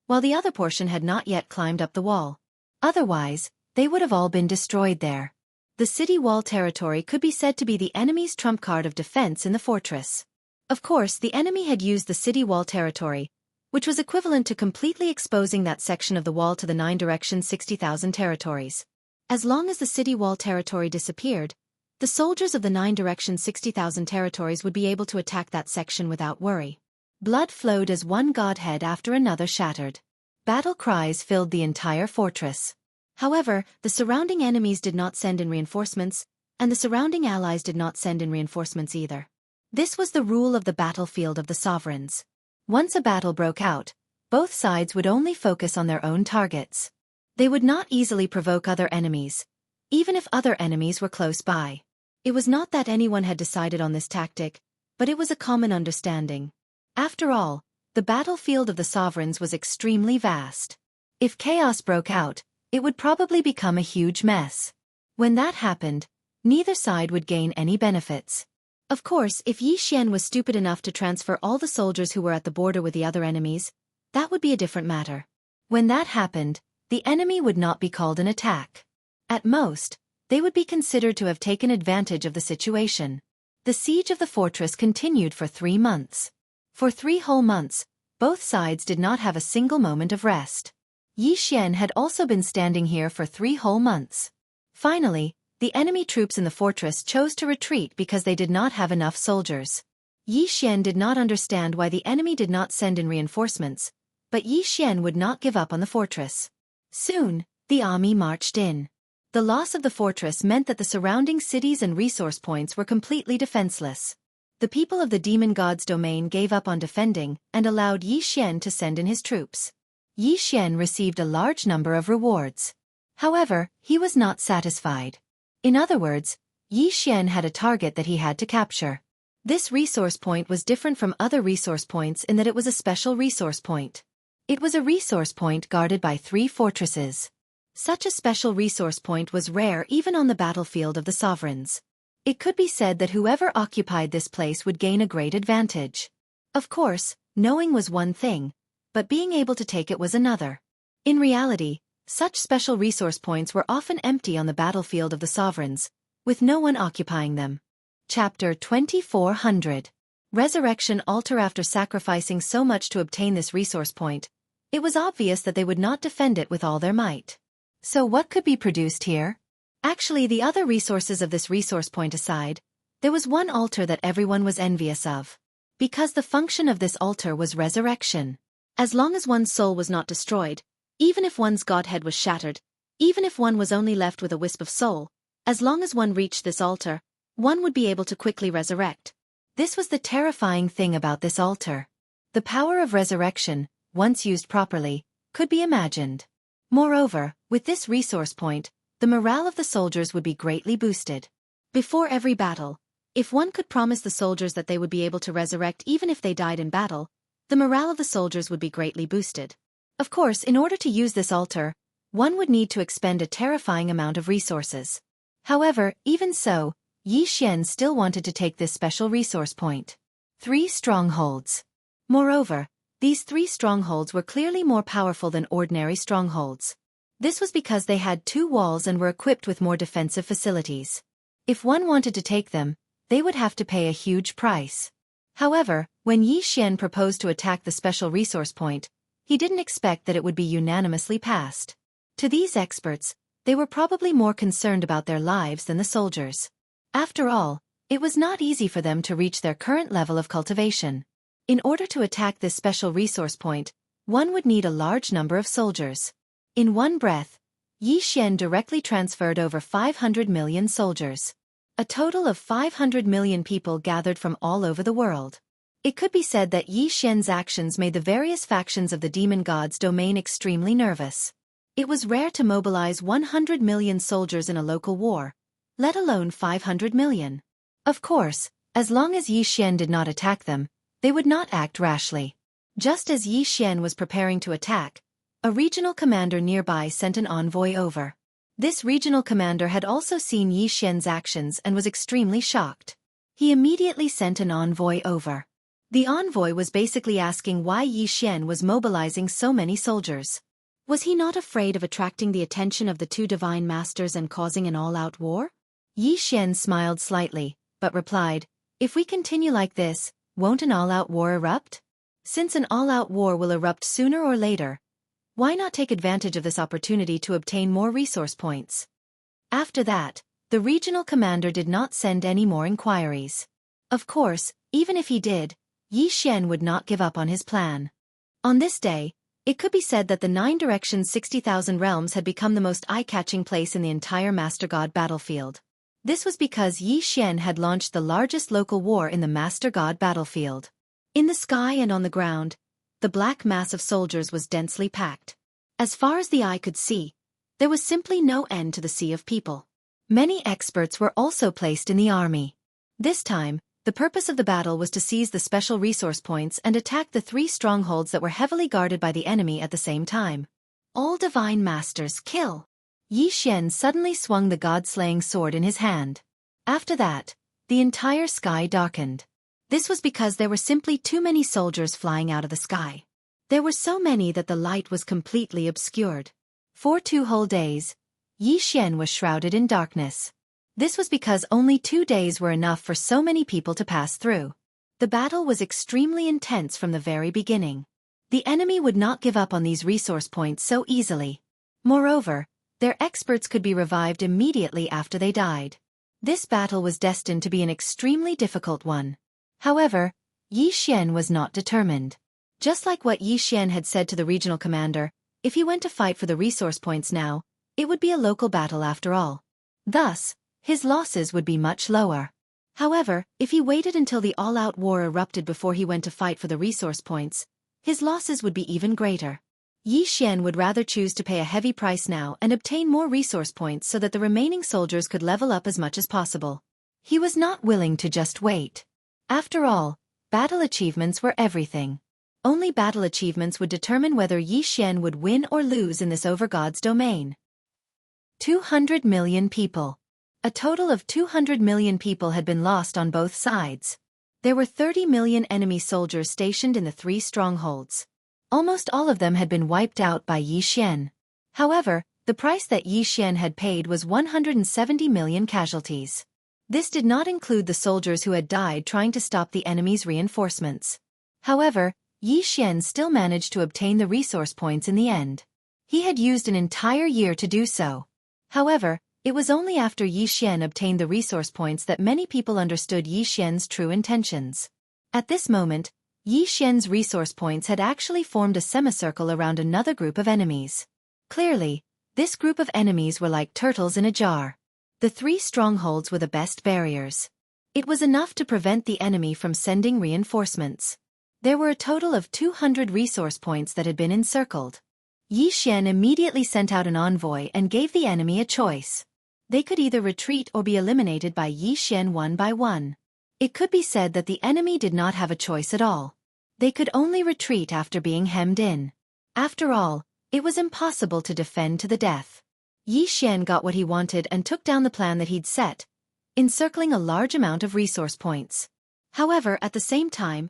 while the other portion had not yet climbed up the wall. Otherwise, they would have all been destroyed there. The city wall territory could be said to be the enemy's trump card of defense in the fortress. Of course, the enemy had used the city wall territory, which was equivalent to completely exposing that section of the wall to the 9 directions 60,000 territories. As long as the city wall territory disappeared, the soldiers of the 9 directions 60,000 territories would be able to attack that section without worry. Blood flowed as one godhead after another shattered. Battle cries filled the entire fortress. However, the surrounding enemies did not send in reinforcements, and the surrounding allies did not send in reinforcements either. This was the rule of the battlefield of the sovereigns. Once a battle broke out, both sides would only focus on their own targets. They would not easily provoke other enemies, even if other enemies were close by. It was not that anyone had decided on this tactic, but it was a common understanding. After all, the battlefield of the sovereigns was extremely vast. If chaos broke out, it would probably become a huge mess. When that happened, neither side would gain any benefits. Of course, if Xianxia was stupid enough to transfer all the soldiers who were at the border with the other enemies, that would be a different matter. When that happened, the enemy would not be called an attack. At most, they would be considered to have taken advantage of the situation. The siege of the fortress continued for 3 months. For 3 whole months, both sides did not have a single moment of rest. Xianxia had also been standing here for 3 whole months. Finally, the enemy troops in the fortress chose to retreat because they did not have enough soldiers. Xianxia did not understand why the enemy did not send in reinforcements, but Xianxia would not give up on the fortress. Soon, the army marched in. The loss of the fortress meant that the surrounding cities and resource points were completely defenseless. The people of the demon god's domain gave up on defending and allowed Xianxia to send in his troops. Xianxia received a large number of rewards. However, he was not satisfied. In other words, Xianxia had a target that he had to capture. This resource point was different from other resource points in that it was a special resource point. It was a resource point guarded by 3 fortresses. Such a special resource point was rare even on the battlefield of the sovereigns. It could be said that whoever occupied this place would gain a great advantage. Of course, knowing was one thing, but being able to take it was another. In reality, such special resource points were often empty on the battlefield of the sovereigns, with no one occupying them. Chapter 2400. Resurrection Altar. After sacrificing so much to obtain this resource point, it was obvious that they would not defend it with all their might. So what could be produced here? Actually, the other resources of this resource point aside, there was one altar that everyone was envious of. Because the function of this altar was resurrection. As long as one's soul was not destroyed, even if one's godhead was shattered, even if one was only left with a wisp of soul, as long as one reached this altar, one would be able to quickly resurrect. This was the terrifying thing about this altar. The power of resurrection, once used properly, could be imagined. Moreover, with this resource point, the morale of the soldiers would be greatly boosted. Before every battle, if one could promise the soldiers that they would be able to resurrect even if they died in battle, the morale of the soldiers would be greatly boosted. Of course, in order to use this altar, one would need to expend a terrifying amount of resources. However, even so, Xianxia still wanted to take this special resource point. 3 strongholds. Moreover, these 3 strongholds were clearly more powerful than ordinary strongholds. This was because they had 2 walls and were equipped with more defensive facilities. If one wanted to take them, they would have to pay a huge price. However, when Xianxia proposed to attack the special resource point, he didn't expect that it would be unanimously passed. To these experts, they were probably more concerned about their lives than the soldiers. After all, it was not easy for them to reach their current level of cultivation. In order to attack this special resource point, one would need a large number of soldiers. In one breath, Xianxia directly transferred over 500 million soldiers. A total of 500 million people gathered from all over the world. It could be said that Xianxia's actions made the various factions of the demon god's domain extremely nervous. It was rare to mobilize 100 million soldiers in a local war, let alone 500 million. Of course, as long as Xianxia did not attack them, they would not act rashly. Just as Xianxia was preparing to attack, a regional commander nearby sent an envoy over. This regional commander had also seen Xianxia's actions and was extremely shocked. He immediately sent an envoy over. The envoy was basically asking why Xianxia was mobilizing so many soldiers. Was he not afraid of attracting the attention of the 2 divine masters and causing an all-out war? Xianxia smiled slightly, but replied, "If we continue like this, won't an all-out war erupt? Since an all-out war will erupt sooner or later, why not take advantage of this opportunity to obtain more resource points?" After that, the regional commander did not send any more inquiries. Of course, even if he did, Yi Xian would not give up on his plan. On this day, it could be said that the 9 directions 60,000 realms had become the most eye-catching place in the entire Master God battlefield. This was because Yi Xian had launched the largest local war in the Master God battlefield. In the sky and on the ground, the black mass of soldiers was densely packed. As far as the eye could see, there was simply no end to the sea of people. Many experts were also placed in the army. This time, the purpose of the battle was to seize the special resource points and attack the 3 strongholds that were heavily guarded by the enemy at the same time. All divine masters kill! Yi Xian suddenly swung the god-slaying sword in his hand. After that, the entire sky darkened. This was because there were simply too many soldiers flying out of the sky. There were so many that the light was completely obscured. For 2 whole days, Yi Xian was shrouded in darkness. This was because only 2 days were enough for so many people to pass through. The battle was extremely intense from the very beginning. The enemy would not give up on these resource points so easily. Moreover, their experts could be revived immediately after they died. This battle was destined to be an extremely difficult one. However, Yi Xian was not determined. Just like what Yi Xian had said to the regional commander, if he went to fight for the resource points now, it would be a local battle after all. Thus, his losses would be much lower. However, if he waited until the all-out war erupted before he went to fight for the resource points, his losses would be even greater. Yi Xian would rather choose to pay a heavy price now and obtain more resource points so that the remaining soldiers could level up as much as possible. He was not willing to just wait. After all, battle achievements were everything. Only battle achievements would determine whether Yi Xian would win or lose in this over-God's domain. 200 million people. A total of 200 million people had been lost on both sides. There were 30 million enemy soldiers stationed in the 3 strongholds. Almost all of them had been wiped out by Yi Xian. However, the price that Yi Xian had paid was 170 million casualties. This did not include the soldiers who had died trying to stop the enemy's reinforcements. However, Yi Xian still managed to obtain the resource points in the end. He had used an entire year to do so. However, it was only after Yi Xian obtained the resource points that many people understood Yi Xian's true intentions. At this moment, Yi Xian's resource points had actually formed a semicircle around another group of enemies. Clearly, this group of enemies were like turtles in a jar. The 3 strongholds were the best barriers. It was enough to prevent the enemy from sending reinforcements. There were a total of 200 resource points that had been encircled. Yi Xian immediately sent out an envoy and gave the enemy a choice. They could either retreat or be eliminated by Yi Xian one by one. It could be said that the enemy did not have a choice at all. They could only retreat after being hemmed in. After all, it was impossible to defend to the death. Yi Xian got what he wanted and took down the plan that he'd set, encircling a large amount of resource points. However, at the same time,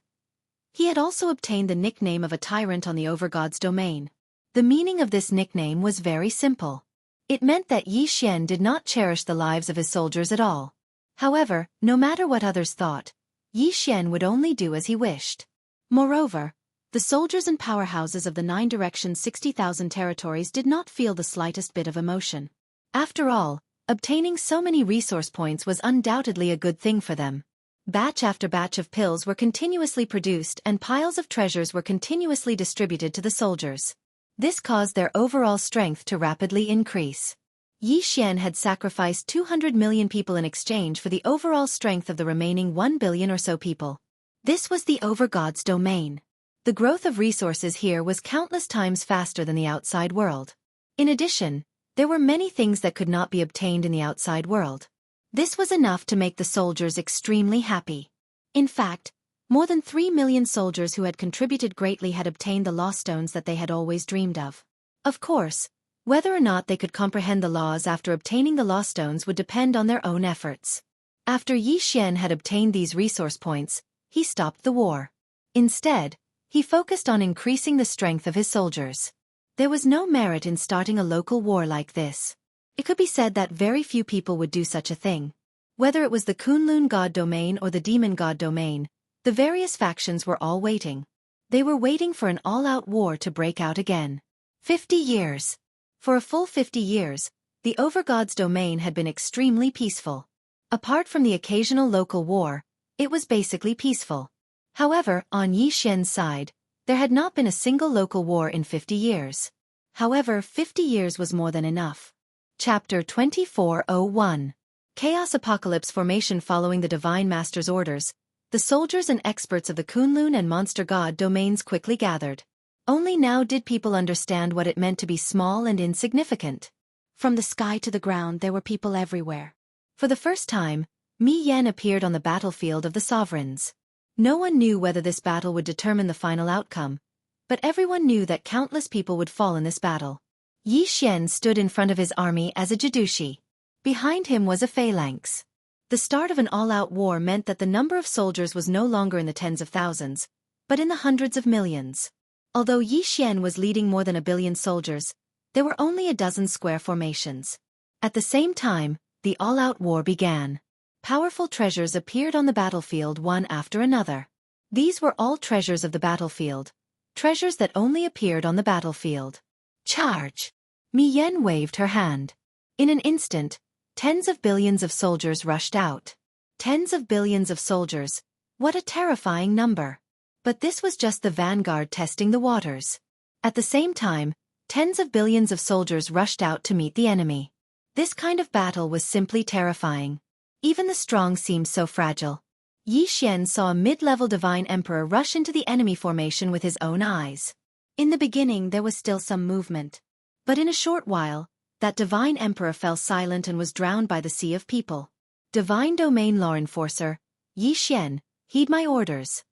he had also obtained the nickname of a tyrant on the Overgod's domain. The meaning of this nickname was very simple. It meant that Yi Xian did not cherish the lives of his soldiers at all. However, no matter what others thought, Yi Xian would only do as he wished. Moreover, the soldiers and powerhouses of the 9 directions 60,000 territories did not feel the slightest bit of emotion. After all, obtaining so many resource points was undoubtedly a good thing for them. Batch after batch of pills were continuously produced and piles of treasures were continuously distributed to the soldiers. This caused their overall strength to rapidly increase. Yi Xian had sacrificed 200 million people in exchange for the overall strength of the remaining 1 billion or so people. This was the Overgod's domain. The growth of resources here was countless times faster than the outside world. In addition, there were many things that could not be obtained in the outside world. This was enough to make the soldiers extremely happy. In fact, more than 3 million soldiers who had contributed greatly had obtained the law stones that they had always dreamed of. Of course, whether or not they could comprehend the laws after obtaining the law stones would depend on their own efforts. After Yi Xian had obtained these resource points, he stopped the war. Instead, he focused on increasing the strength of his soldiers. There was no merit in starting a local war like this. It could be said that very few people would do such a thing. Whether it was the Kunlun god domain or the demon god domain, the various factions were all waiting. They were waiting for an all-out war to break out again. 50 years. For a full 50 years, the Overgod's domain had been extremely peaceful. Apart from the occasional local war, it was basically peaceful. However, on Yi Xian's side, there had not been a single local war in 50 years. However, 50 years was more than enough. Chapter 2401. Chaos Apocalypse Formation. Following the Divine Master's orders, the soldiers and experts of the Kunlun and Monster God domains quickly gathered. Only now did people understand what it meant to be small and insignificant. From the sky to the ground there were people everywhere. For the first time, Mi Yan appeared on the battlefield of the sovereigns. No one knew whether this battle would determine the final outcome, but everyone knew that countless people would fall in this battle. Yi Xian stood in front of his army as a Jidushi. Behind him was a phalanx. The start of an all-out war meant that the number of soldiers was no longer in the tens of thousands, but in the hundreds of millions. Although Yi Xian was leading more than 1 billion soldiers, there were only a dozen square formations. At the same time, the all-out war began. Powerful treasures appeared on the battlefield one after another. These were all treasures of the battlefield, treasures that only appeared on the battlefield. Charge! Mi Yan waved her hand. In an instant, tens of billions of soldiers rushed out. Tens of billions of soldiers, what a terrifying number. But this was just the vanguard testing the waters. At the same time, tens of billions of soldiers rushed out to meet the enemy. This kind of battle was simply terrifying. Even the strong seemed so fragile. Yi Xian saw a mid-level divine emperor rush into the enemy formation with his own eyes. In the beginning there was still some movement. But in a short while, that divine emperor fell silent and was drowned by the sea of people. Divine domain law enforcer, Yi Xian, heed my orders.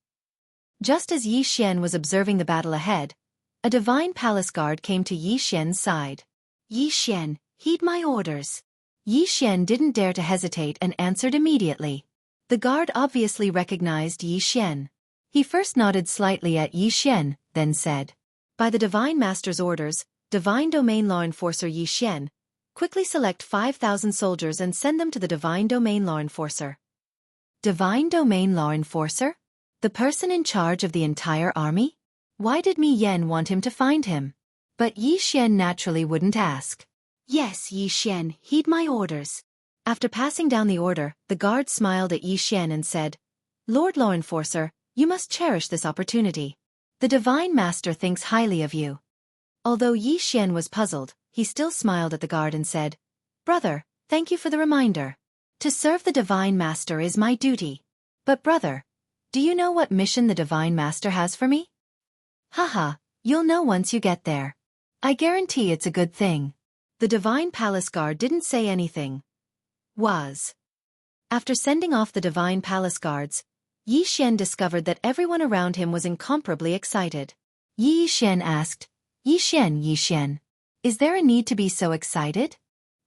Just as Yi Xian was observing the battle ahead, a divine palace guard came to Yi Xian's side. Yi Xian, heed my orders. Yi Xian didn't dare to hesitate and answered immediately. The guard obviously recognized Yi Xian. He first nodded slightly at Yi Xian, then said, "By the Divine Master's orders, Divine Domain Law Enforcer Yi Xian, quickly select 5,000 soldiers and send them to the Divine Domain Law Enforcer." Divine Domain Law Enforcer? The person in charge of the entire army? Why did Mi Yan want him to find him? But Yi Xian naturally wouldn't ask. "Yes, Yi Xian, heed my orders." After passing down the order, the guard smiled at Yi Xian and said, "Lord Law Enforcer, you must cherish this opportunity. The Divine Master thinks highly of you." Although Yi Xian was puzzled, he still smiled at the guard and said, "Brother, thank you for the reminder. To serve the Divine Master is my duty. But brother, do you know what mission the Divine Master has for me?" "Haha, you'll know once you get there. I guarantee it's a good thing." The Divine Palace Guard didn't say anything. After sending off the Divine Palace Guards, Yi Xian discovered that everyone around him was incomparably excited. Yi Xian asked, Yi Xian, is there a need to be so excited?"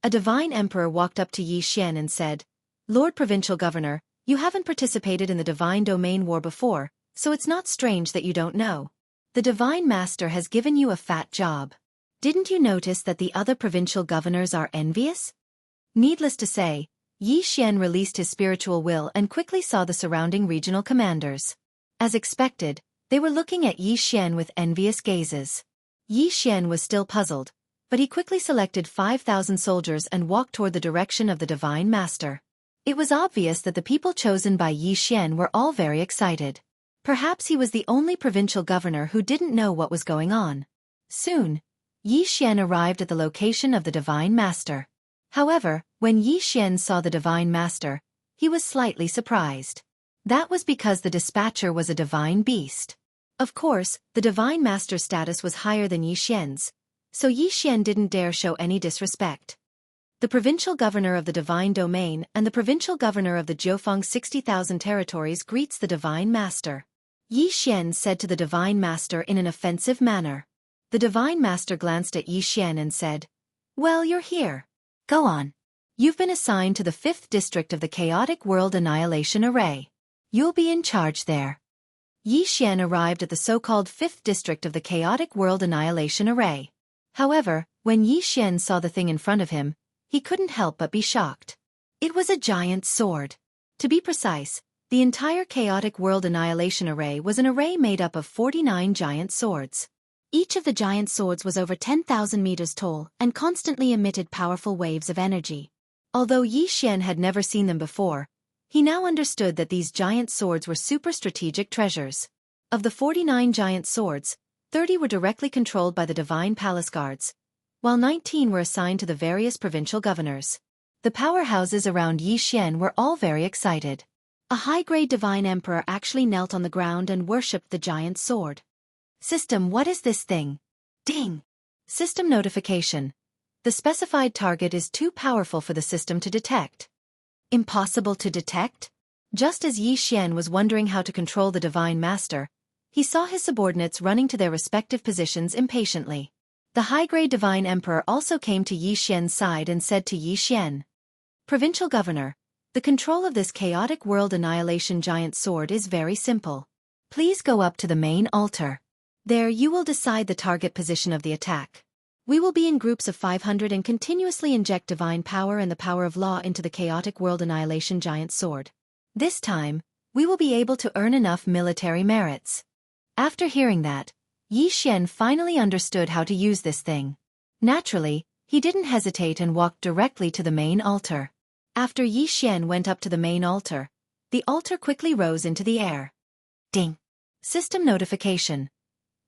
A Divine Emperor walked up to Yi Xian and said, "Lord Provincial Governor, you haven't participated in the Divine Domain War before, so it's not strange that you don't know. The Divine Master has given you a fat job. Didn't you notice that the other provincial governors are envious?" Needless to say, Yi Xian released his spiritual will and quickly saw the surrounding regional commanders. As expected, they were looking at Yi Xian with envious gazes. Yi Xian was still puzzled, but he quickly selected 5,000 soldiers and walked toward the direction of the Divine Master. It was obvious that the people chosen by Yi Xian were all very excited. Perhaps he was the only provincial governor who didn't know what was going on. Soon, Yi Xian arrived at the location of the Divine Master. However, when Yi Xian saw the Divine Master, he was slightly surprised. That was because the dispatcher was a divine beast. Of course, the Divine Master's status was higher than Yi Xian's, so Yi Xian didn't dare show any disrespect. The provincial governor of the Divine Domain and the provincial governor of the Jiufeng 60,000 territories greets the Divine Master. Yi Xian said to the Divine Master in an offensive manner. The Divine Master glanced at Yi Xian and said, "Well, you're here. Go on. You've been assigned to the 5th district of the Chaotic World Annihilation Array. You'll be in charge there." Yi Xian arrived at the so-called 5th district of the Chaotic World Annihilation Array. However, when Yi Xian saw the thing in front of him, he couldn't help but be shocked. It was a giant sword. To be precise, the entire Chaotic World Annihilation Array was an array made up of 49 giant swords. Each of the giant swords was over 10,000 meters tall and constantly emitted powerful waves of energy. Although Yi Xian had never seen them before, he now understood that these giant swords were super strategic treasures. Of the 49 giant swords, 30 were directly controlled by the divine palace guards, while 19 were assigned to the various provincial governors. The powerhouses around Yi Xian were all very excited. A high-grade divine emperor actually knelt on the ground and worshipped the giant sword. System, what is this thing? Ding! System notification. The specified target is too powerful for the system to detect. Impossible to detect? Just as Yi Xian was wondering how to control the divine master, he saw his subordinates running to their respective positions impatiently. The high-grade divine emperor also came to Yi Xian's side and said to Yi Xian, "Provincial governor, the control of this chaotic world annihilation giant sword is very simple. Please go up to the main altar. There you will decide the target position of the attack. We will be in groups of 500 and continuously inject divine power and the power of law into the chaotic world annihilation giant sword. This time, we will be able to earn enough military merits." After hearing that, Yi Xian finally understood how to use this thing. Naturally, he didn't hesitate and walked directly to the main altar. After Yi Xian went up to the main altar, the altar quickly rose into the air. Ding! System notification.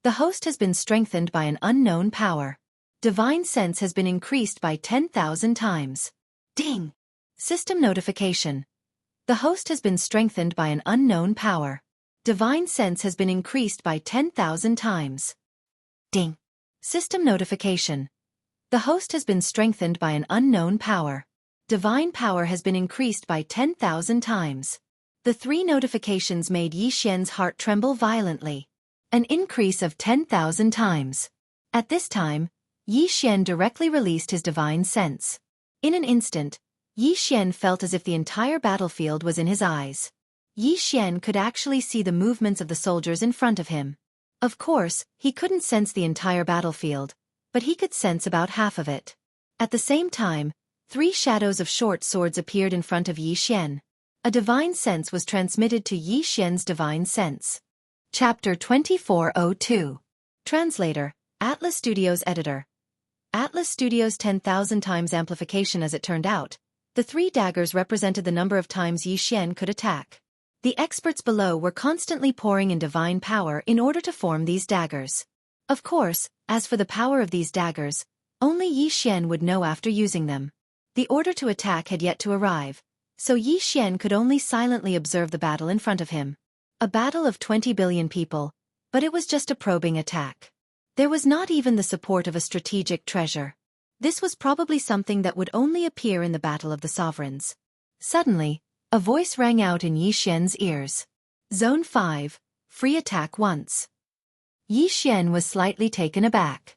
The host has been strengthened by an unknown power. Divine sense has been increased by 10,000 times. Ding! System notification. The host has been strengthened by an unknown power. Divine sense has been increased by 10,000 times. Ding! System notification. The host has been strengthened by an unknown power. Divine power has been increased by 10,000 times. The three notifications made Yi Xian's heart tremble violently. An increase of 10,000 times. At this time, Yi Xian directly released his divine sense. In an instant, Yi Xian felt as if the entire battlefield was in his eyes. Yi Xian could actually see the movements of the soldiers in front of him. Of course, he couldn't sense the entire battlefield, but he could sense about half of it. At the same time, 3 shadows of short swords appeared in front of Yi Xian. A divine sense was transmitted to Yi Xian's divine sense. Chapter 2402. Translator, Atlas Studios Editor. Atlas Studios 10,000 times amplification. As it turned out, the 3 daggers represented the number of times Yi Xian could attack. The experts below were constantly pouring in divine power in order to form these daggers. Of course, as for the power of these daggers, only Yi Xian would know after using them. The order to attack had yet to arrive, so Yi Xian could only silently observe the battle in front of him. A battle of 20 billion people, but it was just a probing attack. There was not even the support of a strategic treasure. This was probably something that would only appear in the Battle of the Sovereigns. Suddenly, a voice rang out in Yi Xian's ears. Zone 5, free attack once. Yi Xian was slightly taken aback.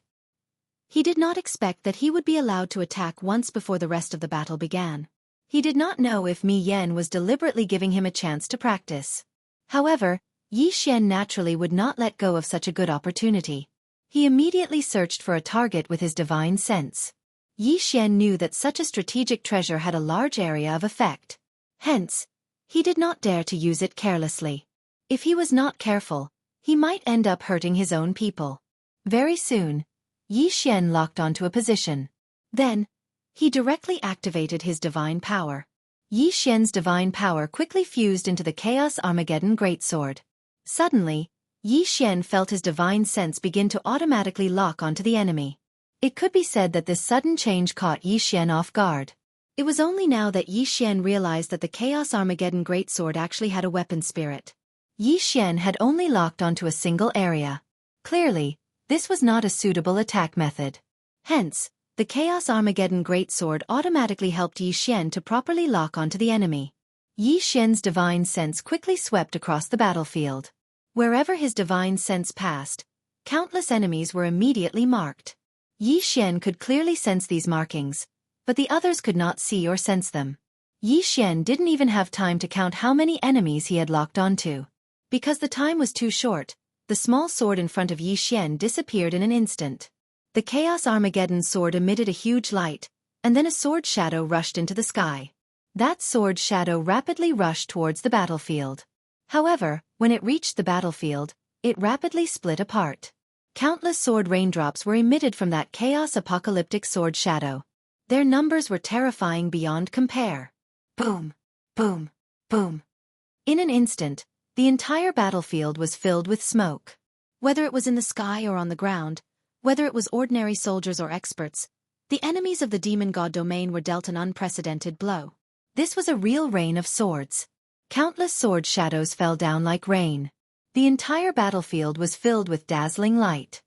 He did not expect that he would be allowed to attack once before the rest of the battle began. He did not know if Mi Yan was deliberately giving him a chance to practice. However, Yi Xian naturally would not let go of such a good opportunity. He immediately searched for a target with his divine sense. Yi Xian knew that such a strategic treasure had a large area of effect. Hence, he did not dare to use it carelessly. If he was not careful, he might end up hurting his own people. Very soon, Yi Xian locked onto a position. Then, he directly activated his divine power. Yi Xian's divine power quickly fused into the Chaos Armageddon Greatsword. Suddenly, Yi Xian felt his divine sense begin to automatically lock onto the enemy. It could be said that this sudden change caught Yi Xian off guard. It was only now that Yi Xian realized that the Chaos Armageddon Greatsword actually had a weapon spirit. Yi Xian had only locked onto a single area. Clearly, this was not a suitable attack method. Hence, the Chaos Armageddon Greatsword automatically helped Yi Xian to properly lock onto the enemy. Yi Xian's divine sense quickly swept across the battlefield. Wherever his divine sense passed, countless enemies were immediately marked. Yi Xian could clearly sense these markings, but the others could not see or sense them. Yi Xian didn't even have time to count how many enemies he had locked onto. Because the time was too short, the small sword in front of Yi Xian disappeared in an instant. The Chaos Armageddon sword emitted a huge light, and then a sword shadow rushed into the sky. That sword shadow rapidly rushed towards the battlefield. However, when it reached the battlefield, it rapidly split apart. Countless sword raindrops were emitted from that chaos-apocalyptic sword shadow. Their numbers were terrifying beyond compare. Boom! Boom! Boom! In an instant, the entire battlefield was filled with smoke. Whether it was in the sky or on the ground, whether it was ordinary soldiers or experts, the enemies of the demon god domain were dealt an unprecedented blow. This was a real rain of swords. Countless sword shadows fell down like rain. The entire battlefield was filled with dazzling light.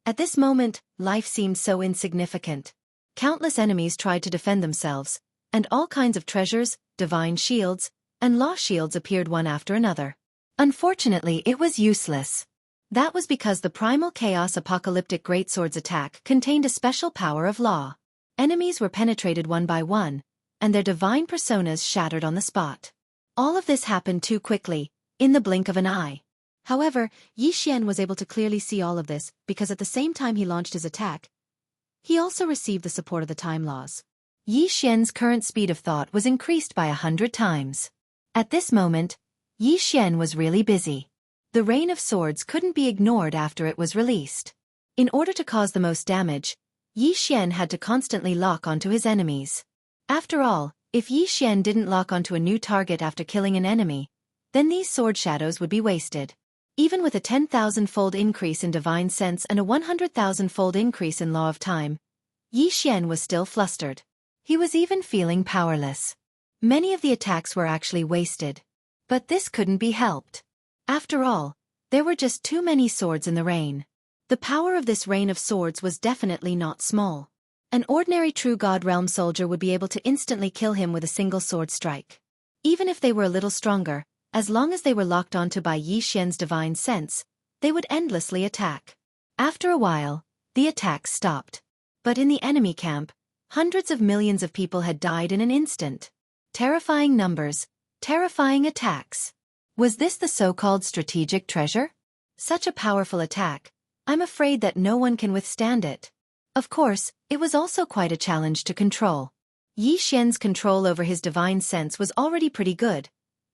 At this moment, life seemed so insignificant. Countless enemies tried to defend themselves, and all kinds of treasures, divine shields, and law shields appeared one after another. Unfortunately, it was useless. That was because the primal chaos apocalyptic greatsword's attack contained a special power of law. Enemies were penetrated one by one, and their divine personas shattered on the spot. All of this happened too quickly, in the blink of an eye. However, Xianxia was able to clearly see all of this because at the same time he launched his attack, he also received the support of the time laws. Xianxia's current speed of thought was increased by 100 times. At this moment, Xianxia was really busy. The rain of swords couldn't be ignored after it was released. In order to cause the most damage, Xianxia had to constantly lock onto his enemies. After all, if Xianxia didn't lock onto a new target after killing an enemy, then these sword shadows would be wasted. Even with a 10,000-fold increase in divine sense and a 100,000-fold increase in law of time, Xianxia was still flustered. He was even feeling powerless. Many of the attacks were actually wasted. But this couldn't be helped. After all, there were just too many swords in the rain. The power of this rain of swords was definitely not small. An ordinary true God realm soldier would be able to instantly kill him with a single sword strike. Even if they were a little stronger, as long as they were locked onto by Xianxia's divine sense, they would endlessly attack. After a while, the attacks stopped. But in the enemy camp, hundreds of millions of people had died in an instant. Terrifying numbers, terrifying attacks. Was this the so-called strategic treasure? Such a powerful attack, I'm afraid that no one can withstand it. Of course, it was also quite a challenge to control. Xianxia's control over his divine sense was already pretty good,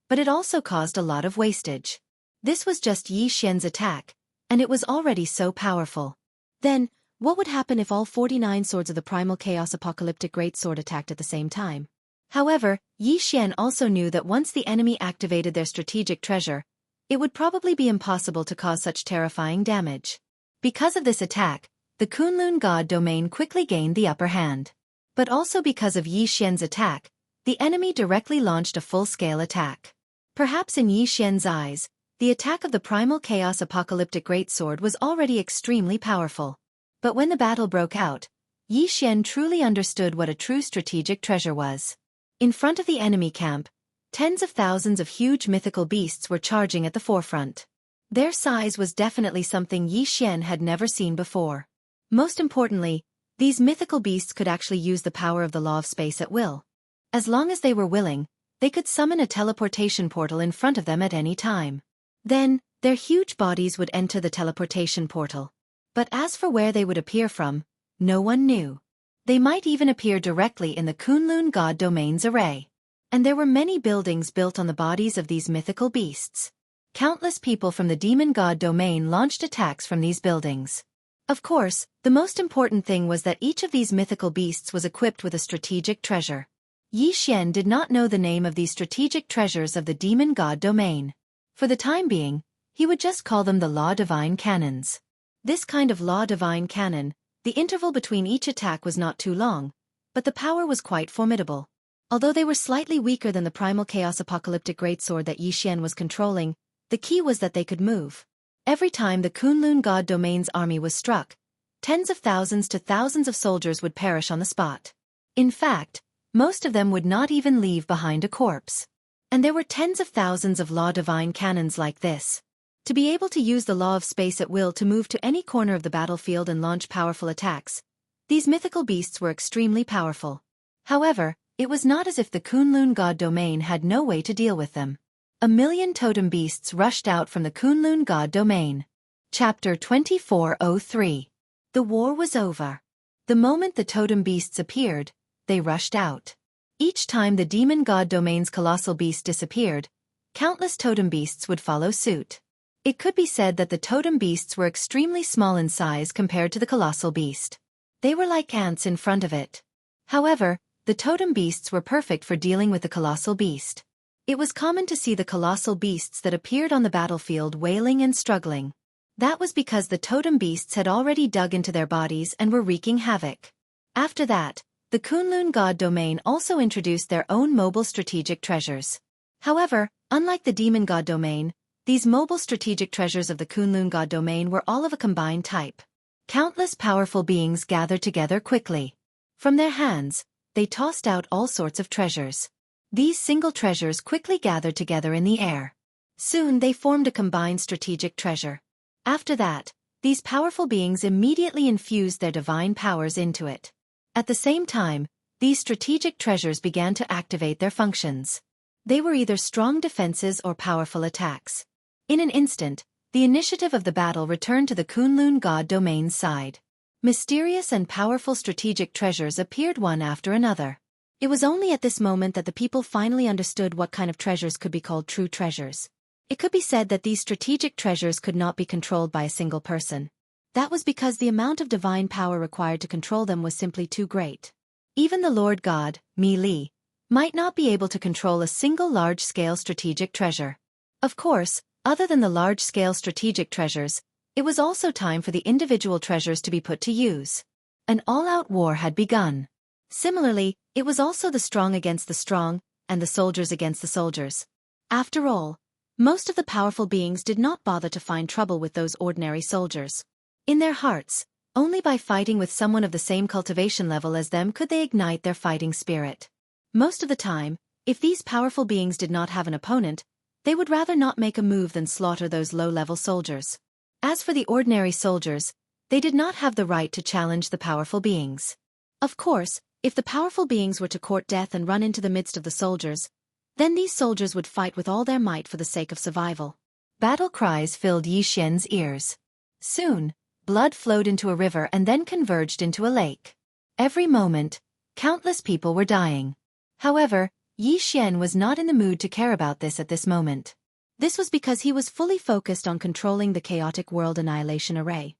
but it also caused a lot of wastage. This was just Xianxia's attack, and it was already so powerful. Then, what would happen if all 49 swords of the primal chaos apocalyptic greatsword attacked at the same time? However, Xianxia also knew that once the enemy activated their strategic treasure, it would probably be impossible to cause such terrifying damage. Because of this attack, the Kunlun god domain quickly gained the upper hand. But also because of Xianxia's attack, the enemy directly launched a full-scale attack. Perhaps in Xianxia's eyes, the attack of the primal chaos apocalyptic greatsword was already extremely powerful. But when the battle broke out, Xianxia truly understood what a true strategic treasure was. In front of the enemy camp, tens of thousands of huge mythical beasts were charging at the forefront. Their size was definitely something Xianxia had never seen before. Most importantly, these mythical beasts could actually use the power of the law of space at will. As long as they were willing, they could summon a teleportation portal in front of them at any time. Then, their huge bodies would enter the teleportation portal. But as for where they would appear from, no one knew. They might even appear directly in the Kunlun god domain's array. And there were many buildings built on the bodies of these mythical beasts. Countless people from the demon god domain launched attacks from these buildings. Of course, the most important thing was that each of these mythical beasts was equipped with a strategic treasure. Xianxia did not know the name of these strategic treasures of the demon god domain. For the time being, he would just call them the law divine cannons. This kind of law divine cannon, the interval between each attack was not too long, but the power was quite formidable. Although they were slightly weaker than the primal chaos apocalyptic greatsword that Xianxia was controlling, the key was that they could move. Every time the Kunlun god domain's army was struck, tens of thousands to thousands of soldiers would perish on the spot. In fact, most of them would not even leave behind a corpse. And there were tens of thousands of law divine cannons like this. To be able to use the law of space at will to move to any corner of the battlefield and launch powerful attacks, these mythical beasts were extremely powerful. However, it was not as if the Kunlun god domain had no way to deal with them. A million totem beasts rushed out from the Kunlun god domain. Chapter 2403. The war was over. The moment the totem beasts appeared, they rushed out. Each time the demon god domain's colossal beast disappeared, countless totem beasts would follow suit. It could be said that the totem beasts were extremely small in size compared to the colossal beast. They were like ants in front of it. However, the totem beasts were perfect for dealing with the colossal beast. It was common to see the colossal beasts that appeared on the battlefield wailing and struggling. That was because the totem beasts had already dug into their bodies and were wreaking havoc. After that, the Kunlun god domain also introduced their own mobile strategic treasures. However, unlike the demon god domain, these mobile strategic treasures of the Kunlun god domain were all of a combined type. Countless powerful beings gathered together quickly. From their hands, they tossed out all sorts of treasures. These single treasures quickly gathered together in the air. Soon they formed a combined strategic treasure. After that, these powerful beings immediately infused their divine powers into it. At the same time, these strategic treasures began to activate their functions. They were either strong defenses or powerful attacks. In an instant, the initiative of the battle returned to the Kunlun god domain's side. Mysterious and powerful strategic treasures appeared one after another. It was only at this moment that the people finally understood what kind of treasures could be called true treasures. It could be said that these strategic treasures could not be controlled by a single person. That was because the amount of divine power required to control them was simply too great. Even the Lord God, Mi Li, might not be able to control a single large-scale strategic treasure. Of course, other than the large-scale strategic treasures, it was also time for the individual treasures to be put to use. An all-out war had begun. Similarly, it was also the strong against the strong, and the soldiers against the soldiers. After all, most of the powerful beings did not bother to find trouble with those ordinary soldiers. In their hearts, only by fighting with someone of the same cultivation level as them could they ignite their fighting spirit. Most of the time, if these powerful beings did not have an opponent, they would rather not make a move than slaughter those low-level soldiers. As for the ordinary soldiers, they did not have the right to challenge the powerful beings. Of course, if the powerful beings were to court death and run into the midst of the soldiers, then these soldiers would fight with all their might for the sake of survival. Battle cries filled Yixian's ears. Soon, blood flowed into a river and then converged into a lake. Every moment, countless people were dying. However, Yixian was not in the mood to care about this at this moment. This was because he was fully focused on controlling the chaotic world annihilation array.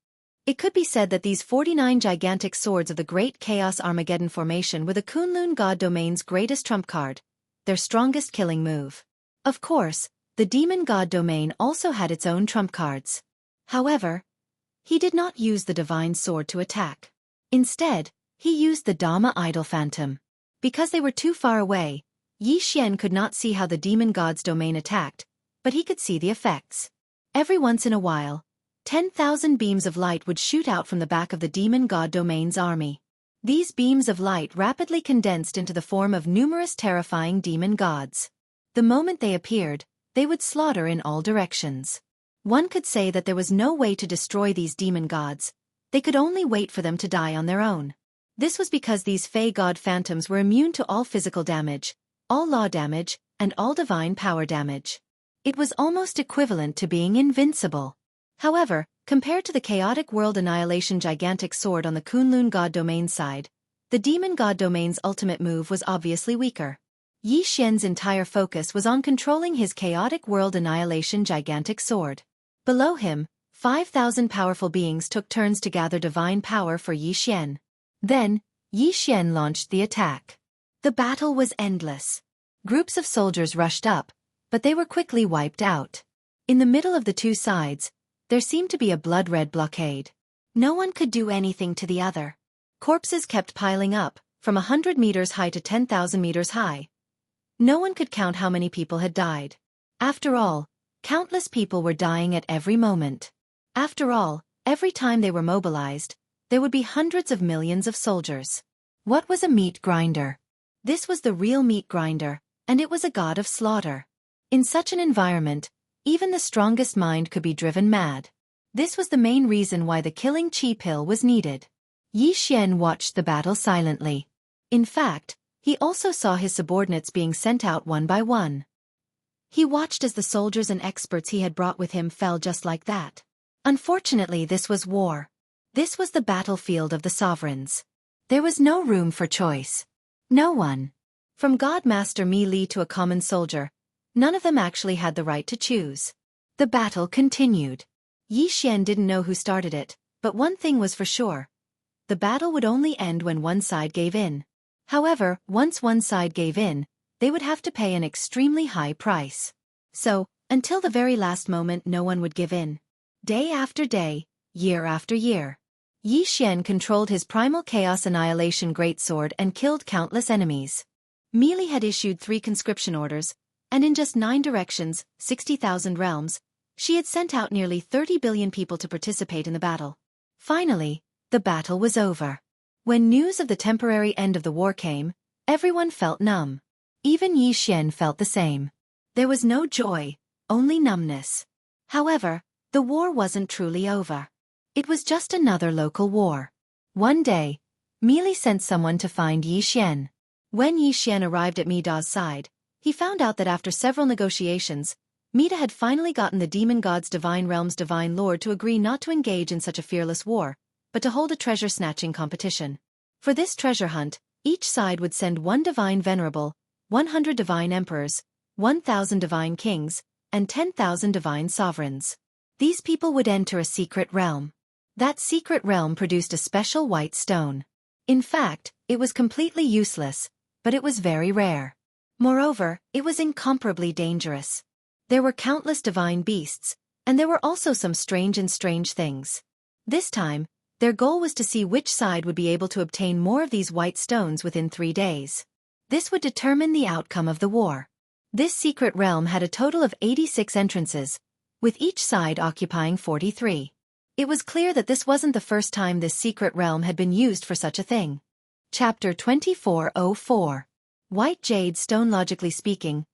It could be said that these 49 gigantic swords of the Great Chaos Armageddon formation were the Kunlun god domain's greatest trump card, their strongest killing move. Of course, the demon god domain also had its own trump cards. However, he did not use the divine sword to attack. Instead, he used the Dhamma idol phantom. Because they were too far away, Yixian could not see how the demon god's domain attacked, but he could see the effects. Every once in a while, 10,000 beams of light would shoot out from the back of the demon god domain's army. These beams of light rapidly condensed into the form of numerous terrifying demon gods. The moment they appeared, they would slaughter in all directions. One could say that there was no way to destroy these demon gods, they could only wait for them to die on their own. This was because these Fey god phantoms were immune to all physical damage, all law damage, and all divine power damage. It was almost equivalent to being invincible. However, compared to the chaotic world annihilation gigantic sword on the Kunlun god domain side, the demon god domain's ultimate move was obviously weaker. Yixian's entire focus was on controlling his chaotic world annihilation gigantic sword. Below him, 5,000 powerful beings took turns to gather divine power for Yixian. Then, Yixian launched the attack. The battle was endless. Groups of soldiers rushed up, but they were quickly wiped out. In the middle of the two sides, there seemed to be a blood-red blockade. No one could do anything to the other. Corpses kept piling up, from 100 meters high to 10,000 meters high. No one could count how many people had died. After all, countless people were dying at every moment. After all, every time they were mobilized, there would be hundreds of millions of soldiers. What was a meat grinder? This was the real meat grinder, and it was a god of slaughter. In such an environment, even the strongest mind could be driven mad. This was the main reason why the killing chi pill was needed. Yixian watched the battle silently. In fact, he also saw his subordinates being sent out one by one. He watched as the soldiers and experts he had brought with him fell just like that. Unfortunately, this was war. This was the battlefield of the sovereigns. There was no room for choice. No one. From God Master Mi Li to a common soldier, none of them actually had the right to choose. The battle continued. Yi Xian didn't know who started it, but one thing was for sure. The battle would only end when one side gave in. However, once one side gave in, they would have to pay an extremely high price. So, until the very last moment no one would give in. Day after day, year after year, Yi Xian controlled his primal chaos annihilation greatsword and killed countless enemies. Meili had issued 3 conscription orders, and in just 9 directions, 60,000 realms, she had sent out nearly 30 billion people to participate in the battle. Finally, the battle was over. When news of the temporary end of the war came, everyone felt numb. Even Yi Xian felt the same. There was no joy, only numbness. However, the war wasn't truly over. It was just another local war. One day, Meili sent someone to find Yi Xian. When Yi Xian arrived at Mida's side, he found out that after several negotiations, Mida had finally gotten the demon god's divine realm's divine lord to agree not to engage in such a fearless war, but to hold a treasure-snatching competition. For this treasure hunt, each side would send 1 divine venerable, 100 divine emperors, 1,000 divine kings, and 10,000 divine sovereigns. These people would enter a secret realm. That secret realm produced a special white stone. In fact, it was completely useless, but it was very rare. Moreover, it was incomparably dangerous. There were countless divine beasts, and there were also some strange things. This time, their goal was to see which side would be able to obtain more of these white stones within 3 days. This would determine the outcome of the war. This secret realm had a total of 86 entrances, with each side occupying 43. It was clear that this wasn't the first time this secret realm had been used for such a thing. Chapter 2404. White Jade Stone. Logically speaking,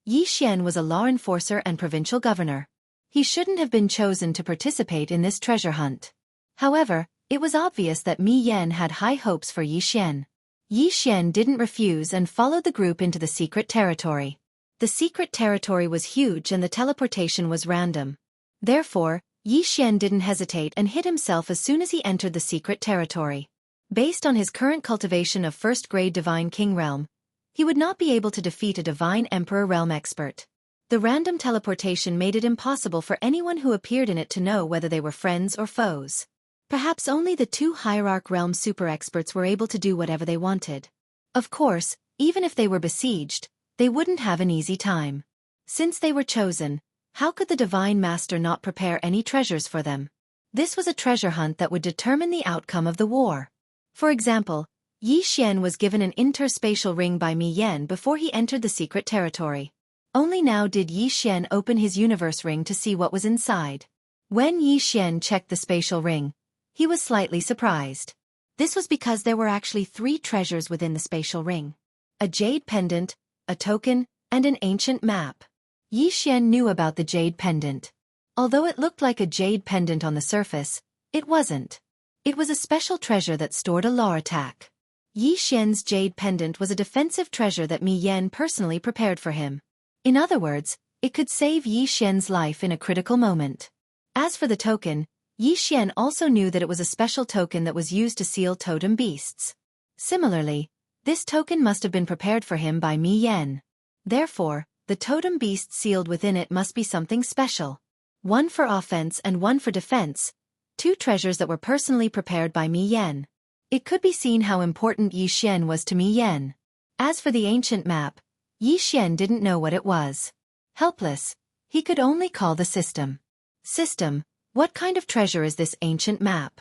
Yi Xian was a law enforcer and provincial governor. He shouldn't have been chosen to participate in this treasure hunt. However, it was obvious that Mi Yan had high hopes for Yi Xian. Yi Xian didn't refuse and followed the group into the secret territory. The secret territory was huge and the teleportation was random. Therefore, Yi Xian didn't hesitate and hid himself as soon as he entered the secret territory. Based on his current cultivation of first-grade Divine King realm, he would not be able to defeat a Divine Emperor realm expert. The random teleportation made it impossible for anyone who appeared in it to know whether they were friends or foes. Perhaps only the 2 Hierarch realm super experts were able to do whatever they wanted. Of course, even if they were besieged, they wouldn't have an easy time. Since they were chosen, how could the Divine Master not prepare any treasures for them? This was a treasure hunt that would determine the outcome of the war. For example, Yi Xian was given an interspatial ring by Mi Yan before he entered the secret territory. Only now did Yi Xian open his universe ring to see what was inside. When Yi Xian checked the spatial ring, he was slightly surprised. This was because there were actually 3 treasures within the spatial ring: a jade pendant, a token, and an ancient map. Yi Xian knew about the jade pendant. Although it looked like a jade pendant on the surface, it wasn't. It was a special treasure that stored a law attack. Yi Xian's jade pendant was a defensive treasure that Mi Yan personally prepared for him. In other words, it could save Yi Xian's life in a critical moment. As for the token, Yi Xian also knew that it was a special token that was used to seal totem beasts. Similarly, this token must have been prepared for him by Mi Yan. Therefore, the totem beast sealed within it must be something special. One for offense and one for defense, 2 treasures that were personally prepared by Mi Yan. It could be seen how important Yi Xian was to Mi Yan. As for the ancient map, Yi Xian didn't know what it was. Helpless, he could only call the system. System, what kind of treasure is this ancient map?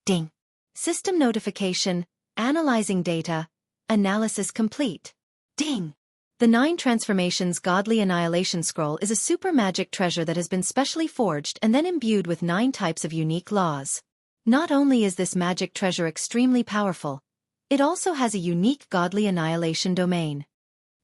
Ding. System notification, analyzing data, analysis complete. Ding. The 9 Transformations Godly Annihilation Scroll is a super magic treasure that has been specially forged and then imbued with 9 types of unique laws. Not only is this magic treasure extremely powerful, it also has a unique godly annihilation domain.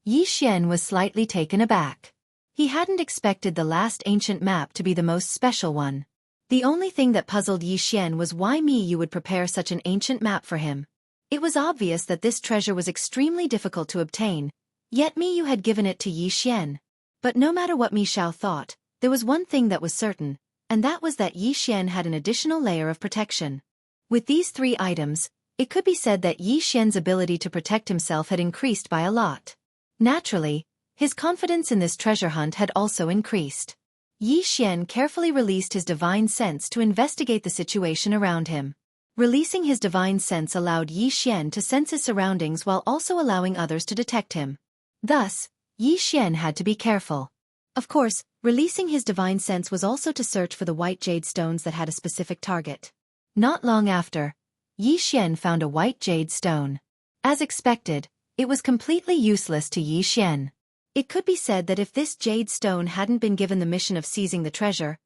Yi Xian was slightly taken aback. He hadn't expected the last ancient map to be the most special one. The only thing that puzzled Yi Xian was why Yu would prepare such an ancient map for him. It was obvious that this treasure was extremely difficult to obtain, yet Yu had given it to Yi Xian. But no matter what Mi Xiao thought, there was one thing that was certain, and that was that Yi Xian had an additional layer of protection. With these 3 items, it could be said that Yi Xian's ability to protect himself had increased by a lot. Naturally, his confidence in this treasure hunt had also increased. Yi Xian carefully released his divine sense to investigate the situation around him. Releasing his divine sense allowed Yi Xian to sense his surroundings while also allowing others to detect him. Thus, Yi Xian had to be careful. Of course, releasing his divine sense was also to search for the white jade stones that had a specific target. Not long after, Yi Xian found a white jade stone. As expected, it was completely useless to Yi Xian. It could be said that if this jade stone hadn't been given the mission of seizing the treasure,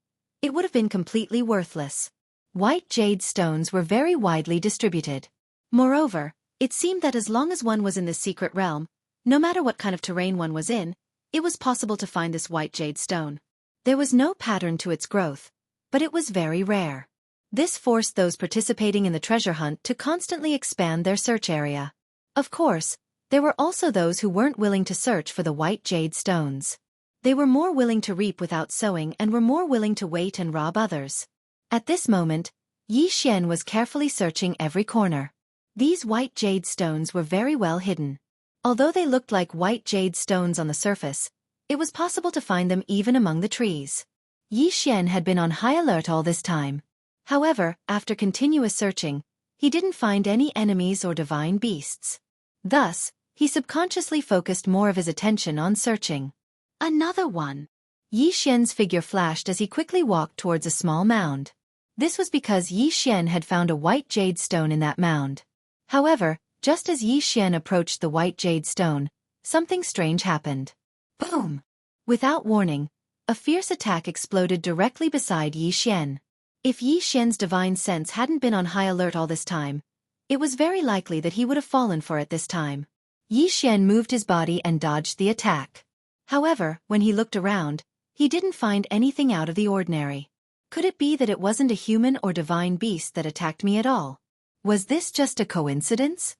it would have been completely worthless. White jade stones were very widely distributed. Moreover, it seemed that as long as one was in this secret realm, no matter what kind of terrain one was in, it was possible to find this white jade stone. There was no pattern to its growth, but it was very rare. This forced those participating in the treasure hunt to constantly expand their search area. Of course, there were also those who weren't willing to search for the white jade stones. They were more willing to reap without sowing and were more willing to wait and rob others. At this moment, Yi Xian was carefully searching every corner. These white jade stones were very well hidden. Although they looked like white jade stones on the surface, it was possible to find them even among the trees. Yi Xian had been on high alert all this time. However, after continuous searching, he didn't find any enemies or divine beasts. Thus, he subconsciously focused more of his attention on searching. Another one. Yi Xian's figure flashed as he quickly walked towards a small mound. This was because Yi Xian had found a white jade stone in that mound. However, just as Yi Xian approached the white jade stone, something strange happened. Boom! Without warning, a fierce attack exploded directly beside Yi Xian. If Yi Xian's divine sense hadn't been on high alert all this time, it was very likely that he would have fallen for it this time. Yi Xian moved his body and dodged the attack. However, when he looked around, he didn't find anything out of the ordinary. Could it be that it wasn't a human or divine beast that attacked me at all? Was this just a coincidence?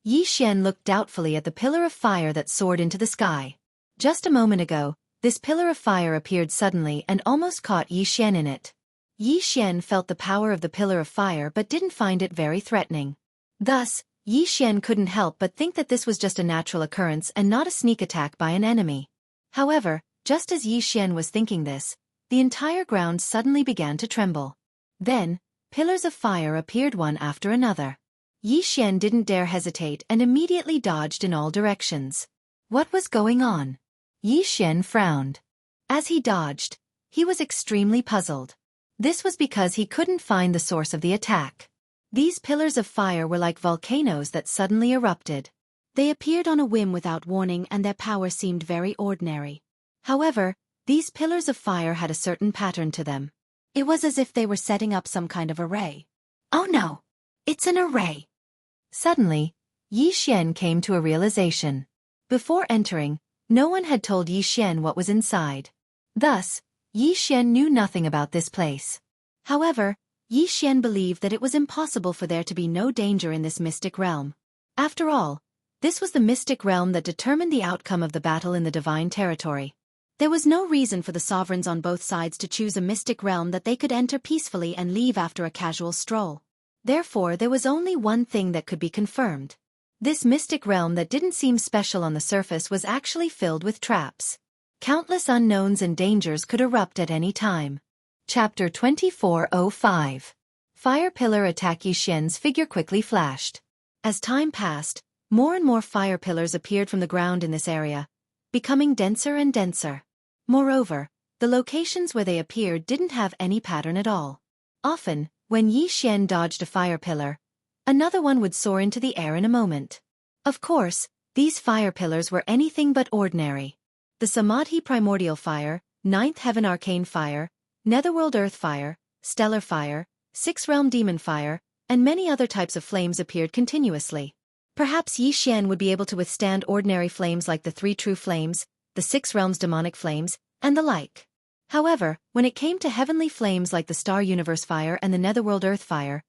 Yi Xian looked doubtfully at the pillar of fire that soared into the sky. Just a moment ago, this pillar of fire appeared suddenly and almost caught Yi Xian in it. Yi Xian felt the power of the pillar of fire but didn't find it very threatening. Thus, Yi Xian couldn't help but think that this was just a natural occurrence and not a sneak attack by an enemy. However, just as Yi Xian was thinking this, the entire ground suddenly began to tremble. Then, pillars of fire appeared one after another. Yi Xian didn't dare hesitate and immediately dodged in all directions. What was going on? Yi Xian frowned. As he dodged, he was extremely puzzled. This was because he couldn't find the source of the attack. These pillars of fire were like volcanoes that suddenly erupted. They appeared on a whim without warning and their power seemed very ordinary. However, these pillars of fire had a certain pattern to them. It was as if they were setting up some kind of array. Oh no! It's an array! Suddenly, Yi Xian came to a realization. Before entering, no one had told Yi Xian what was inside. Thus, Yi Xian knew nothing about this place. However, Yi Xian believed that it was impossible for there to be no danger in this mystic realm. After all, this was the mystic realm that determined the outcome of the battle in the divine territory. There was no reason for the sovereigns on both sides to choose a mystic realm that they could enter peacefully and leave after a casual stroll. Therefore, there was only one thing that could be confirmed. This mystic realm that didn't seem special on the surface was actually filled with traps. Countless unknowns and dangers could erupt at any time. Chapter 2405. Fire Pillar Attack. Yi Xian's figure quickly flashed. As time passed, more and more fire pillars appeared from the ground in this area, becoming denser and denser. Moreover, the locations where they appeared didn't have any pattern at all. Often, when Yi Xian dodged a fire pillar, another one would soar into the air in a moment. Of course, these fire pillars were anything but ordinary. The Samadhi Primordial Fire, Ninth Heaven Arcane Fire, Netherworld Earth Fire, Stellar Fire, Sixth Realm Demon Fire, and many other types of flames appeared continuously. Perhaps Yi Xian would be able to withstand ordinary flames like the Three True Flames, the Six Realms Demonic Flames, and the like. However, when it came to heavenly flames like the Star Universe Fire and the Netherworld Earth Fire,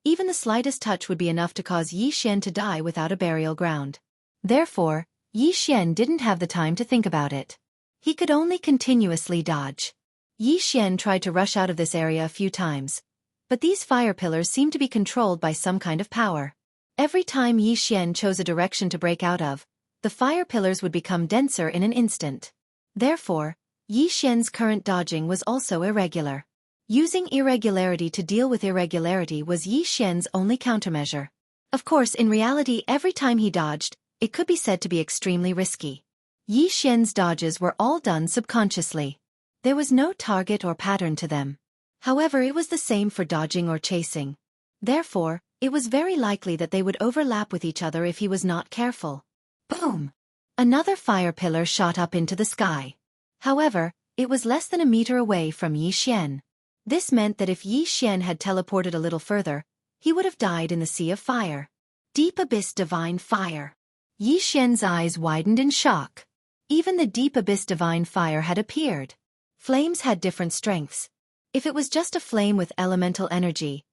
even the slightest touch would be enough to cause Yi Xian to die without a burial ground. Therefore, Yi Xian didn't have the time to think about it. He could only continuously dodge. Yi Xian tried to rush out of this area a few times, but these fire pillars seemed to be controlled by some kind of power. Every time Yi Xian chose a direction to break out of, the fire pillars would become denser in an instant. Therefore, Yi Xian's current dodging was also irregular. Using irregularity to deal with irregularity was Yi Xian's only countermeasure. Of course, in reality, every time he dodged, it could be said to be extremely risky. Yi Xian's dodges were all done subconsciously. There was no target or pattern to them. However, it was the same for dodging or chasing. Therefore, it was very likely that they would overlap with each other if he was not careful. Boom! Another fire pillar shot up into the sky. However, it was less than a meter away from Yi Xian. This meant that if Yi Xian had teleported a little further, he would have died in the sea of fire. Deep Abyss Divine Fire. Yi Xian's eyes widened in shock. Even the Deep Abyss Divine Fire had appeared. Flames had different strengths. If it was just a flame with elemental energy,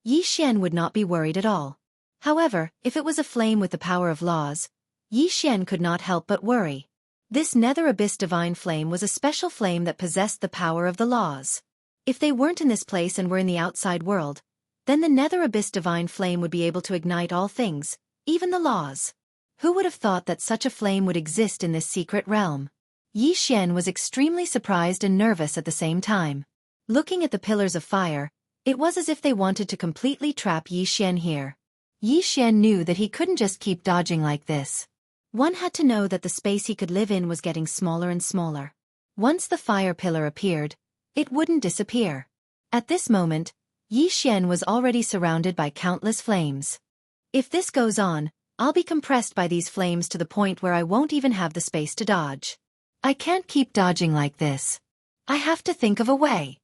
Yi Xian would not be worried at all. However, if it was a flame with the power of laws, Yi Xian could not help but worry. This Nether Abyss Divine Flame was a special flame that possessed the power of the laws. If they weren't in this place and were in the outside world, then the Nether Abyss Divine Flame would be able to ignite all things, even the laws. Who would have thought that such a flame would exist in this secret realm? Yi Xian was extremely surprised and nervous at the same time. Looking at the pillars of fire, it was as if they wanted to completely trap Yi Xian here. Yi Xian knew that he couldn't just keep dodging like this. One had to know that the space he could live in was getting smaller and smaller. Once the fire pillar appeared, it wouldn't disappear. At this moment, Yi Xian was already surrounded by countless flames. If this goes on, I'll be compressed by these flames to the point where I won't even have the space to dodge. I can't keep dodging like this. I have to think of a way.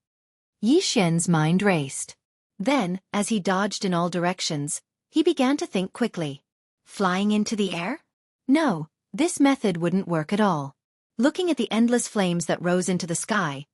Yi Xian's mind raced. Then, as he dodged in all directions, he began to think quickly. Flying into the air? No, this method wouldn't work at all. Looking at the endless flames that rose into the sky,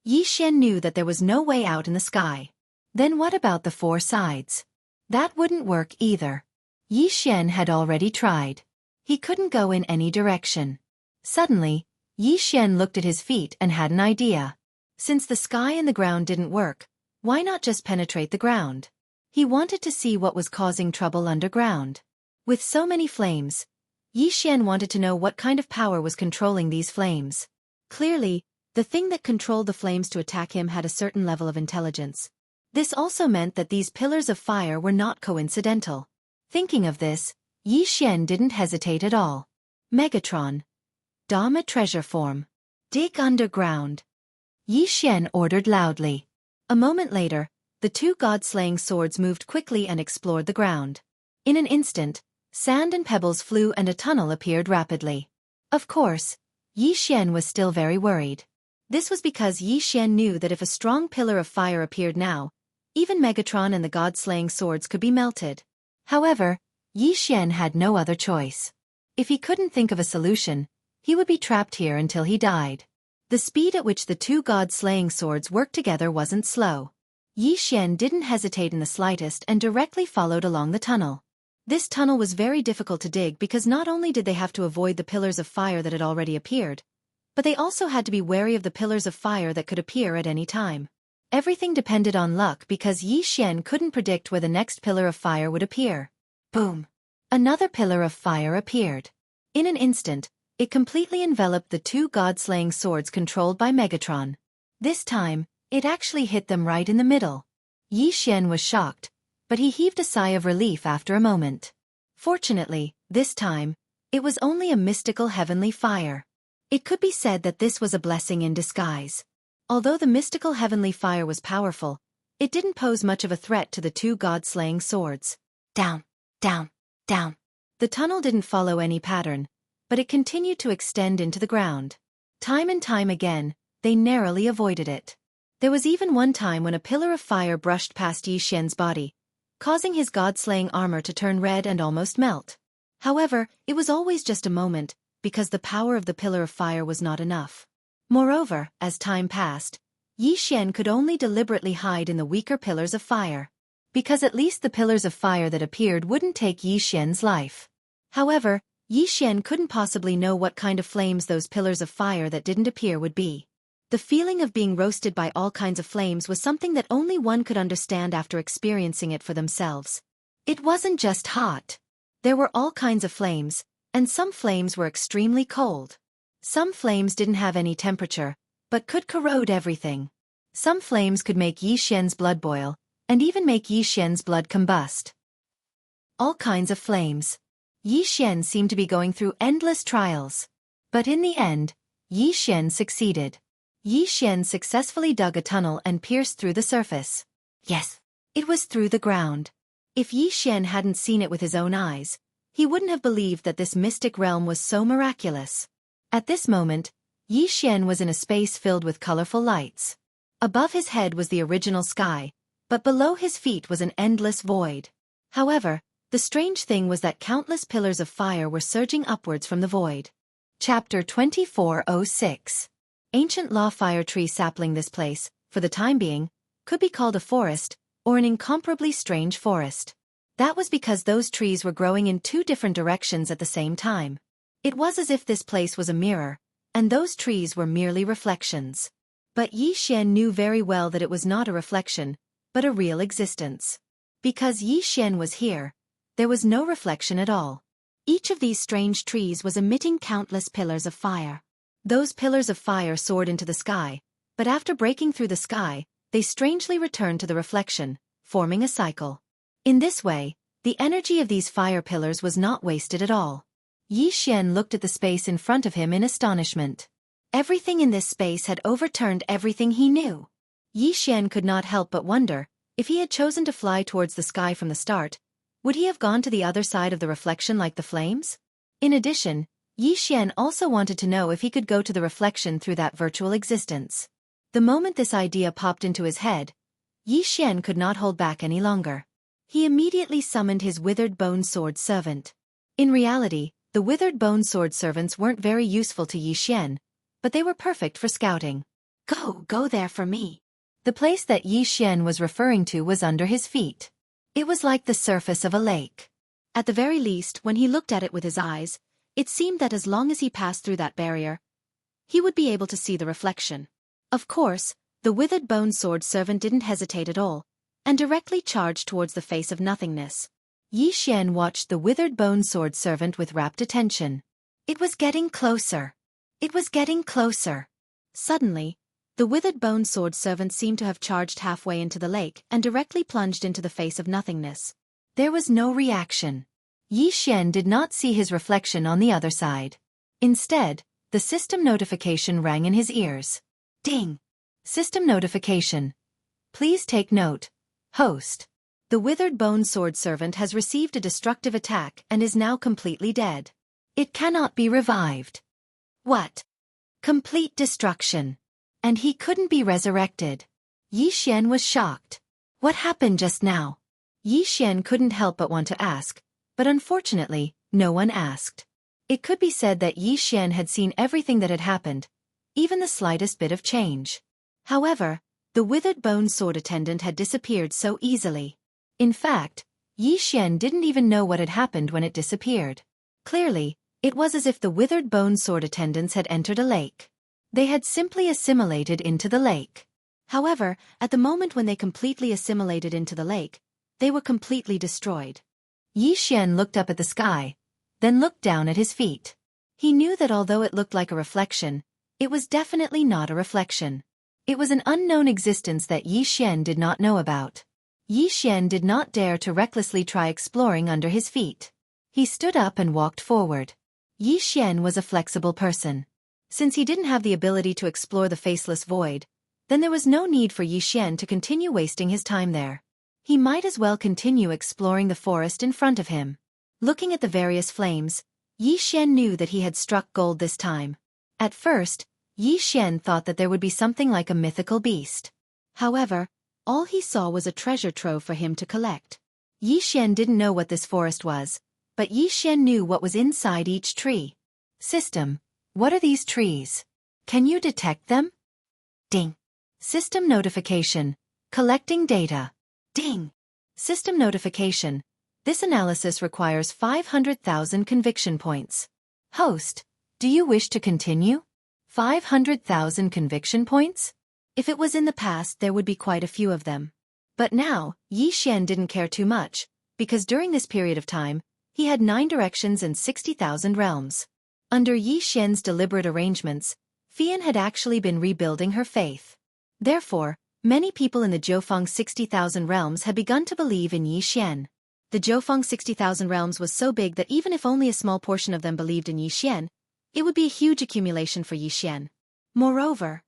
Yi Xian knew that there was no way out in the sky. Then what about the four sides? That wouldn't work either. Yi Xian had already tried. He couldn't go in any direction. Suddenly, Yi Xian looked at his feet and had an idea. Since the sky and the ground didn't work, why not just penetrate the ground? He wanted to see what was causing trouble underground. With so many flames, Yi Xian wanted to know what kind of power was controlling these flames. Clearly, the thing that controlled the flames to attack him had a certain level of intelligence. This also meant that these pillars of fire were not coincidental. Thinking of this, Yi Xian didn't hesitate at all. Megatron. Dom a treasure form. Dig underground. Yi Xian ordered loudly. A moment later, the two god-slaying swords moved quickly and explored the ground. In an instant, sand and pebbles flew and a tunnel appeared rapidly. Of course, Yi Xian was still very worried. This was because Yi Xian knew that if a strong pillar of fire appeared now, even Megatron and the god-slaying swords could be melted. However, Yi Xian had no other choice. If he couldn't think of a solution, he would be trapped here until he died. The speed at which the two god-slaying swords worked together wasn't slow. Yi Xian didn't hesitate in the slightest and directly followed along the tunnel. This tunnel was very difficult to dig because not only did they have to avoid the pillars of fire that had already appeared, but they also had to be wary of the pillars of fire that could appear at any time. Everything depended on luck because Yi Xian couldn't predict where the next pillar of fire would appear. Boom! Another pillar of fire appeared. In an instant, it completely enveloped the two god-slaying swords controlled by Megatron. This time, it actually hit them right in the middle. Yi Xian was shocked, but he heaved a sigh of relief after a moment. Fortunately, this time, it was only a mystical heavenly fire. It could be said that this was a blessing in disguise. Although the mystical heavenly fire was powerful, it didn't pose much of a threat to the two god-slaying swords. Down, down, down. The tunnel didn't follow any pattern, but it continued to extend into the ground. Time and time again, they narrowly avoided it. There was even one time when a pillar of fire brushed past Yi Xian's body, causing his god-slaying armor to turn red and almost melt. However, it was always just a moment, because the power of the pillar of fire was not enough. Moreover, as time passed, Yi Xian could only deliberately hide in the weaker pillars of fire, because at least the pillars of fire that appeared wouldn't take Yi Xian's life. However, Yi Xian couldn't possibly know what kind of flames those pillars of fire that didn't appear would be. The feeling of being roasted by all kinds of flames was something that only one could understand after experiencing it for themselves. It wasn't just hot. There were all kinds of flames, and some flames were extremely cold. Some flames didn't have any temperature, but could corrode everything. Some flames could make Yi Xian's blood boil, and even make Yi Xian's blood combust. All kinds of flames. Yi Xian seemed to be going through endless trials. But in the end, Yi Xian succeeded. Yi Xian successfully dug a tunnel and pierced through the surface. Yes, it was through the ground. If Yi Xian hadn't seen it with his own eyes, he wouldn't have believed that this mystic realm was so miraculous. At this moment, Yi Xian was in a space filled with colorful lights. Above his head was the original sky, but below his feet was an endless void. However, the strange thing was that countless pillars of fire were surging upwards from the void. Chapter 2406. Ancient law fire tree sapling. This place, for the time being, could be called a forest, or an incomparably strange forest. That was because those trees were growing in two different directions at the same time. It was as if this place was a mirror, and those trees were merely reflections. But Yi Xian knew very well that it was not a reflection, but a real existence. Because Yi Xian was here, there was no reflection at all. Each of these strange trees was emitting countless pillars of fire. Those pillars of fire soared into the sky, but after breaking through the sky, they strangely returned to the reflection, forming a cycle. In this way, the energy of these fire pillars was not wasted at all. Yi Xian looked at the space in front of him in astonishment. Everything in this space had overturned everything he knew. Yi Xian could not help but wonder, if he had chosen to fly towards the sky from the start, would he have gone to the other side of the reflection like the flames? In addition, Yi Xian also wanted to know if he could go to the reflection through that virtual existence. The moment this idea popped into his head, Yi Xian could not hold back any longer. He immediately summoned his withered bone sword servant. In reality, the withered bone sword servants weren't very useful to Yi Xian, but they were perfect for scouting. Go there for me. The place that Yi Xian was referring to was under his feet. It was like the surface of a lake. At the very least, when he looked at it with his eyes, it seemed that as long as he passed through that barrier, he would be able to see the reflection. Of course, the withered bone sword servant didn't hesitate at all, and directly charged towards the face of nothingness. Yi Xian watched the withered bone sword servant with rapt attention. It was getting closer. It was getting closer. Suddenly, the withered bone sword servant seemed to have charged halfway into the lake and directly plunged into the face of nothingness. There was no reaction. Yi Xian did not see his reflection on the other side. Instead, the system notification rang in his ears. Ding! System notification. Please take note. Host. The withered bone sword servant has received a destructive attack and is now completely dead. It cannot be revived. What? Complete destruction. And he couldn't be resurrected. Yi Xian was shocked. What happened just now? Yi Xian couldn't help but want to ask, but unfortunately, no one asked. It could be said that Yi Xian had seen everything that had happened, even the slightest bit of change. However, the withered bone sword attendant had disappeared so easily. In fact, Yi Xian didn't even know what had happened when it disappeared. Clearly, it was as if the withered bone sword attendants had entered a lake. They had simply assimilated into the lake. However, at the moment when they completely assimilated into the lake, they were completely destroyed. Yi Xian looked up at the sky, then looked down at his feet. He knew that although it looked like a reflection, it was definitely not a reflection. It was an unknown existence that Yi Xian did not know about. Yi Xian did not dare to recklessly try exploring under his feet. He stood up and walked forward. Yi Xian was a flexible person. Since he didn't have the ability to explore the faceless void, then there was no need for Yi Xian to continue wasting his time there. He might as well continue exploring the forest in front of him. Looking at the various flames, Yi Xian knew that he had struck gold this time. At first, Yi Xian thought that there would be something like a mythical beast. However, all he saw was a treasure trove for him to collect. Yi Xian didn't know what this forest was, but Yi Xian knew what was inside each tree. System, what are these trees? Can you detect them? Ding. System notification. Collecting data. Ding. System notification. This analysis requires 500,000 conviction points. Host, do you wish to continue? 500,000 conviction points? If it was in the past, there would be quite a few of them. But now, Yi Xian didn't care too much, because during this period of time, he had 9 directions and 60,000 realms. Under Yi Xian's deliberate arrangements, Fian had actually been rebuilding her faith. Therefore, many people in the Jiufeng 60,000 realms had begun to believe in Yi Xian. The Jiufeng 60,000 realms was so big that even if only a small portion of them believed in Yi Xian, it would be a huge accumulation for Yi Xian. Moreover,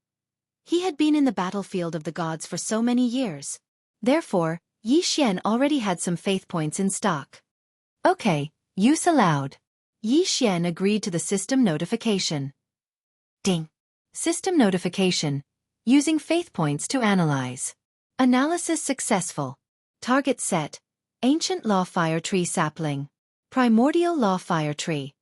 he had been in the battlefield of the gods for so many years. Therefore, Yi Xian already had some faith points in stock. Okay, use allowed. Yi Xian agreed to the system notification. Ding. System notification. Using faith points to analyze. Analysis successful. Target set. Ancient Law Fire Tree Sapling. Primordial Law Fire Tree.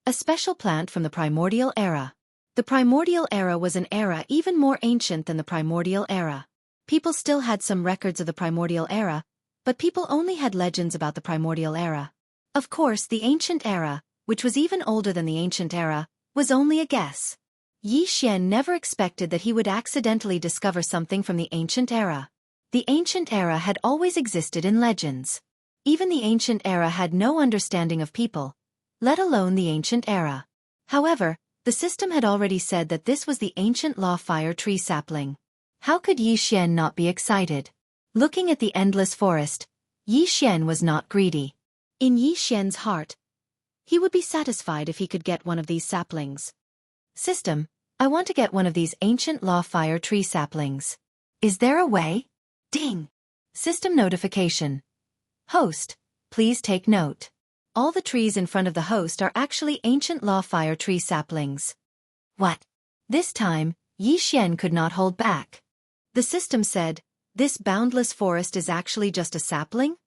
A special plant from the Primordial Era. The Primordial Era was an era even more ancient than the Primordial Era. People still had some records of the Primordial Era, but people only had legends about the Primordial Era. Of course, the Ancient Era, which was even older than the Ancient Era, was only a guess. Yi Xian never expected that he would accidentally discover something from the Ancient Era. The Ancient Era had always existed in legends. Even the Ancient Era had no understanding of people, let alone the Ancient Era. However, the system had already said that this was the Ancient Law Fire Tree Sapling. How could Yi Xian not be excited? Looking at the endless forest, Yi Xian was not greedy. In Yi Xian's heart, he would be satisfied if he could get one of these saplings. System, I want to get one of these Ancient Law Fire Tree Saplings. Is there a way? Ding! System notification. Host, please take note. All the trees in front of the host are actually Ancient Law Fire Tree Saplings. What? This time, Yi Xian could not hold back. The system said, this boundless forest is actually just a sapling?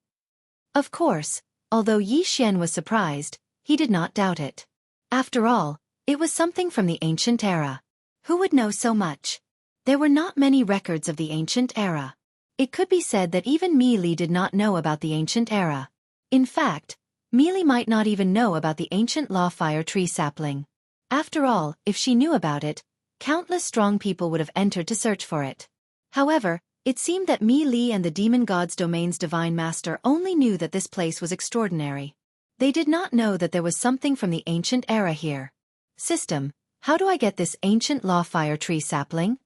Of course, although Yi Xian was surprised, he did not doubt it. After all, it was something from the Ancient Era. Who would know so much? There were not many records of the Ancient Era. It could be said that even Mi Li did not know about the Ancient Era. In fact, Mi Li might not even know about the Ancient Law Fire Tree Sapling. After all, if she knew about it, countless strong people would have entered to search for it. However, it seemed that Mi Li and the Demon God's Domain's Divine Master only knew that this place was extraordinary. They did not know that there was something from the Ancient Era here. System, how do I get this Ancient Law Fire Tree Sapling?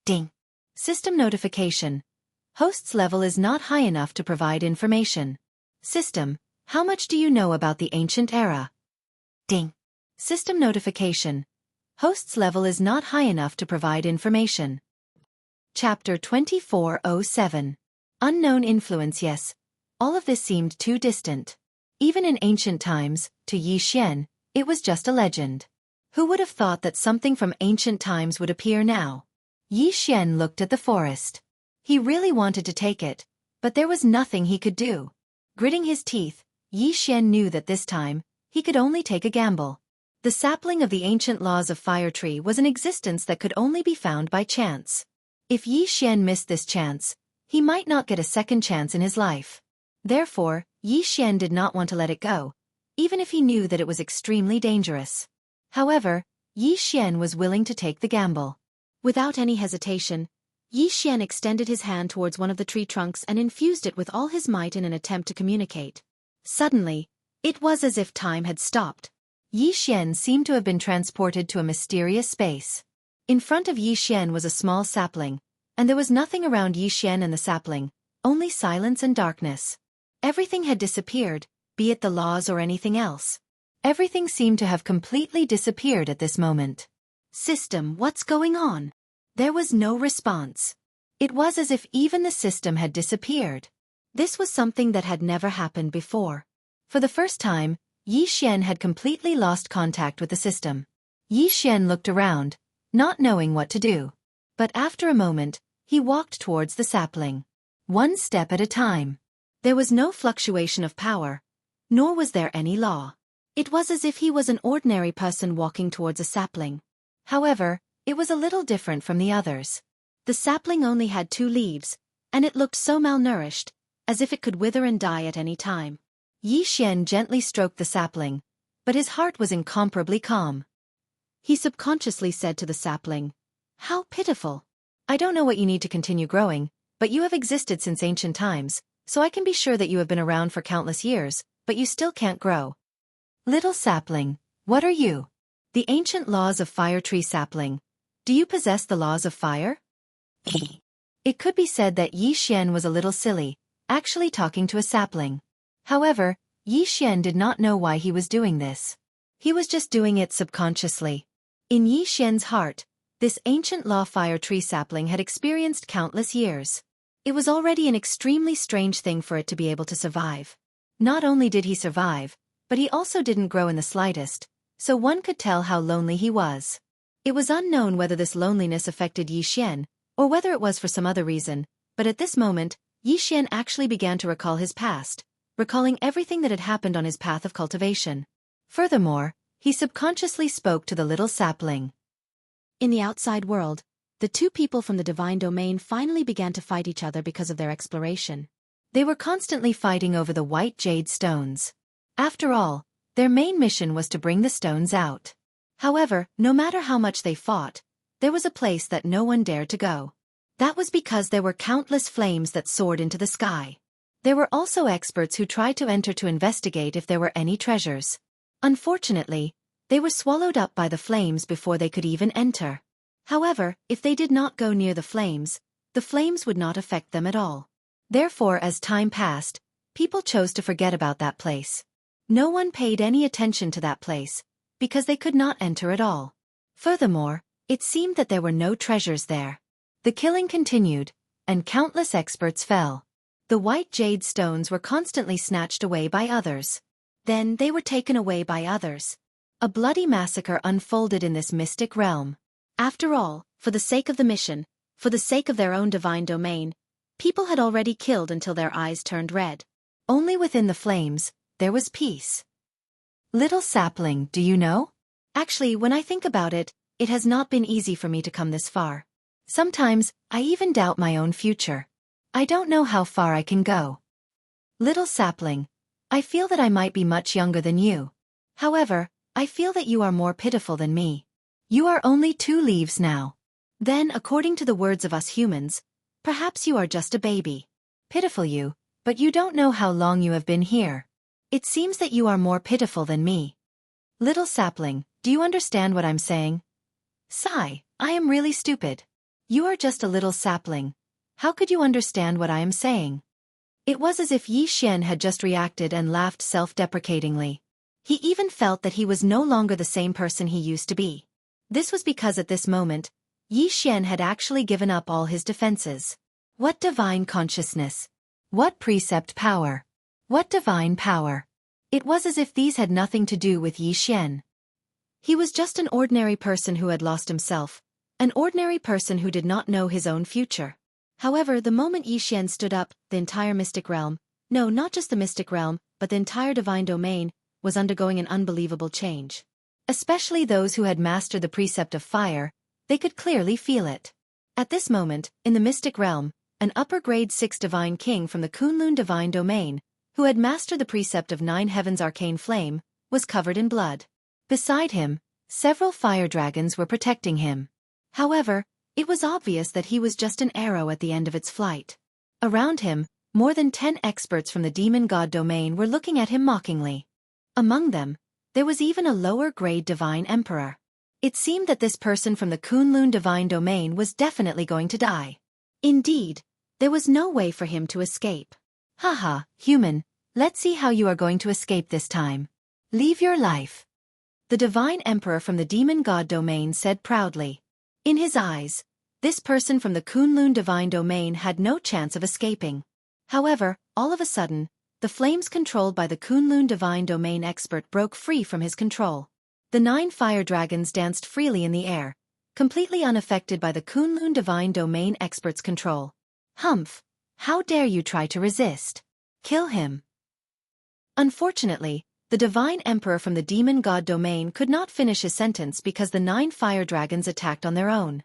Ding. System notification. Host's level is not high enough to provide information. System, how much do you know about the Ancient Era? Ding. System notification. Host's level is not high enough to provide information. Chapter 2407. Unknown influence. Yes, all of this seemed too distant. Even in ancient times, to Yi Xian, it was just a legend. Who would have thought that something from ancient times would appear now? Yi Xian looked at the forest. He really wanted to take it, but there was nothing he could do. Gritting his teeth, Yi Xian knew that this time, he could only take a gamble. The sapling of the ancient laws of Fire Tree was an existence that could only be found by chance. If Yi Xian missed this chance, he might not get a second chance in his life. Therefore, Yi Xian did not want to let it go, even if he knew that it was extremely dangerous. However, Yi Xian was willing to take the gamble. Without any hesitation, Yi Xian extended his hand towards one of the tree trunks and infused it with all his might in an attempt to communicate. Suddenly, it was as if time had stopped. Yi Xian seemed to have been transported to a mysterious space. In front of Yi Xian was a small sapling, and there was nothing around Yi Xian and the sapling, only silence and darkness. Everything had disappeared, be it the laws or anything else. Everything seemed to have completely disappeared at this moment. System, what's going on? There was no response. It was as if even the system had disappeared. This was something that had never happened before. For the first time, Yi Xian had completely lost contact with the system. Yi Xian looked around, not knowing what to do. But after a moment, he walked towards the sapling. One step at a time. There was no fluctuation of power, nor was there any law. It was as if he was an ordinary person walking towards a sapling. However, it was a little different from the others. The sapling only had 2 leaves, and it looked so malnourished, as if it could wither and die at any time. Yi Xian gently stroked the sapling, but his heart was incomparably calm. He subconsciously said to the sapling, "How pitiful! I don't know what you need to continue growing, but you have existed since ancient times, so I can be sure that you have been around for countless years, but you still can't grow. Little sapling, what are you?" The ancient laws of Fire Tree Sapling, Do you possess the laws of fire? It could be said that Yi Xian was a little silly, actually talking to a sapling. However, Yi Xian did not know why he was doing this. He was just doing it subconsciously. In Yi Xian's heart, this ancient law fire tree sapling had experienced countless years. It was already an extremely strange thing for it to be able to survive. Not only did he survive, but he also didn't grow in the slightest, so one could tell how lonely he was. It was unknown whether this loneliness affected Yi Xian, or whether it was for some other reason, but at this moment, Yi Xian actually began to recall his past, recalling everything that had happened on his path of cultivation. Furthermore, he subconsciously spoke to the little sapling. In the outside world, the two people from the divine domain finally began to fight each other because of their exploration. They were constantly fighting over the white jade stones. After all, their main mission was to bring the stones out. However, no matter how much they fought, there was a place that no one dared to go. That was because there were countless flames that soared into the sky. There were also experts who tried to enter to investigate if there were any treasures. Unfortunately, they were swallowed up by the flames before they could even enter. However, if they did not go near the flames would not affect them at all. Therefore, as time passed, people chose to forget about that place. No one paid any attention to that place, because they could not enter at all. Furthermore, it seemed that there were no treasures there. The killing continued, and countless experts fell. The white jade stones were constantly snatched away by others. Then they were taken away by others. A bloody massacre unfolded in this mystic realm. After all, for the sake of the mission, for the sake of their own divine domain, people had already killed until their eyes turned red. Only within the flames, there was peace. Little sapling, do you know? Actually, when I think about it, it has not been easy for me to come this far. Sometimes, I even doubt my own future. I don't know how far I can go. Little sapling, I feel that I might be much younger than you. However, I feel that you are more pitiful than me. You are only 2 leaves now. Then, according to the words of us humans, perhaps you are just a baby. Pitiful you, but you don't know how long you have been here. It seems that you are more pitiful than me. Little sapling, do you understand what I'm saying? Sigh, I am really stupid. You are just a little sapling. How could you understand what I am saying? It was as if Yi Xian had just reacted and laughed self-deprecatingly. He even felt that he was no longer the same person he used to be. This was because at this moment, Yi Xian had actually given up all his defenses. What divine consciousness! What precept power! What divine power! It was as if these had nothing to do with Yi Xian. He was just an ordinary person who had lost himself, an ordinary person who did not know his own future. However, the moment Yi Xian stood up, the entire mystic realm, no, not just the mystic realm, but the entire divine domain, was undergoing an unbelievable change. Especially those who had mastered the precept of fire, they could clearly feel it. At this moment, in the mystic realm, an upper grade 6 divine king from the Kunlun divine domain, who had mastered the precept of 9 heavens arcane flame, was covered in blood. Beside him, several fire dragons were protecting him. However, it was obvious that he was just an arrow at the end of its flight. Around him, more than 10 experts from the demon god domain were looking at him mockingly. Among them, there was even a lower-grade divine emperor. It seemed that this person from the Kunlun divine domain was definitely going to die. Indeed, there was no way for him to escape. Haha, human, let's see how you are going to escape this time. Leave your life. The divine emperor from the demon god domain said proudly. In his eyes, this person from the Kunlun divine domain had no chance of escaping. However, all of a sudden, the flames controlled by the Kunlun divine domain expert broke free from his control. The 9 fire dragons danced freely in the air, completely unaffected by the Kunlun divine domain expert's control. Humph! How dare you try to resist? Kill him! Unfortunately, the divine emperor from the demon god domain could not finish his sentence because the 9 fire dragons attacked on their own.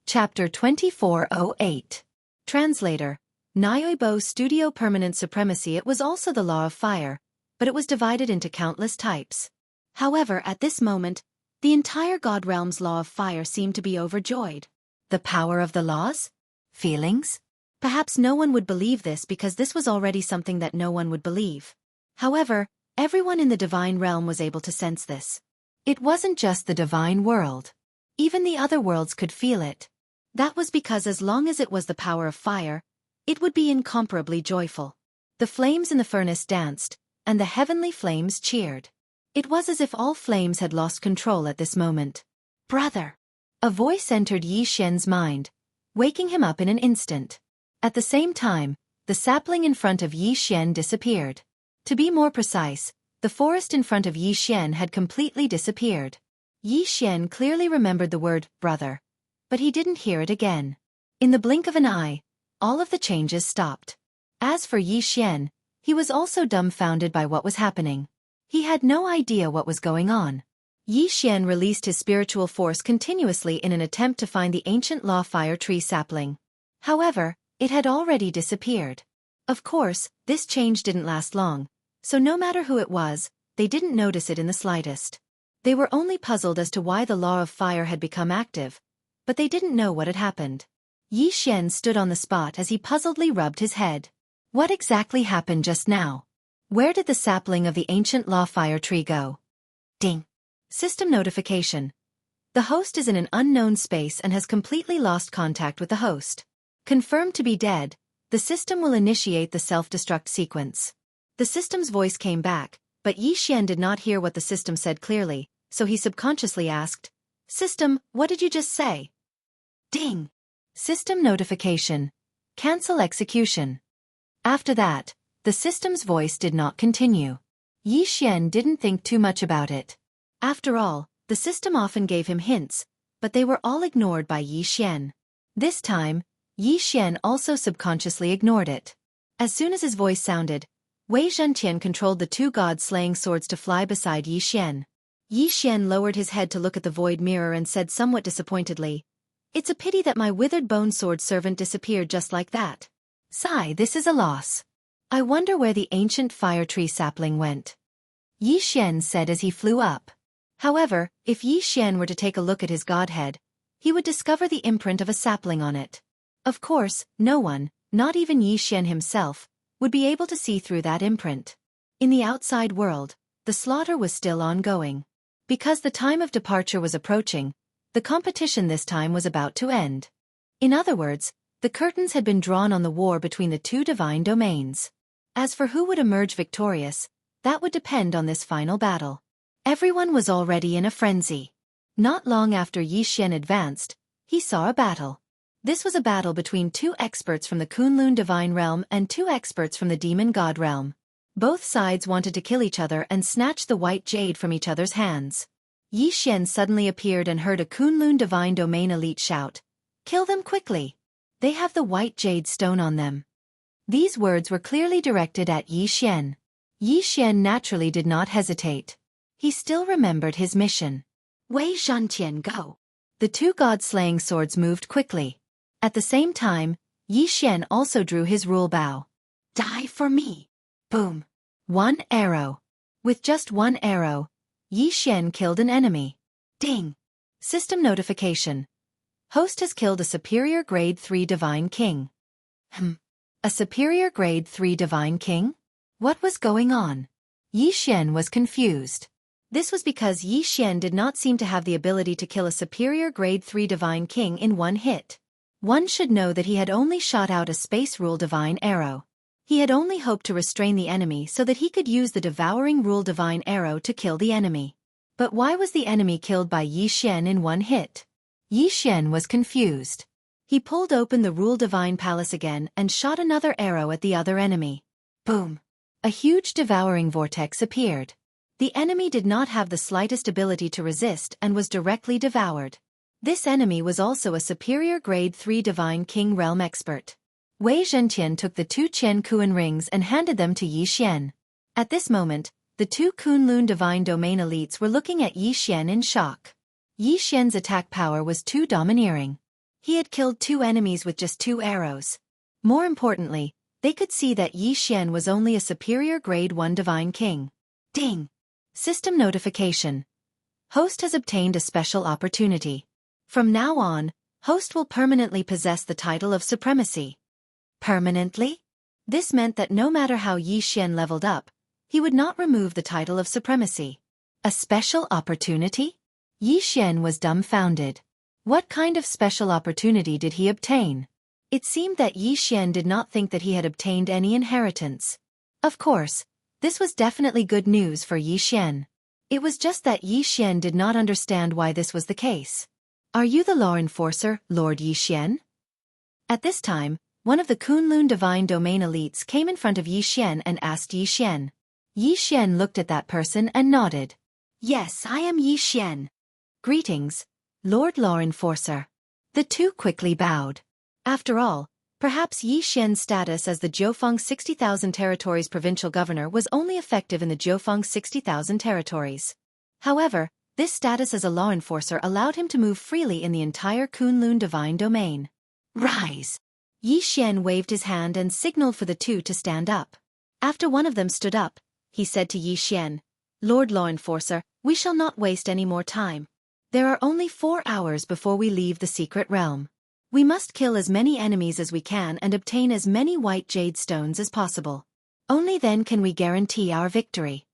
Chapter 2408. Translator. Nyoibo Studio Permanent Supremacy. It was also the law of fire, but it was divided into countless types. However, at this moment, the entire God Realm's law of fire seemed to be overjoyed. The power of the laws? Feelings? Perhaps no one would believe this because this was already something that no one would believe. However, everyone in the divine realm was able to sense this. It wasn't just the divine world. Even the other worlds could feel it. That was because as long as it was the power of fire, it would be incomparably joyful. The flames in the furnace danced, and the heavenly flames cheered. It was as if all flames had lost control at this moment. Brother! A voice entered Yi Xian's mind, waking him up in an instant. At the same time, the sapling in front of Yi Xian disappeared. To be more precise, the forest in front of Yi Xian had completely disappeared. Yi Xian clearly remembered the word, brother. But he didn't hear it again. In the blink of an eye, all of the changes stopped. As for Yi Xian, he was also dumbfounded by what was happening. He had no idea what was going on. Yi Xian released his spiritual force continuously in an attempt to find the ancient law fire tree sapling. However, it had already disappeared. Of course, this change didn't last long, so no matter who it was, they didn't notice it in the slightest. They were only puzzled as to why the law of fire had become active, but they didn't know what had happened. Yi Xian stood on the spot as he puzzledly rubbed his head. What exactly happened just now? Where did the sapling of the ancient law fire tree go? Ding! System notification. The host is in an unknown space and has completely lost contact with the host. Confirmed to be dead, the system will initiate the self-destruct sequence. The system's voice came back, but Yi Xian did not hear what the system said clearly, so he subconsciously asked, "System, what did you just say?" Ding! System notification. Cancel execution. After that, the system's voice did not continue. Yi Xian didn't think too much about it. After all, the system often gave him hints, but they were all ignored by Yi Xian. This time, Yi Xian also subconsciously ignored it. As soon as his voice sounded, Wei Zhentian controlled the two god-slaying swords to fly beside Yi Xian. Yi Xian lowered his head to look at the void mirror and said somewhat disappointedly, "It's a pity that my withered bone sword servant disappeared just like that. Sigh, this is a loss. I wonder where the ancient fire tree sapling went," Yi Xian said as he flew up. However, if Yi Xian were to take a look at his godhead, he would discover the imprint of a sapling on it. Of course, no one, not even Yi Xian himself, would be able to see through that imprint. In the outside world, the slaughter was still ongoing. Because the time of departure was approaching, the competition this time was about to end. In other words, the curtains had been drawn on the war between the two divine domains. As for who would emerge victorious, that would depend on this final battle. Everyone was already in a frenzy. Not long after Yi Xian advanced, he saw a battle. This was a battle between two experts from the Kunlun divine realm and two experts from the demon god realm. Both sides wanted to kill each other and snatch the white jade from each other's hands. Yi Xian suddenly appeared and heard a Kunlun divine domain elite shout, "Kill them quickly! They have the white jade stone on them." These words were clearly directed at Yi Xian. Yi Xian naturally did not hesitate. He still remembered his mission. Wei Zhentian, go! The two god-slaying swords moved quickly. At the same time, Yi Xian also drew his rule bow. Die for me! Boom! One arrow. With just one arrow, Yi Xian killed an enemy. Ding! System notification. Host has killed a superior grade 3 divine king. A superior grade 3 divine king? What was going on? Yi Xian was confused. This was because Yi Xian did not seem to have the ability to kill a superior grade 3 divine king in one hit. One should know that he had only shot out a space rule divine arrow. He had only hoped to restrain the enemy so that he could use the devouring rule divine arrow to kill the enemy. But why was the enemy killed by Yi Xian in one hit? Yi Xian was confused. He pulled open the rule divine palace again and shot another arrow at the other enemy. Boom! A huge devouring vortex appeared. The enemy did not have the slightest ability to resist and was directly devoured. This enemy was also a superior grade 3 divine king realm expert. Wei Zhentian took the two Qian Kuan rings and handed them to Yi Xian. At this moment, the two Kunlun divine domain elites were looking at Yi Xian in shock. Yi Xian's attack power was too domineering. He had killed two enemies with just 2 arrows. More importantly, they could see that Yi Xian was only a superior grade 1 divine king. Ding! System notification. Host has obtained a special opportunity. From now on, host will permanently possess the title of supremacy. Permanently? This meant that no matter how Yi Xian leveled up, he would not remove the title of supremacy. A special opportunity? Yi Xian was dumbfounded. What kind of special opportunity did he obtain? It seemed that Yi Xian did not think that he had obtained any inheritance. Of course, this was definitely good news for Yi Xian. It was just that Yi Xian did not understand why this was the case. Are you the law enforcer, Lord Yi Xian? At this time, one of the Kunlun divine domain elites came in front of Yi Xian and asked Yi Xian. Yi Xian looked at that person and nodded. Yes, I am Yi Xian. Greetings, Lord Law Enforcer. The two quickly bowed. After all, perhaps Yi Xian's status as the Jiufeng 60,000 territories provincial governor was only effective in the Jiufeng 60,000 territories. However, this status as a law enforcer allowed him to move freely in the entire Kunlun divine domain. Rise! Yi Xian waved his hand and signaled for the two to stand up. After one of them stood up, he said to Yi Xian, Lord Law Enforcer, we shall not waste any more time. There are only 4 hours before we leave the secret realm. We must kill as many enemies as we can and obtain as many white jade stones as possible. Only then can we guarantee our victory.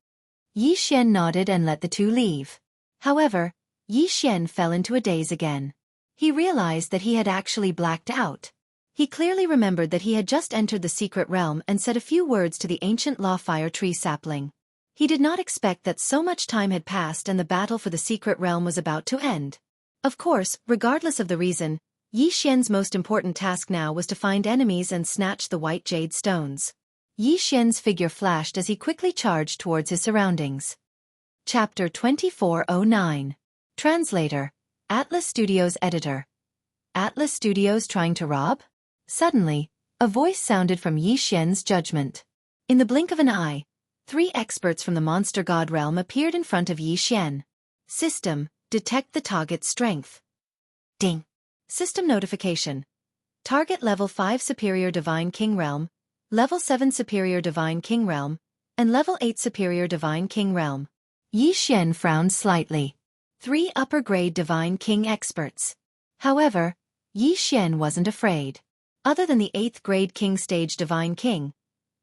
Yi Xian nodded and let the two leave. However, Yi Xian fell into a daze again. He realized that he had actually blacked out. He clearly remembered that he had just entered the secret realm and said a few words to the ancient law fire tree sapling. He did not expect that so much time had passed and the battle for the secret realm was about to end. Of course, regardless of the reason, Yi Xian's most important task now was to find enemies and snatch the white jade stones. Yi Xian's figure flashed as he quickly charged towards his surroundings. Chapter 2409. Translator. Atlas Studios Editor. Atlas Studios trying to rob? Suddenly, a voice sounded from Yi Xian's judgment. In the blink of an eye, 3 experts from the monster god realm appeared in front of Yi Xian. System, detect the target's strength. Ding. System notification. Target level 5 Superior Divine King Realm, level 7 Superior Divine King Realm, and level 8 Superior Divine King Realm. Yi Xian frowned slightly. 3 upper-grade Divine King experts. However, Yi Xian wasn't afraid. Other than the 8th grade King stage Divine King,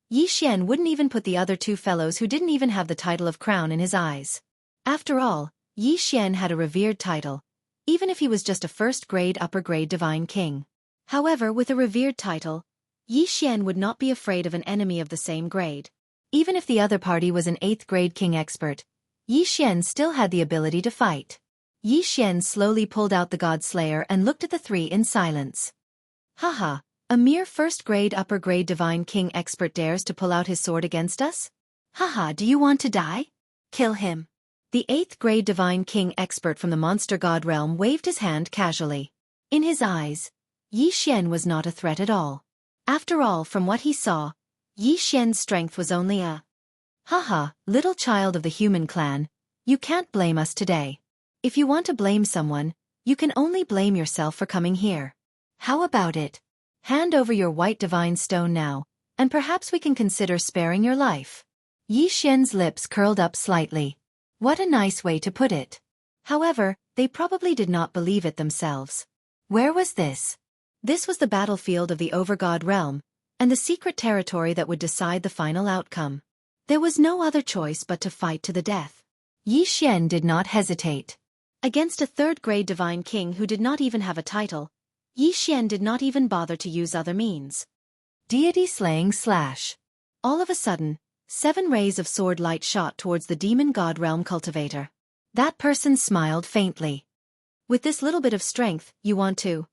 Yi Xian wouldn't even put the other 2 fellows who didn't even have the title of crown in his eyes. After all, Yi Xian had a revered title, even if he was just a first-grade upper-grade Divine King. However, with a revered title, Yi Xian would not be afraid of an enemy of the same grade. Even if the other party was an 8th-grade King expert, Yi Xian still had the ability to fight. Yi Xian slowly pulled out the God Slayer and looked at the 3 in silence. Haha, a mere first-grade upper-grade Divine King expert dares to pull out his sword against us? Haha, do you want to die? Kill him. The 8th grade Divine King expert from the monster god realm waved his hand casually. In his eyes, Yi Xian was not a threat at all. After all, from what he saw, Yi Xian's strength was only a haha, little child of the human clan, you can't blame us today. If you want to blame someone, you can only blame yourself for coming here. How about it? Hand over your white divine stone now, and perhaps we can consider sparing your life. Yi Xian's lips curled up slightly. What a nice way to put it. However, they probably did not believe it themselves. Where was this? This was the battlefield of the Overgod realm, and the secret territory that would decide the final outcome. There was no other choice but to fight to the death. Yi Xian did not hesitate. Against a 3rd-grade Divine King who did not even have a title, Yi Xian did not even bother to use other means. Deity slaying slash. All of a sudden, 7 rays of sword light shot towards the demon god realm cultivator. That person smiled faintly. With this little bit of strength, you want to?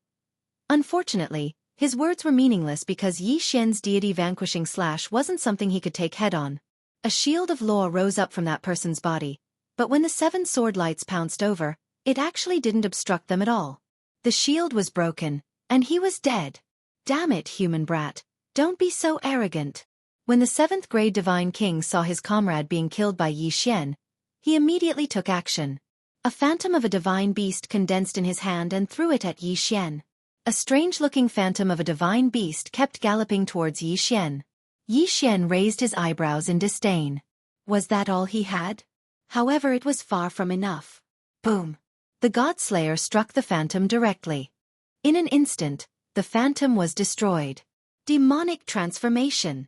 Unfortunately, his words were meaningless because Yi Xian's deity vanquishing slash wasn't something he could take head-on. A shield of law rose up from that person's body, but when the 7 sword lights pounced over, it actually didn't obstruct them at all. The shield was broken, and he was dead. Damn it, human brat, don't be so arrogant. When the 7th grade Divine King saw his comrade being killed by Yi Xian, he immediately took action. A phantom of a divine beast condensed in his hand and threw it at Yi Xian. A strange-looking phantom of a divine beast kept galloping towards Yi Xian. Yi Xian raised his eyebrows in disdain. Was that all he had? However, it was far from enough. Boom! The God Slayer struck the phantom directly. In an instant, the phantom was destroyed. Demonic transformation.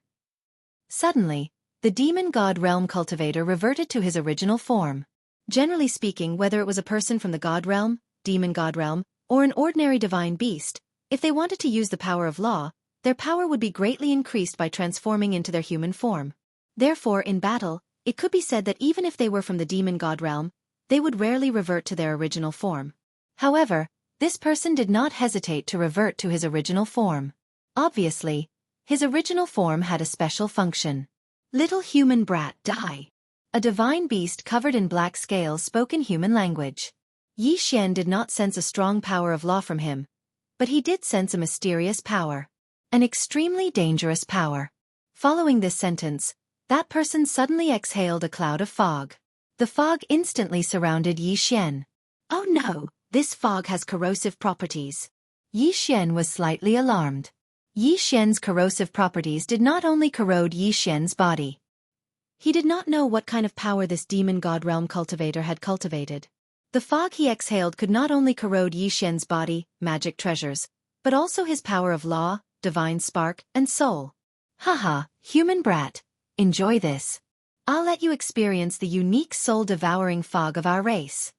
Suddenly, the demon god realm cultivator reverted to his original form. Generally speaking, whether it was a person from the god realm, demon god realm, or an ordinary divine beast, if they wanted to use the power of law, their power would be greatly increased by transforming into their human form. Therefore, in battle, it could be said that even if they were from the demon god realm, they would rarely revert to their original form. However, this person did not hesitate to revert to his original form. Obviously, his original form had a special function. Little human brat, die. A divine beast covered in black scales spoke in human language. Xian did not sense a strong power of law from him, but he did sense a mysterious power. An extremely dangerous power. Following this sentence, that person suddenly exhaled a cloud of fog. The fog instantly surrounded Xian. Oh no, this fog has corrosive properties. Xian was slightly alarmed. Xian's corrosive properties did not only corrode Xian's body. He did not know what kind of power this demon god realm cultivator had cultivated. The fog he exhaled could not only corrode Xian's body, magic treasures, but also his power of law, divine spark, and soul. Haha, human brat, enjoy this. I'll let you experience the unique soul-devouring fog of our race.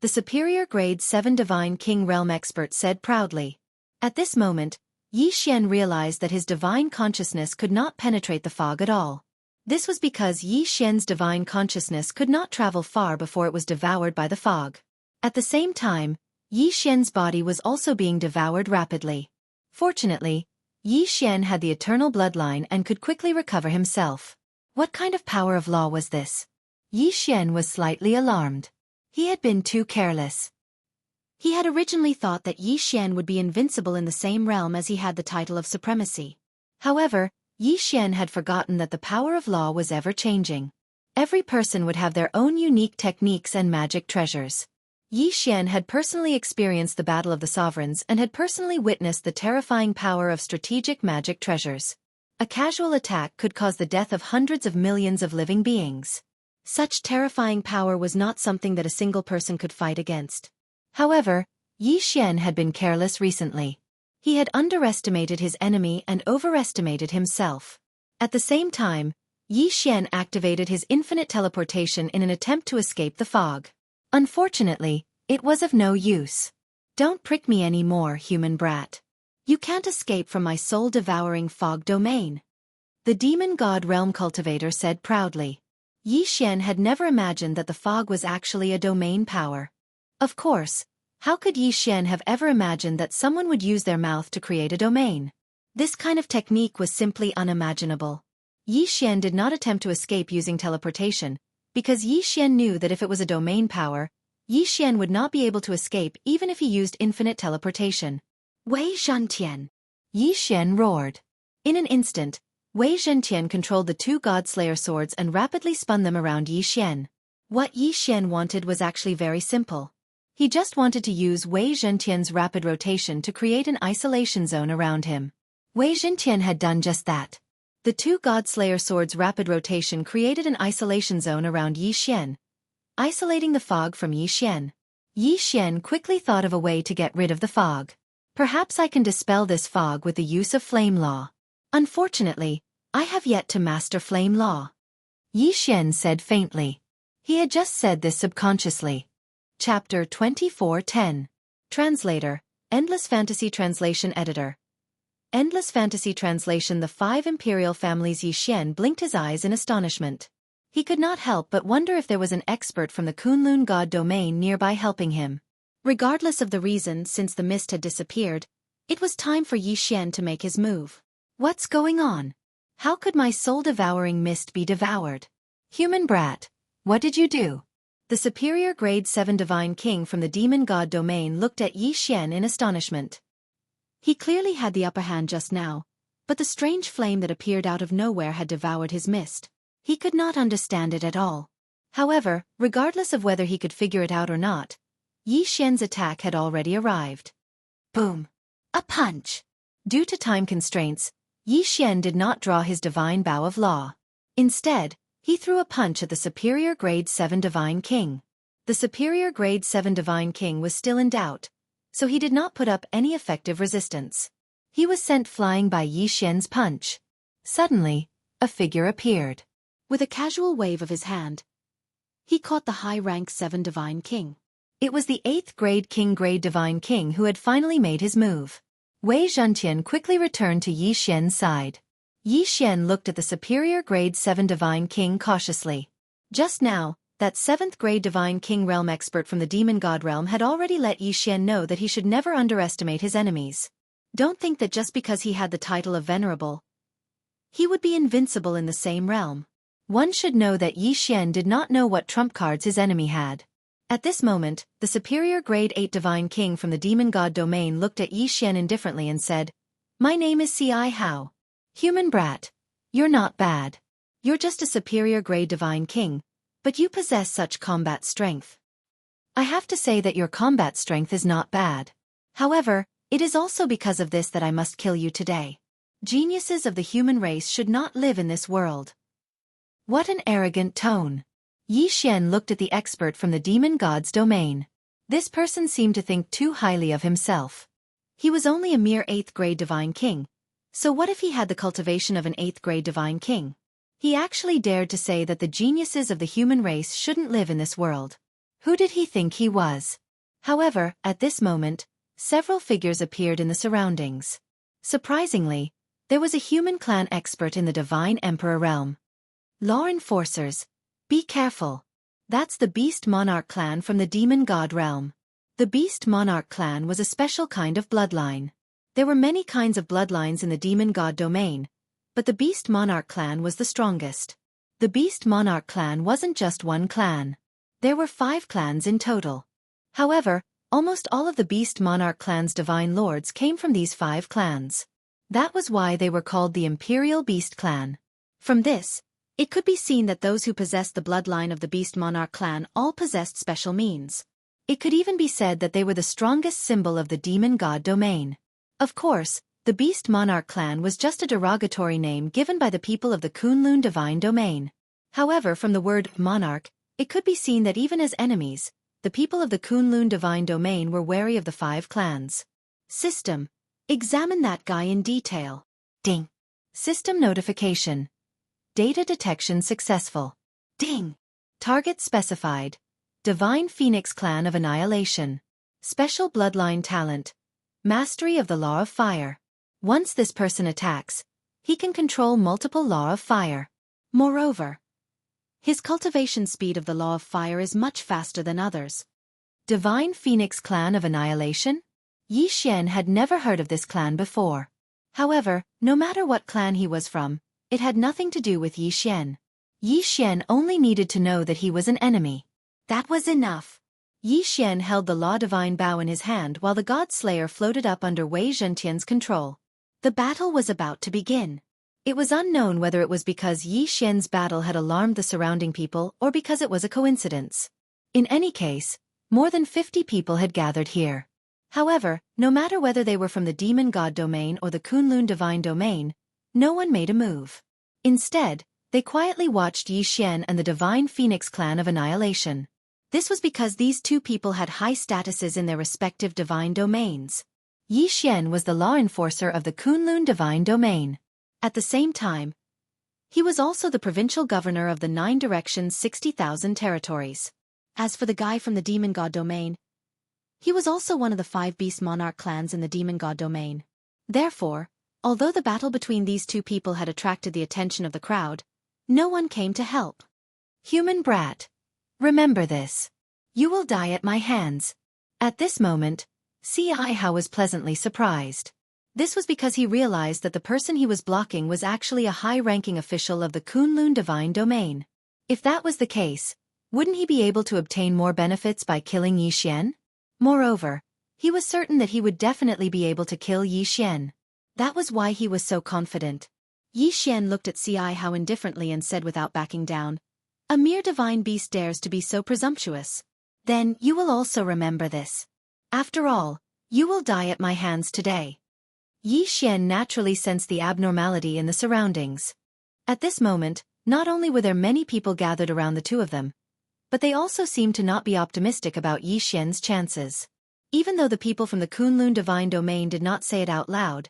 The superior grade 7 divine king realm expert said proudly. At this moment, Xian realized that his divine consciousness could not penetrate the fog at all. This was because Xian's divine consciousness could not travel far before it was devoured by the fog. At the same time, Xian's body was also being devoured rapidly. Fortunately, Xian had the eternal bloodline and could quickly recover himself. What kind of power of law was this? Xian was slightly alarmed. He had been too careless. He had originally thought that Xian would be invincible in the same realm as he had the title of supremacy. However, Xian had forgotten that the power of law was ever-changing. Every person would have their own unique techniques and magic treasures. Xian had personally experienced the Battle of the Sovereigns and had personally witnessed the terrifying power of strategic magic treasures. A casual attack could cause the death of hundreds of millions of living beings. Such terrifying power was not something that a single person could fight against. However, Xian had been careless recently. He had underestimated his enemy and overestimated himself. At the same time, Xian activated his infinite teleportation in an attempt to escape the fog. Unfortunately, it was of no use. Don't prick me anymore, human brat. You can't escape from my soul-devouring fog domain. The demon god realm cultivator said proudly. Xian had never imagined that the fog was actually a domain power. Of course, how could Xian have ever imagined that someone would use their mouth to create a domain? This kind of technique was simply unimaginable. Xian did not attempt to escape using teleportation, because Xian knew that if it was a domain power, Xian would not be able to escape even if he used infinite teleportation. Wei Zhentian! Xian roared. In an instant, Wei Zhentian controlled the two God-Slayer swords and rapidly spun them around Xian. What Xian wanted was actually very simple. He just wanted to use Wei Zhentian's rapid rotation to create an isolation zone around him. Wei Zhentian had done just that. The two God-Slayer swords' rapid rotation created an isolation zone around Xian, isolating the fog from Xian. Xian quickly thought of a way to get rid of the fog. Perhaps I can dispel this fog with the use of flame law. Unfortunately, I have yet to master flame law. Xian said faintly. He had just said this subconsciously. Chapter 24:10. Translator, Endless Fantasy Translation Editor. Endless Fantasy Translation. The five imperial families. Xian blinked his eyes in astonishment. He could not help but wonder if there was an expert from the Kunlun god domain nearby helping him. Regardless of the reason, since the mist had disappeared, it was time for Xian to make his move. What's going on? How could my soul-devouring mist be devoured? Human brat, what did you do? The superior grade 7 divine king from the demon god domain looked at Xian in astonishment. He clearly had the upper hand just now, but the strange flame that appeared out of nowhere had devoured his mist. He could not understand it at all. However, regardless of whether he could figure it out or not, Xian's attack had already arrived. Boom! A punch! Due to time constraints, Xian did not draw his divine bow of law. Instead, he threw a punch at the superior grade 7 divine king. The superior grade 7 divine king was still in doubt, so he did not put up any effective resistance. He was sent flying by Xian's punch. Suddenly, a figure appeared. With a casual wave of his hand, He caught the high-rank 7 Divine King. It was the 8th grade Divine King who had finally made his move. Wei Zhentian quickly returned to Yi Xian's side. Yi Xian looked at the superior grade 7 Divine King cautiously. Just now, that 7th grade Divine King realm expert from the Demon God realm had already let Yi Xian know that he should never underestimate his enemies. Don't think that just because he had the title of Venerable, he would be invincible in the same realm. One should know that Yi Xian did not know what trump cards his enemy had. At this moment, the superior grade 8 Divine King from the Demon God domain looked at Yi Xian indifferently and said, "My name is Ci Hao. Human brat. You're not bad. You're just a superior grade Divine King, but you possess such combat strength. I have to say that your combat strength is not bad. However, it is also because of this that I must kill you today. Geniuses of the human race should not live in this world." What an arrogant tone. Yi Xian looked at the expert from the Demon God's domain. This person seemed to think too highly of himself. He was only a mere 8th grade Divine King, so what if he had the cultivation of an 8th grade Divine King? He actually dared to say that the geniuses of the human race shouldn't live in this world. Who did he think he was? However, at this moment, several figures appeared in the surroundings. Surprisingly, there was a human clan expert in the Divine Emperor realm. Law enforcers, be careful. That's the Beast Monarch clan from the Demon God realm. The Beast Monarch clan was a special kind of bloodline. There were many kinds of bloodlines in the Demon God domain, but the Beast Monarch clan was the strongest. The Beast Monarch clan wasn't just one clan. There were 5 clans in total. However, almost all of the Beast Monarch clan's divine lords came from these 5 clans. That was why they were called the Imperial Beast Clan. From this, it could be seen that those who possessed the bloodline of the Beast Monarch clan all possessed special means. It could even be said that they were the strongest symbol of the Demon God domain. Of course, the Beast Monarch clan was just a derogatory name given by the people of the Kunlun Divine domain. However, from the word monarch, it could be seen that even as enemies, the people of the Kunlun Divine domain were wary of the 5 clans. System. Examine that guy in detail. Ding. System notification. Data detection successful. Ding. Target specified. Divine Phoenix Clan of Annihilation. Special bloodline talent. Mastery of the Law of Fire. Once this person attacks, he can control multiple Law of Fire. Moreover, his cultivation speed of the Law of Fire is much faster than others. Divine Phoenix Clan of Annihilation? Yi Xian had never heard of this clan before. However, no matter what clan he was from, it had nothing to do with Yi Xian. Yi Xian only needed to know that he was an enemy. That was enough. Yi Xian held the Law Divine Bow in his hand while the God Slayer floated up under Wei Zhentian's control. The battle was about to begin. It was unknown whether it was because Yi Xian's battle had alarmed the surrounding people or because it was a coincidence. In any case, more than 50 people had gathered here. However, no matter whether they were from the Demon God domain or the Kunlun Divine domain, no one made a move. Instead, they quietly watched Yi Xian and the Divine Phoenix Clan of Annihilation. This was because these 2 people had high statuses in their respective divine domains. Yi Xian was the law enforcer of the Kunlun Divine domain. At the same time, he was also the provincial governor of the 9 directions 60,000 territories. As for the guy from the Demon God domain, he was also one of the 5 Beast Monarch clans in the Demon God domain. Therefore, although the battle between these 2 people had attracted the attention of the crowd, no one came to help. Human brat. Remember this. You will die at my hands. At this moment, Ci Hao was pleasantly surprised. This was because he realized that the person he was blocking was actually a high-ranking official of the Kunlun Divine domain. If that was the case, wouldn't he be able to obtain more benefits by killing Yi Xian? Moreover, he was certain that he would definitely be able to kill Yi Xian. That was why he was so confident. Yi Xian looked at Ci Hao indifferently and said without backing down, "A mere divine beast dares to be so presumptuous. Then you will also remember this. After all, you will die at my hands today." Yi Xian naturally sensed the abnormality in the surroundings. At this moment, not only were there many people gathered around the 2 of them, but they also seemed to not be optimistic about Yi Xian's chances. Even though the people from the Kunlun Divine domain did not say it out loud,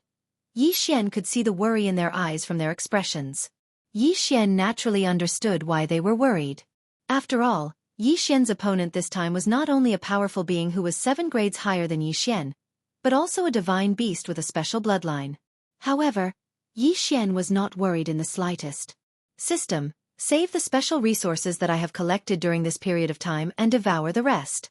Yi Xian could see the worry in their eyes from their expressions. Yi Xian naturally understood why they were worried. After all, Yi Xian's opponent this time was not only a powerful being who was 7 grades higher than Yi Xian, but also a divine beast with a special bloodline. However, Yi Xian was not worried in the slightest. System, save the special resources that I have collected during this period of time and devour the rest.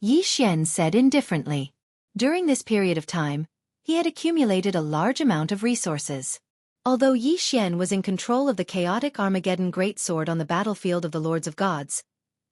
Yi Xian said indifferently. During this period of time, he had accumulated a large amount of resources. Although Yi Xian was in control of the chaotic Armageddon greatsword on the battlefield of the Lords of Gods,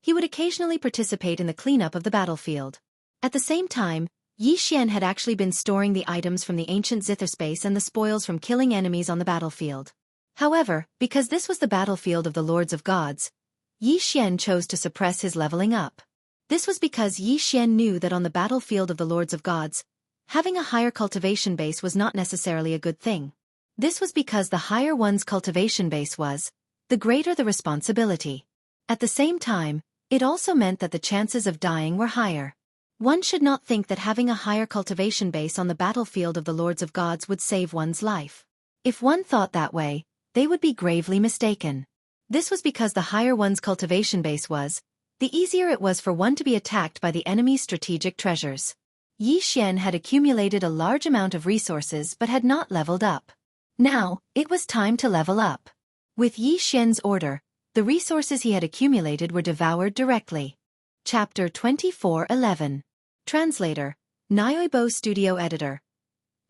he would occasionally participate in the cleanup of the battlefield. At the same time, Yi Xian had actually been storing the items from the ancient Zither-space and the spoils from killing enemies on the battlefield. However, because this was the battlefield of the Lords of Gods, Yi Xian chose to suppress his leveling up. This was because Yi Xian knew that on the battlefield of the Lords of Gods, having a higher cultivation base was not necessarily a good thing. This was because the higher one's cultivation base was, the greater the responsibility. At the same time, it also meant that the chances of dying were higher. One should not think that having a higher cultivation base on the battlefield of the Lords of Gods would save one's life. If one thought that way, they would be gravely mistaken. This was because the higher one's cultivation base was, the easier it was for one to be attacked by the enemy's strategic treasures. Yi Xian had accumulated a large amount of resources but had not leveled up. Now, it was time to level up. With Yi Xian's order, the resources he had accumulated were devoured directly. Chapter 24:11. Translator, Nyoibo Studio Editor.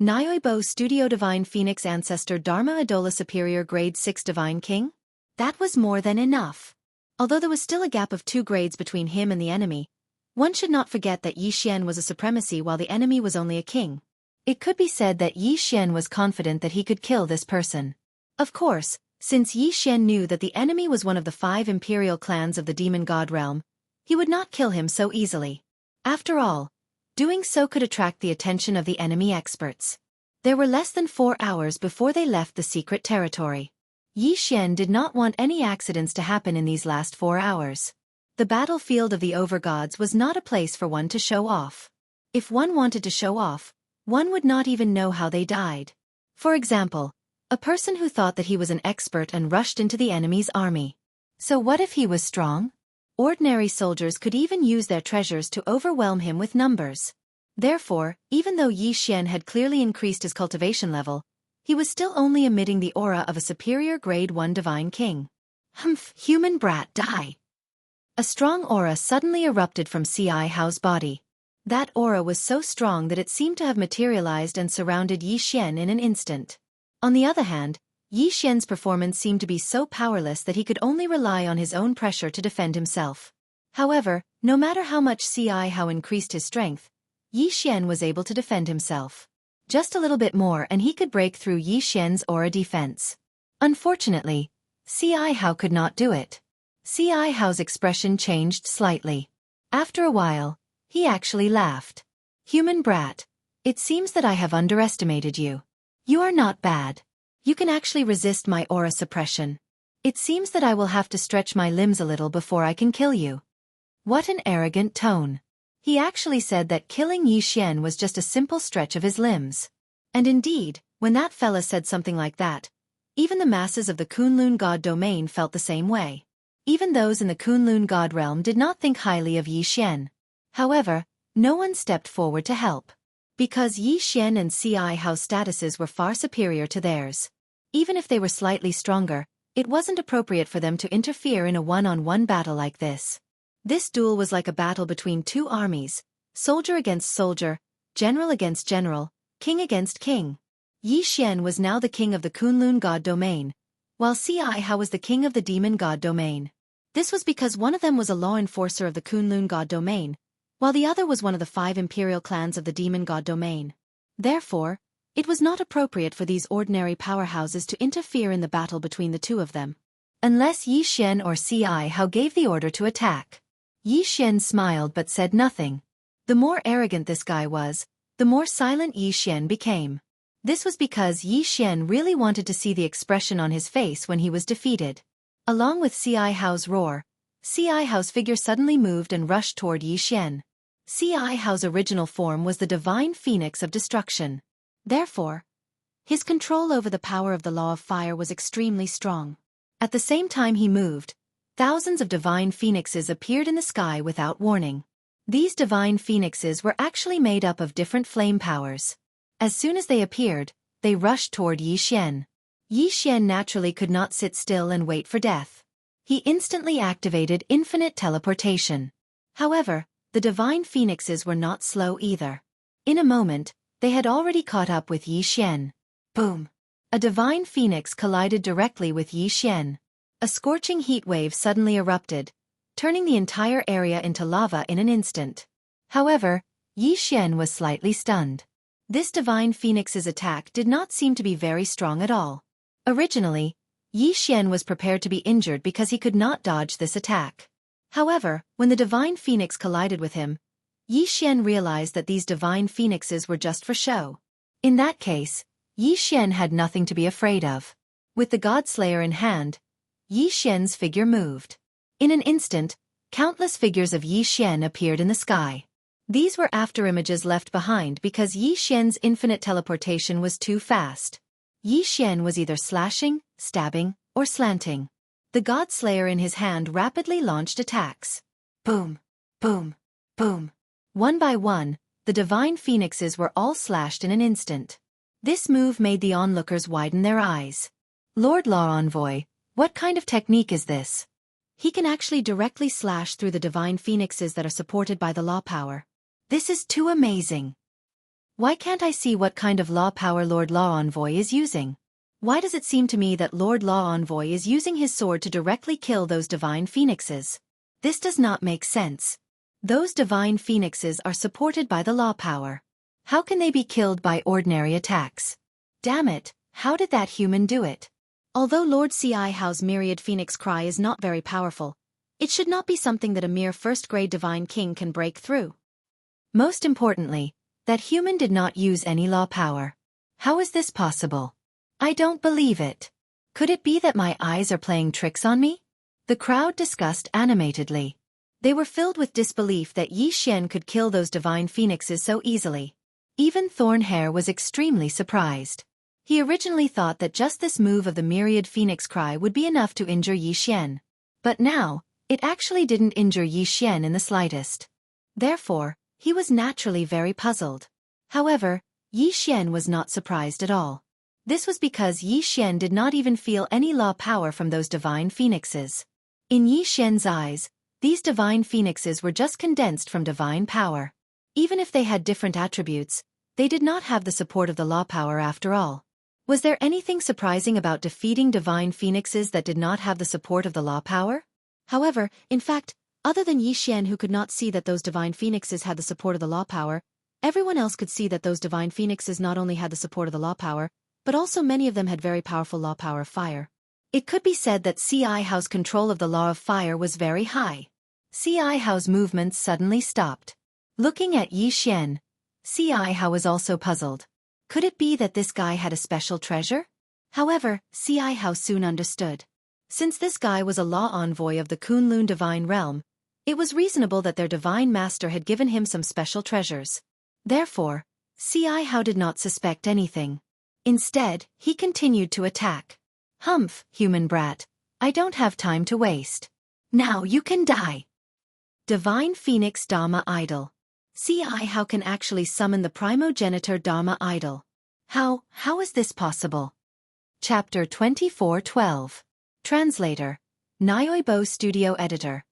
Nyoibo Studio Divine Phoenix Ancestor Dharma Adola Superior Grade 6 Divine King? That was more than enough. Although there was still a gap of 2 grades between him and the enemy, one should not forget that Yi Xian was a supremacy while the enemy was only a king. It could be said that Yi Xian was confident that he could kill this person. Of course, since Yi Xian knew that the enemy was one of the 5 imperial clans of the demon god realm, he would not kill him so easily. After all, doing so could attract the attention of the enemy experts. There were less than 4 hours before they left the secret territory. Yi Xian did not want any accidents to happen in these last 4 hours. The battlefield of the overgods was not a place for one to show off. If one wanted to show off, one would not even know how they died. For example, a person who thought that he was an expert and rushed into the enemy's army. So what if he was strong? Ordinary soldiers could even use their treasures to overwhelm him with numbers. Therefore, even though Yi Xian had clearly increased his cultivation level, he was still only emitting the aura of a superior grade 1 divine king. Humph, human brat, die! A strong aura suddenly erupted from Xianxia's body. That aura was so strong that it seemed to have materialized and surrounded Yi Xian in an instant. On the other hand, Yi Xian's performance seemed to be so powerless that he could only rely on his own pressure to defend himself. However, no matter how much Xianxia increased his strength, Yi Xian was able to defend himself. Just a little bit more and he could break through Yi Xian's aura defense. Unfortunately, Xianxia could not do it. Xianxia's expression changed slightly. After a while, he actually laughed. Human brat, it seems that I have underestimated you. You are not bad. You can actually resist my aura suppression. It seems that I will have to stretch my limbs a little before I can kill you. What an arrogant tone. He actually said that killing Yi Xian was just a simple stretch of his limbs. And indeed, when that fella said something like that, even the masses of the Kunlun god domain felt the same way. Even those in the Kunlun god realm did not think highly of Yi Xian. However, no one stepped forward to help. Because Yi Xian and Xianxia's statuses were far superior to theirs. Even if they were slightly stronger, it wasn't appropriate for them to interfere in a one-on-one battle like this. This duel was like a battle between 2 armies, soldier against soldier, general against general, king against king. Yi Xian was now the king of the Kunlun god domain, while Xianxia was the king of the demon god domain. This was because one of them was a law enforcer of the Kunlun god domain, while the other was one of the 5 imperial clans of the demon god domain. Therefore, it was not appropriate for these ordinary powerhouses to interfere in the battle between the 2 of them. Unless Yi Xian or Xianxia gave the order to attack. Yi Xian smiled but said nothing. The more arrogant this guy was, the more silent Yi Xian became. This was because Yi Xian really wanted to see the expression on his face when he was defeated. Along with Xianxia's roar, Xianxia's figure suddenly moved and rushed toward Yi Xian. Xianxia's original form was the divine phoenix of destruction. Therefore, his control over the power of the law of fire was extremely strong. At the same time he moved, thousands of divine phoenixes appeared in the sky without warning. These divine phoenixes were actually made up of different flame powers. As soon as they appeared, they rushed toward Yi Xian. Yi Xian naturally could not sit still and wait for death. He instantly activated infinite teleportation. However, the divine phoenixes were not slow either. In a moment, they had already caught up with Yi Xian. Boom! A divine phoenix collided directly with Yi Xian. A scorching heat wave suddenly erupted, turning the entire area into lava in an instant. However, Yi Xian was slightly stunned. This divine phoenix's attack did not seem to be very strong at all. Originally, Yi Xian was prepared to be injured because he could not dodge this attack. However, when the divine phoenix collided with him, Yi Xian realized that these divine phoenixes were just for show. In that case, Yi Xian had nothing to be afraid of. With the God-Slayer in hand, Yi Xian's figure moved. In an instant, countless figures of Yi Xian appeared in the sky. These were afterimages left behind because Yi Xian's infinite teleportation was too fast. Yi Xian was either slashing, stabbing, or slanting. The God-Slayer in his hand rapidly launched attacks. Boom! Boom! Boom! One by one, the divine phoenixes were all slashed in an instant. This move made the onlookers widen their eyes. Lord Law Envoy, what kind of technique is this? He can actually directly slash through the divine phoenixes that are supported by the law power. This is too amazing. Why can't I see what kind of law power Lord Law Envoy is using? Why does it seem to me that Lord Law Envoy is using his sword to directly kill those divine phoenixes? This does not make sense. Those divine phoenixes are supported by the law power. How can they be killed by ordinary attacks? Damn it, how did that human do it? Although Lord Xiao's myriad phoenix cry is not very powerful, it should not be something that a mere first-grade divine king can break through. Most importantly, that human did not use any law power. How is this possible? I don't believe it. Could it be that my eyes are playing tricks on me? The crowd discussed animatedly. They were filled with disbelief that Yi Xian could kill those divine phoenixes so easily. Even Thornhair was extremely surprised. He originally thought that just this move of the myriad phoenix cry would be enough to injure Yi Xian. But now, it actually didn't injure Yi Xian in the slightest. Therefore, he was naturally very puzzled. However, Yi Xian was not surprised at all. This was because Yi Xian did not even feel any law power from those divine phoenixes. In Yi Xian's eyes, these divine phoenixes were just condensed from divine power. Even if they had different attributes, they did not have the support of the law power after all. Was there anything surprising about defeating divine phoenixes that did not have the support of the law power? However, in fact, other than Yi Xian, who could not see that those divine phoenixes had the support of the law power, everyone else could see that those divine phoenixes not only had the support of the law power, but also many of them had very powerful law power of fire. It could be said that Xiao's control of the law of fire was very high. Xiao's movements suddenly stopped. Looking at Yi Xian, Xiao was also puzzled. Could it be that this guy had a special treasure? However, Xiao soon understood. Since this guy was a law envoy of the Kunlun divine realm, it was reasonable that their divine master had given him some special treasures. Therefore, Xiao did not suspect anything. Instead, he continued to attack. Humph, human brat, I don't have time to waste. Now you can die. Divine Phoenix Dharma Idol. Xiao can actually summon the primogenitor Dharma Idol. How is this possible? Chapter 24:12. Translator. Nyoibo Studio Editor.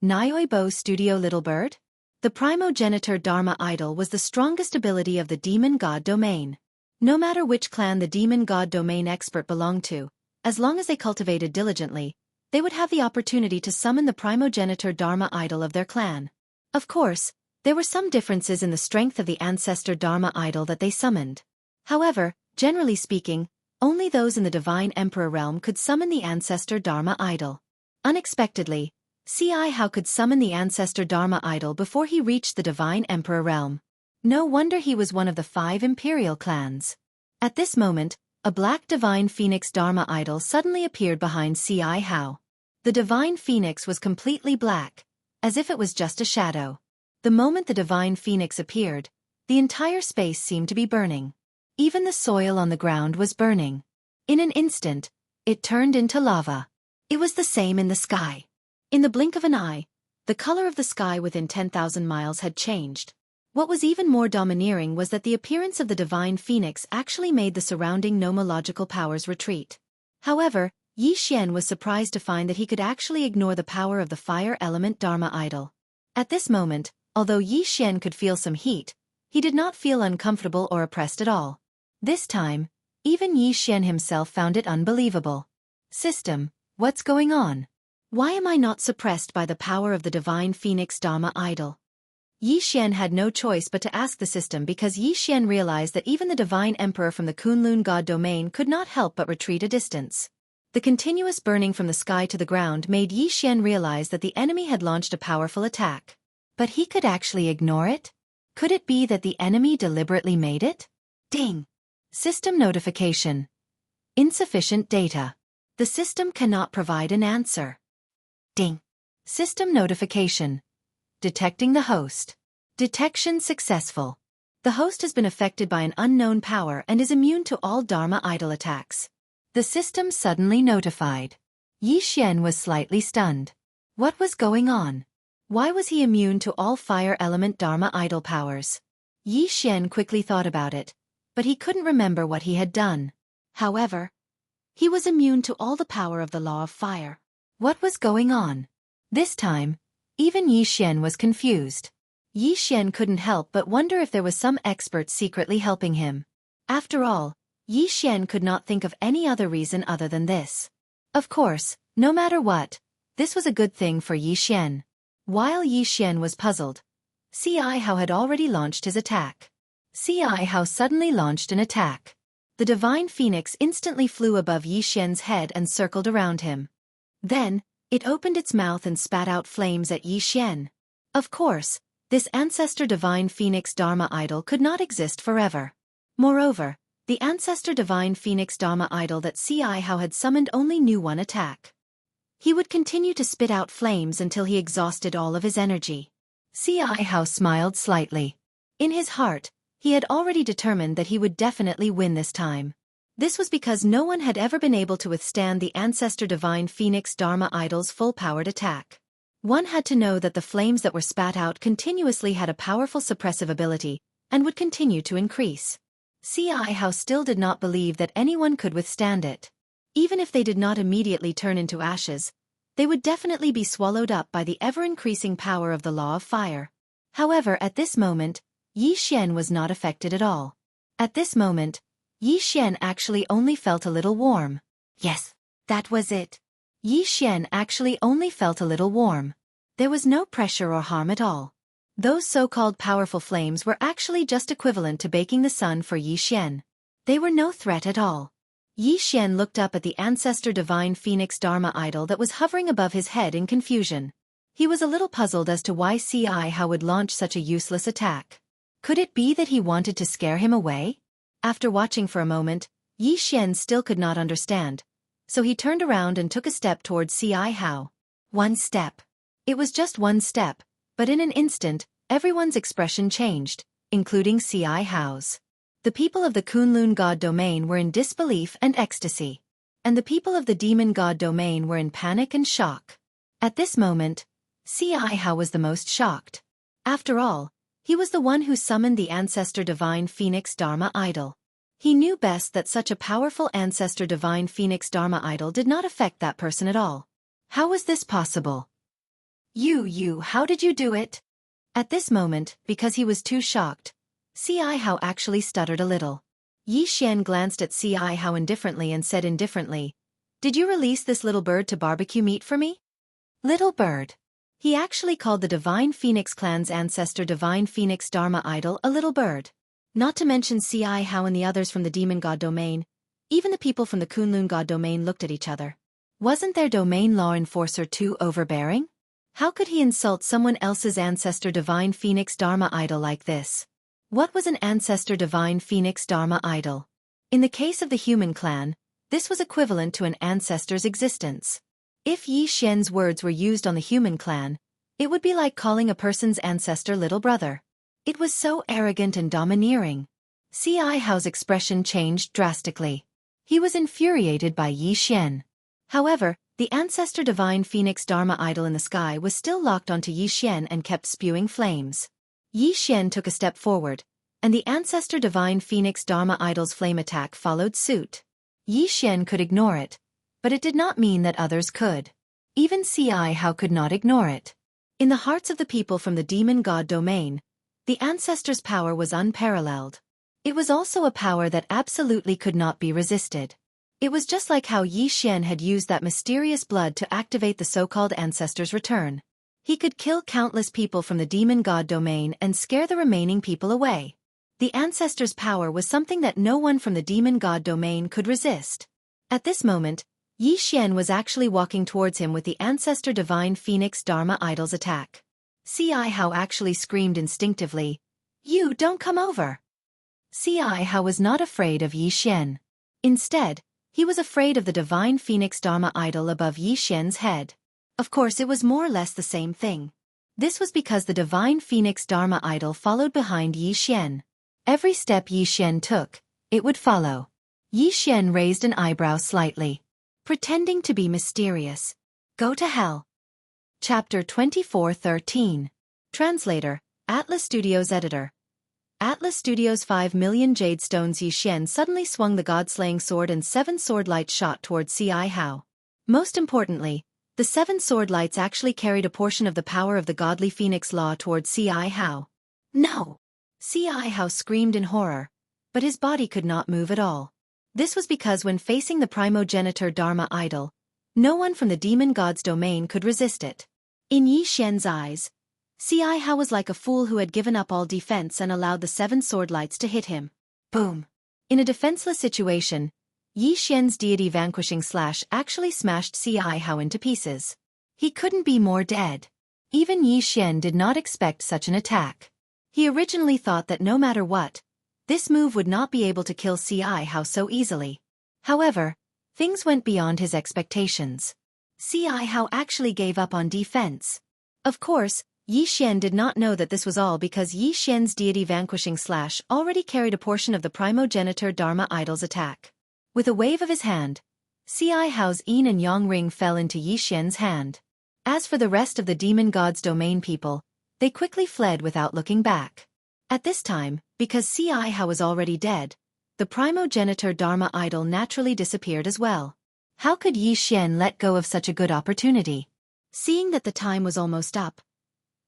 Nyoibo Studio Little Bird? The primogenitor Dharma Idol was the strongest ability of the demon god domain. No matter which clan the demon god domain expert belonged to, as long as they cultivated diligently, they would have the opportunity to summon the primogenitor Dharma Idol of their clan. Of course, there were some differences in the strength of the ancestor Dharma Idol that they summoned. However, generally speaking, only those in the Divine Emperor realm could summon the ancestor Dharma Idol. Unexpectedly, Xiao could summon the ancestor Dharma Idol before he reached the Divine Emperor realm. No wonder he was one of the 5 imperial clans. At this moment, a black divine phoenix Dharma Idol suddenly appeared behind Xiao. The divine phoenix was completely black, as if it was just a shadow. The moment the divine phoenix appeared, the entire space seemed to be burning. Even the soil on the ground was burning. In an instant, it turned into lava. It was the same in the sky. In the blink of an eye, the color of the sky within 10,000 miles had changed. What was even more domineering was that the appearance of the divine phoenix actually made the surrounding nomological powers retreat. However, Xian was surprised to find that he could actually ignore the power of the fire element Dharma idol. At this moment, although Xian could feel some heat, he did not feel uncomfortable or oppressed at all. This time, even Xian himself found it unbelievable. System, what's going on? Why am I not suppressed by the power of the divine phoenix Dharma idol? Xian had no choice but to ask the system because Xian realized that even the divine emperor from the Kunlun god domain could not help but retreat a distance. The continuous burning from the sky to the ground made Xian realize that the enemy had launched a powerful attack. But he could actually ignore it? Could it be that the enemy deliberately made it? Ding! System notification. Insufficient data. The system cannot provide an answer. Ding! System notification. Detecting the host. Detection successful. The host has been affected by an unknown power and is immune to all Dharma idol attacks. The system suddenly notified. Xian was slightly stunned. What was going on? Why was he immune to all fire element Dharma idol powers? Xian quickly thought about it, but he couldn't remember what he had done. However, he was immune to all the power of the law of fire. What was going on? This time, even Xian was confused. Xian couldn't help but wonder if there was some expert secretly helping him. After all, Xian could not think of any other reason other than this. Of course, no matter what, this was a good thing for Xian. While Xian was puzzled, Xianxia had already launched his attack. Xianxia suddenly launched an attack. The divine phoenix instantly flew above Xian's head and circled around him. Then, it opened its mouth and spat out flames at Xian. Of course, this ancestor divine phoenix Dharma idol could not exist forever. Moreover, the ancestor divine phoenix Dharma idol that Xianxia had summoned only knew one attack. He would continue to spit out flames until he exhausted all of his energy. Xianxia smiled slightly. In his heart, he had already determined that he would definitely win this time. This was because no one had ever been able to withstand the ancestor divine phoenix Dharma idol's full-powered attack. One had to know that the flames that were spat out continuously had a powerful suppressive ability, and would continue to increase. Xianxia still did not believe that anyone could withstand it. Even if they did not immediately turn into ashes, they would definitely be swallowed up by the ever-increasing power of the law of fire. However, at this moment, Xian was not affected at all. At this moment, Xian actually only felt a little warm. Yes, that was it. Xian actually only felt a little warm. There was no pressure or harm at all. Those so-called powerful flames were actually just equivalent to baking the sun for Xian. They were no threat at all. Xian looked up at the ancestor divine phoenix Dharma idol that was hovering above his head in confusion. He was a little puzzled as to why Xianxia would launch such a useless attack. Could it be that he wanted to scare him away? After watching for a moment, Xian still could not understand, so he turned around and took a step towards Xianxia. One step. It was just one step, but in an instant, everyone's expression changed, including Xianxia's. The people of the Kunlun god domain were in disbelief and ecstasy. And the people of the demon god domain were in panic and shock. At this moment, Xianxia was the most shocked. After all, he was the one who summoned the ancestor divine phoenix Dharma idol. He knew best that such a powerful ancestor divine phoenix Dharma idol did not affect that person at all. How was this possible? How did you do it? At this moment, because he was too shocked, Xianxia actually stuttered a little. Xian glanced at Xianxia indifferently and said indifferently, "Did you release this little bird to barbecue meat for me?" Little bird. He actually called the Divine Phoenix clan's ancestor Divine Phoenix Dharma idol a little bird. Not to mention Xianxia and the others from the demon god domain, even the people from the Kunlun god domain looked at each other. Wasn't their domain law enforcer too overbearing? How could he insult someone else's ancestor Divine Phoenix Dharma idol like this? What was an ancestor Divine Phoenix Dharma idol? In the case of the human clan, this was equivalent to an ancestor's existence. If Xian's words were used on the human clan, it would be like calling a person's ancestor little brother. It was so arrogant and domineering. Xianxia's expression changed drastically. He was infuriated by Xian. However, The ancestor divine phoenix Dharma idol in the sky was still locked onto Yi Xian and kept spewing flames. Yi Xian took a step forward, and the ancestor divine phoenix Dharma idol's flame attack followed suit. Yi Xian could ignore it, but it did not mean that others could. Even Xianxia could not ignore it. In the hearts of the people from the demon god domain, the ancestor's power was unparalleled. It was also a power that absolutely could not be resisted. It was just like how Yi Xian had used that mysterious blood to activate the so-called ancestor's return. He could kill countless people from the demon god domain and scare the remaining people away. The ancestor's power was something that no one from the demon god domain could resist. At this moment, Yi Xian was actually walking towards him with the ancestor divine phoenix Dharma idol's attack. Xianxia actually screamed instinctively, "You don't come over!" Xianxia was not afraid of Yi Xian. Instead, he was afraid of the divine phoenix Dharma idol above Yi Xian's head. Of course, it was more or less the same thing. This was because the divine phoenix Dharma idol followed behind Yi Xian. Every step Yi Xian took, it would follow. Yi Xian raised an eyebrow slightly, pretending to be mysterious. Go to hell. Chapter 24:13. Translator, Atlas Studios Editor. Atlas Studios 5 million jade stones. Yi Xian suddenly swung the god-slaying sword and 7 sword lights shot towards Xianxia. Most importantly, the 7 sword lights actually carried a portion of the power of the godly phoenix law towards Xianxia. No! Xianxia screamed in horror, but his body could not move at all. This was because when facing the primogenitor Dharma idol, no one from the demon god's domain could resist it. In Yi Xian's eyes, Xianxia was like a fool who had given up all defense and allowed the 7 sword lights to hit him. Boom! In a defenseless situation, Yi Xian's deity vanquishing slash actually smashed Xianxia into pieces. He couldn't be more dead. Even Yi Xian did not expect such an attack. He originally thought that no matter what, this move would not be able to kill Xianxia so easily. However, things went beyond his expectations. Xianxia actually gave up on defense. Of course, Yi Xian did not know that this was all because Yi Xian's deity vanquishing slash already carried a portion of the primogenitor Dharma idol's attack. With a wave of his hand, Xianxia's yin and yang ring fell into Yi Xian's hand. As for the rest of the demon god's domain people, they quickly fled without looking back. At this time, because Xianxia was already dead, the primogenitor Dharma idol naturally disappeared as well. How could Yi Xian let go of such a good opportunity? Seeing that the time was almost up,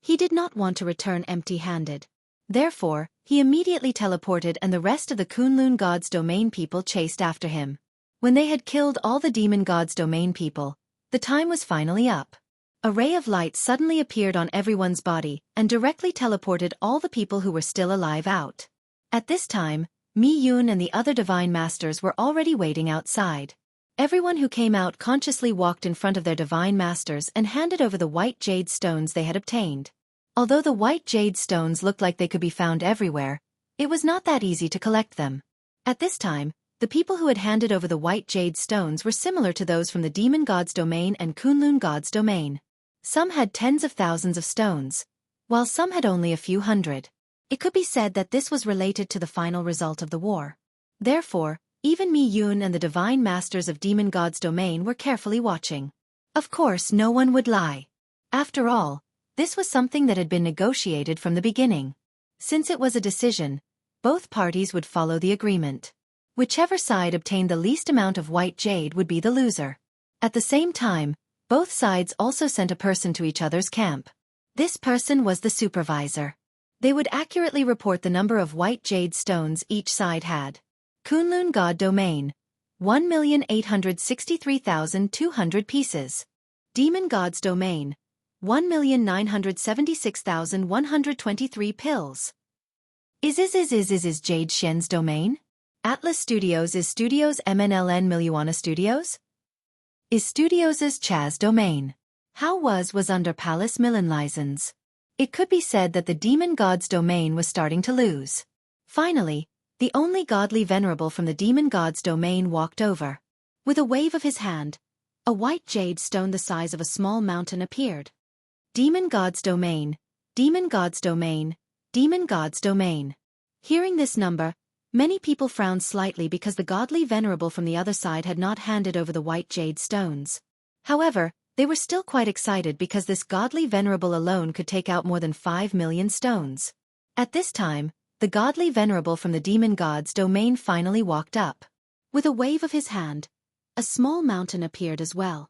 he did not want to return empty-handed. Therefore, he immediately teleported and the rest of the Kunlun god's domain people chased after him. When they had killed all the demon god's domain people, the time was finally up. A ray of light suddenly appeared on everyone's body and directly teleported all the people who were still alive out. At this time, Mi Yun and the other divine masters were already waiting outside. Everyone who came out consciously walked in front of their divine masters and handed over the white jade stones they had obtained. Although the white jade stones looked like they could be found everywhere, it was not that easy to collect them. At this time, the people who had handed over the white jade stones were similar to those from the demon god's domain and Kunlun god's domain. Some had tens of thousands of stones, while some had only a few hundred. It could be said that this was related to the final result of the war. Therefore, even Mi Yun and the divine masters of demon god's domain were carefully watching. Of course, no one would lie. After all, this was something that had been negotiated from the beginning. Since it was a decision, both parties would follow the agreement. Whichever side obtained the least amount of white jade would be the loser. At the same time, both sides also sent a person to each other's camp. This person was the supervisor. They would accurately report the number of white jade stones each side had. Kunlun God Domain, 1,863,200 pieces. Demon God's Domain, 1,976,123 pills. Is Jade Xian's domain? Atlas Studios is Studios MNLN Miliwana Studios? Is Studios' Chaz domain? How was under Palace Milan license? It could be said that the demon god's domain was starting to lose. Finally, the only godly venerable from the demon god's domain walked over. With a wave of his hand, a white jade stone the size of a small mountain appeared. Demon god's domain, demon god's domain, demon god's domain. Hearing this number, many people frowned slightly because the godly venerable from the other side had not handed over the white jade stones. However, they were still quite excited because this godly venerable alone could take out more than 5 million stones. At this time, the godly venerable from the demon god's domain finally walked up. With a wave of his hand, a small mountain appeared as well.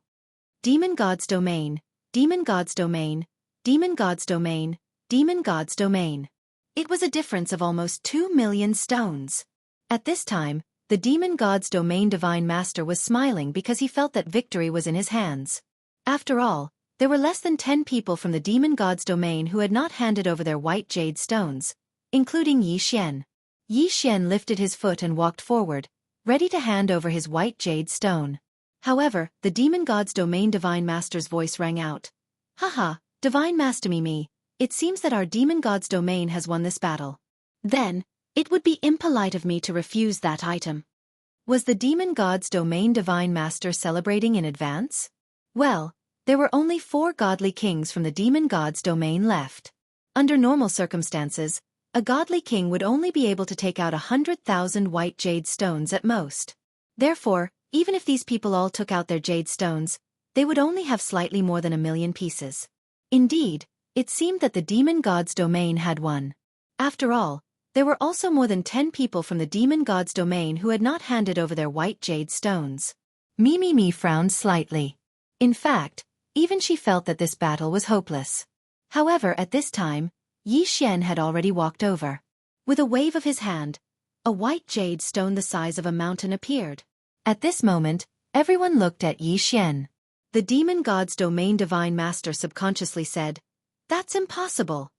Demon god's domain, demon god's domain, demon god's domain, demon god's domain. It was a difference of almost 2 million stones. At this time, the demon god's domain divine master was smiling because he felt that victory was in his hands. After all, there were less than 10 people from the demon god's domain who had not handed over their white jade stones, including Yi Xian. Yi Xian lifted his foot and walked forward, ready to hand over his white jade stone. However, the demon god's domain divine master's voice rang out. Haha, divine master me, it seems that our demon god's domain has won this battle. Then, it would be impolite of me to refuse that item. Was the demon god's domain divine master celebrating in advance? Well, there were only 4 godly kings from the demon god's domain left. Under normal circumstances, a godly king would only be able to take out 100,000 white jade stones at most. Therefore, even if these people all took out their jade stones, they would only have slightly more than 1 million pieces. Indeed, it seemed that the demon god's domain had won. After all, there were also more than 10 people from the demon god's domain who had not handed over their white jade stones. Me frowned slightly. In fact, even she felt that this battle was hopeless. However, at this time, Yi Xian had already walked over. With a wave of his hand, a white jade stone the size of a mountain appeared. At this moment, everyone looked at Yi Xian. The demon god's domain divine master subconsciously said, "That's impossible."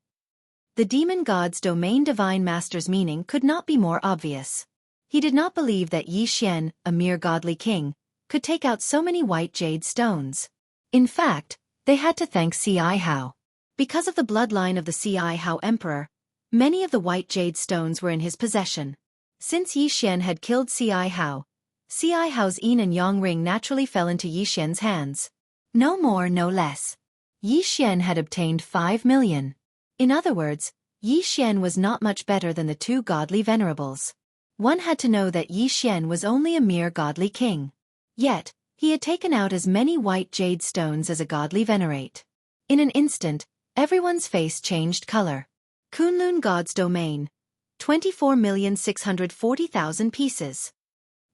The demon god's domain divine master's meaning could not be more obvious. He did not believe that Yi Xian, a mere godly king, could take out so many white jade stones. In fact, they had to thank Xianxia. Because of the bloodline of the Xianxia emperor, many of the white jade stones were in his possession. Since Yi Xian had killed Xianxia's yin and yang ring naturally fell into Yi Xian's hands. No more, no less. Yi Xian had obtained 5 million. In other words, Yi Xian was not much better than the 2 godly venerables. One had to know that Yi Xian was only a mere godly king. Yet, he had taken out as many white jade stones as a godly venerate. In an instant, everyone's face changed color. Kunlun god's domain. 24,640,000 pieces.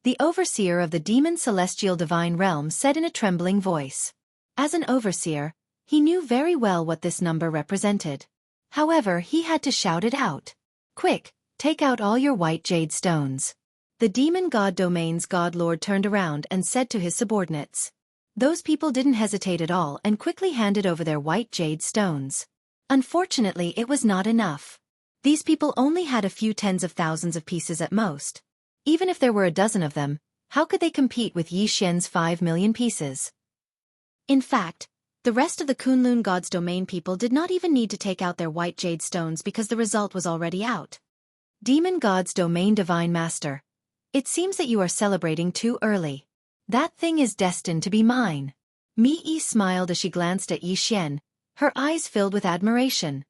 The overseer of the demon celestial divine realm said in a trembling voice. As an overseer, he knew very well what this number represented. However, he had to shout it out. Quick, take out all your white jade stones. The demon god domain's god lord turned around and said to his subordinates. Those people didn't hesitate at all and quickly handed over their white jade stones. Unfortunately, it was not enough. These people only had a few tens of thousands of pieces at most. Even if there were a dozen of them, how could they compete with Yi Xian's 5 million pieces? In fact, the rest of the Kunlun god's domain people did not even need to take out their white jade stones because the result was already out. Demon god's domain divine master. It seems that you are celebrating too early. That thing is destined to be mine. Mi-Yi smiled as she glanced at Yi Xian, her eyes filled with admiration.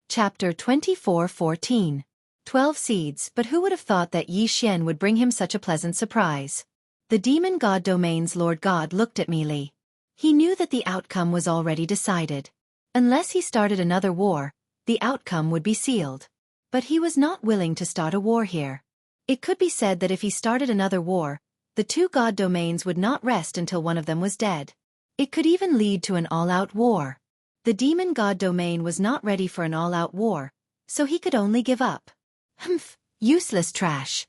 Chapter 24:14. 12 seeds. But who would have thought that Yi Xian would bring him such a pleasant surprise? The demon god domain's lord god looked at Li. He knew that the outcome was already decided. Unless he started another war, the outcome would be sealed. But he was not willing to start a war here. It could be said that if he started another war, the 2 god domains would not rest until one of them was dead. It could even lead to an all-out war. The demon god domain was not ready for an all-out war, so he could only give up. Humph, useless trash.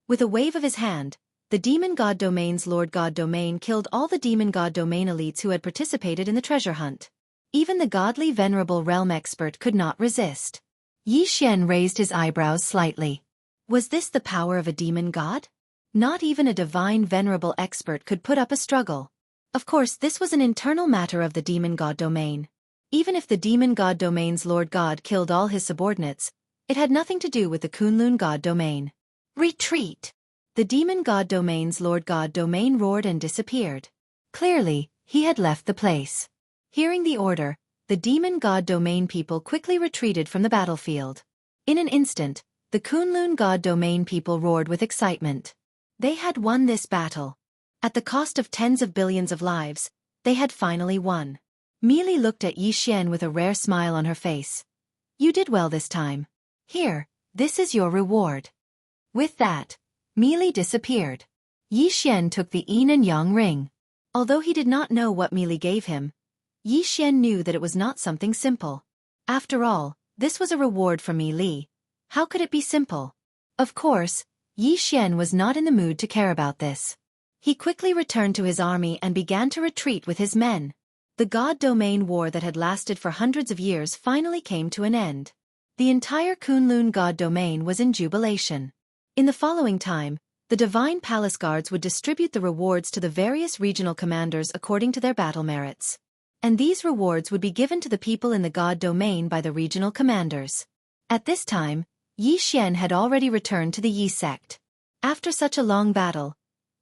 With a wave of his hand, the demon god domain's lord god domain killed all the demon god domain elites who had participated in the treasure hunt. Even the godly venerable realm expert could not resist. Yi Xian raised his eyebrows slightly. Was this the power of a demon god? Not even a divine venerable expert could put up a struggle. Of course, this was an internal matter of the demon god domain. Even if the demon god domain's lord god killed all his subordinates, it had nothing to do with the Kunlun god domain. Retreat! The demon god domain's lord god domain roared and disappeared. Clearly, he had left the place. Hearing the order, the demon god domain people quickly retreated from the battlefield. In an instant, the Kunlun god domain people roared with excitement. They had won this battle. At the cost of tens of billions of lives, They had finally won. Meili looked at Xian with a rare smile on her face. You did well this time. Here, this is your reward. With that, Meili disappeared. Xian took the yin and yang ring. Although he did not know what Meili gave him, Xian knew that it was not something simple. After all, this was a reward from Meili. How could it be simple? Of course, Xian was not in the mood to care about this. He quickly returned to his army and began to retreat with his men. The God Domain War that had lasted for hundreds of years finally came to an end. The entire Kunlun God Domain was in jubilation. In the following time, the Divine Palace Guards would distribute the rewards to the various regional commanders according to their battle merits. And these rewards would be given to the people in the God Domain by the regional commanders. At this time, Xian had already returned to the Yi sect. After such a long battle,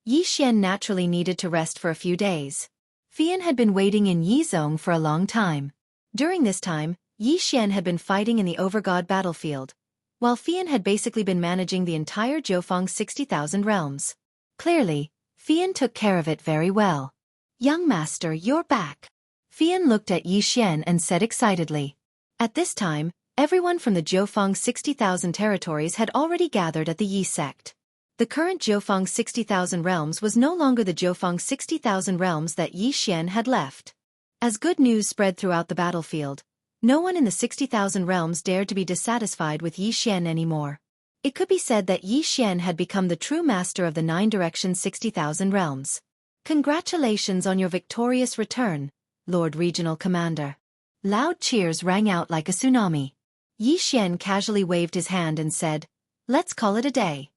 Xian naturally needed to rest for a few days. Fian had been waiting in Yizhong for a long time. During this time, Xian had been fighting in the Overgod battlefield, while Fian had basically been managing the entire Jiufeng 60,000 realms. Clearly, Fian took care of it very well. Young master, you're back. Fian looked at Xian and said excitedly. At this time, everyone from the Jiufeng 60,000 territories had already gathered at the Yi sect. The current Jiufeng 60,000 realms was no longer the Jiufeng 60,000 realms that Xian had left. As good news spread throughout the battlefield, no one in the 60,000 realms dared to be dissatisfied with Xian anymore. It could be said that Xian had become the true master of the 9-direction 60,000 realms. Congratulations on your victorious return, Lord Regional Commander. Loud cheers rang out like a tsunami. Xian casually waved his hand and said, Let's call it a day.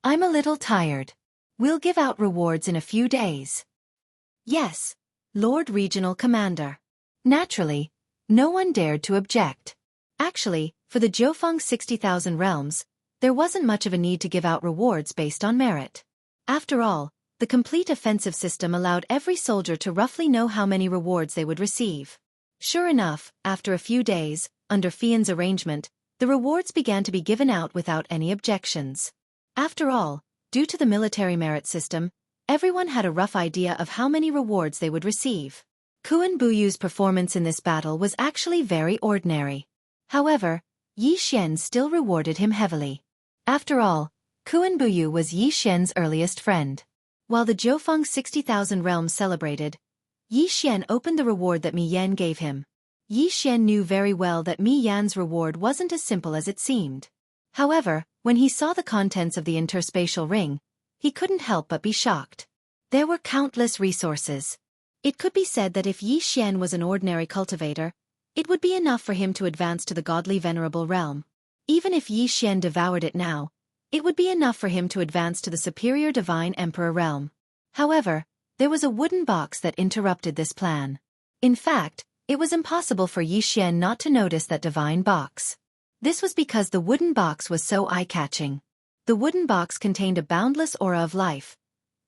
I'm a little tired. We'll give out rewards in a few days. Yes, Lord Regional Commander. Naturally, no one dared to object. Actually, for the Jiufeng 60,000 realms, there wasn't much of a need to give out rewards based on merit. After all, the complete offensive system allowed every soldier to roughly know how many rewards they would receive. Sure enough, after a few days, under Fian's arrangement, the rewards began to be given out without any objections. After all, due to the military merit system, everyone had a rough idea of how many rewards they would receive. Kuan Buyu's performance in this battle was actually very ordinary. However, Xian still rewarded him heavily. After all, Kuan Buyu was Xian's earliest friend. While the Jiufeng 60,000 realms celebrated, Xian opened the reward that Mi Yan gave him. Xian knew very well that Mi Yan's reward wasn't as simple as it seemed. However, when he saw the contents of the interspatial ring, he couldn't help but be shocked. There were countless resources. It could be said that if Xian was an ordinary cultivator, it would be enough for him to advance to the godly venerable realm. Even if Xian devoured it now, it would be enough for him to advance to the superior divine emperor realm. However, there was a wooden box that interrupted this plan. In fact, it was impossible for Xian not to notice that divine box. This was because the wooden box was so eye-catching. The wooden box contained a boundless aura of life,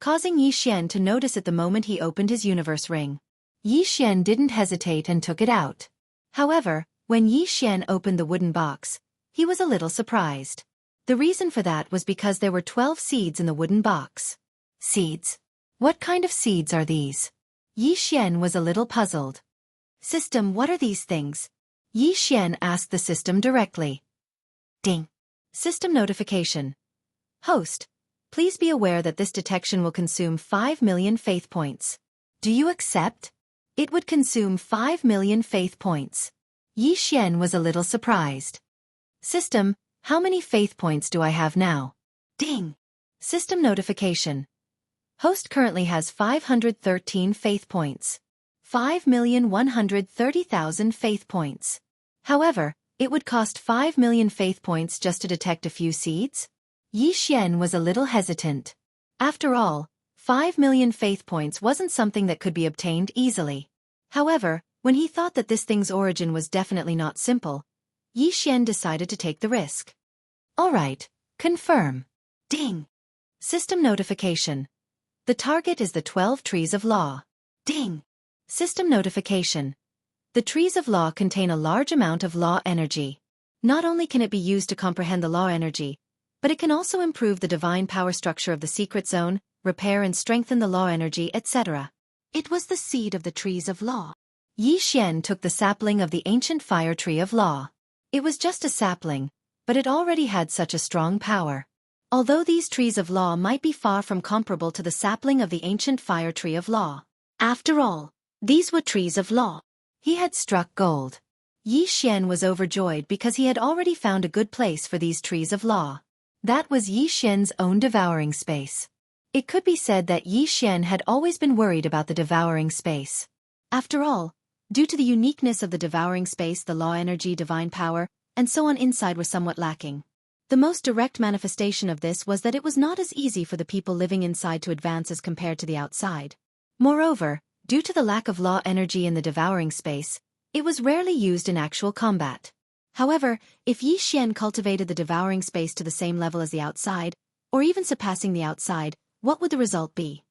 causing Xian to notice it the moment he opened his universe ring. Xian didn't hesitate and took it out. However, when Xian opened the wooden box, he was a little surprised. The reason for that was because there were 12 seeds in the wooden box. Seeds? What kind of seeds are these? Xian was a little puzzled. System, what are these things? Xian asked the system directly. Ding. System notification. Host, please be aware that this detection will consume 5 million faith points. Do you accept? It would consume 5 million faith points. Xian was a little surprised. System, how many faith points do I have now? Ding. System notification. Host currently has 513 faith points. 5,130,000 faith points. However, it would cost 5 million faith points just to detect a few seeds? Xian was a little hesitant. After all, 5 million faith points wasn't something that could be obtained easily. However, when he thought that this thing's origin was definitely not simple, Xian decided to take the risk. Alright, confirm. Ding. System notification. The target is the 12 trees of law. Ding. System notification. The trees of law contain a large amount of law energy. Not only can it be used to comprehend the law energy, but it can also improve the divine power structure of the secret zone, repair and strengthen the law energy, etc. It was the seed of the trees of law. Yi Xian took the sapling of the ancient fire tree of law. It was just a sapling, but it already had such a strong power. Although these trees of law might be far from comparable to the sapling of the ancient fire tree of law. After all, these were trees of law. He had struck gold. Yi Xian was overjoyed because he had already found a good place for these trees of law. That was Yi Xian's own devouring space. It could be said that Yi Xian had always been worried about the devouring space. After all, due to the uniqueness of the devouring space, the law energy, divine power, and so on inside were somewhat lacking. The most direct manifestation of this was that it was not as easy for the people living inside to advance as compared to the outside. Moreover, due to the lack of law energy in the devouring space, it was rarely used in actual combat. However, if Yi Xian cultivated the devouring space to the same level as the outside, or even surpassing the outside, what would the result be?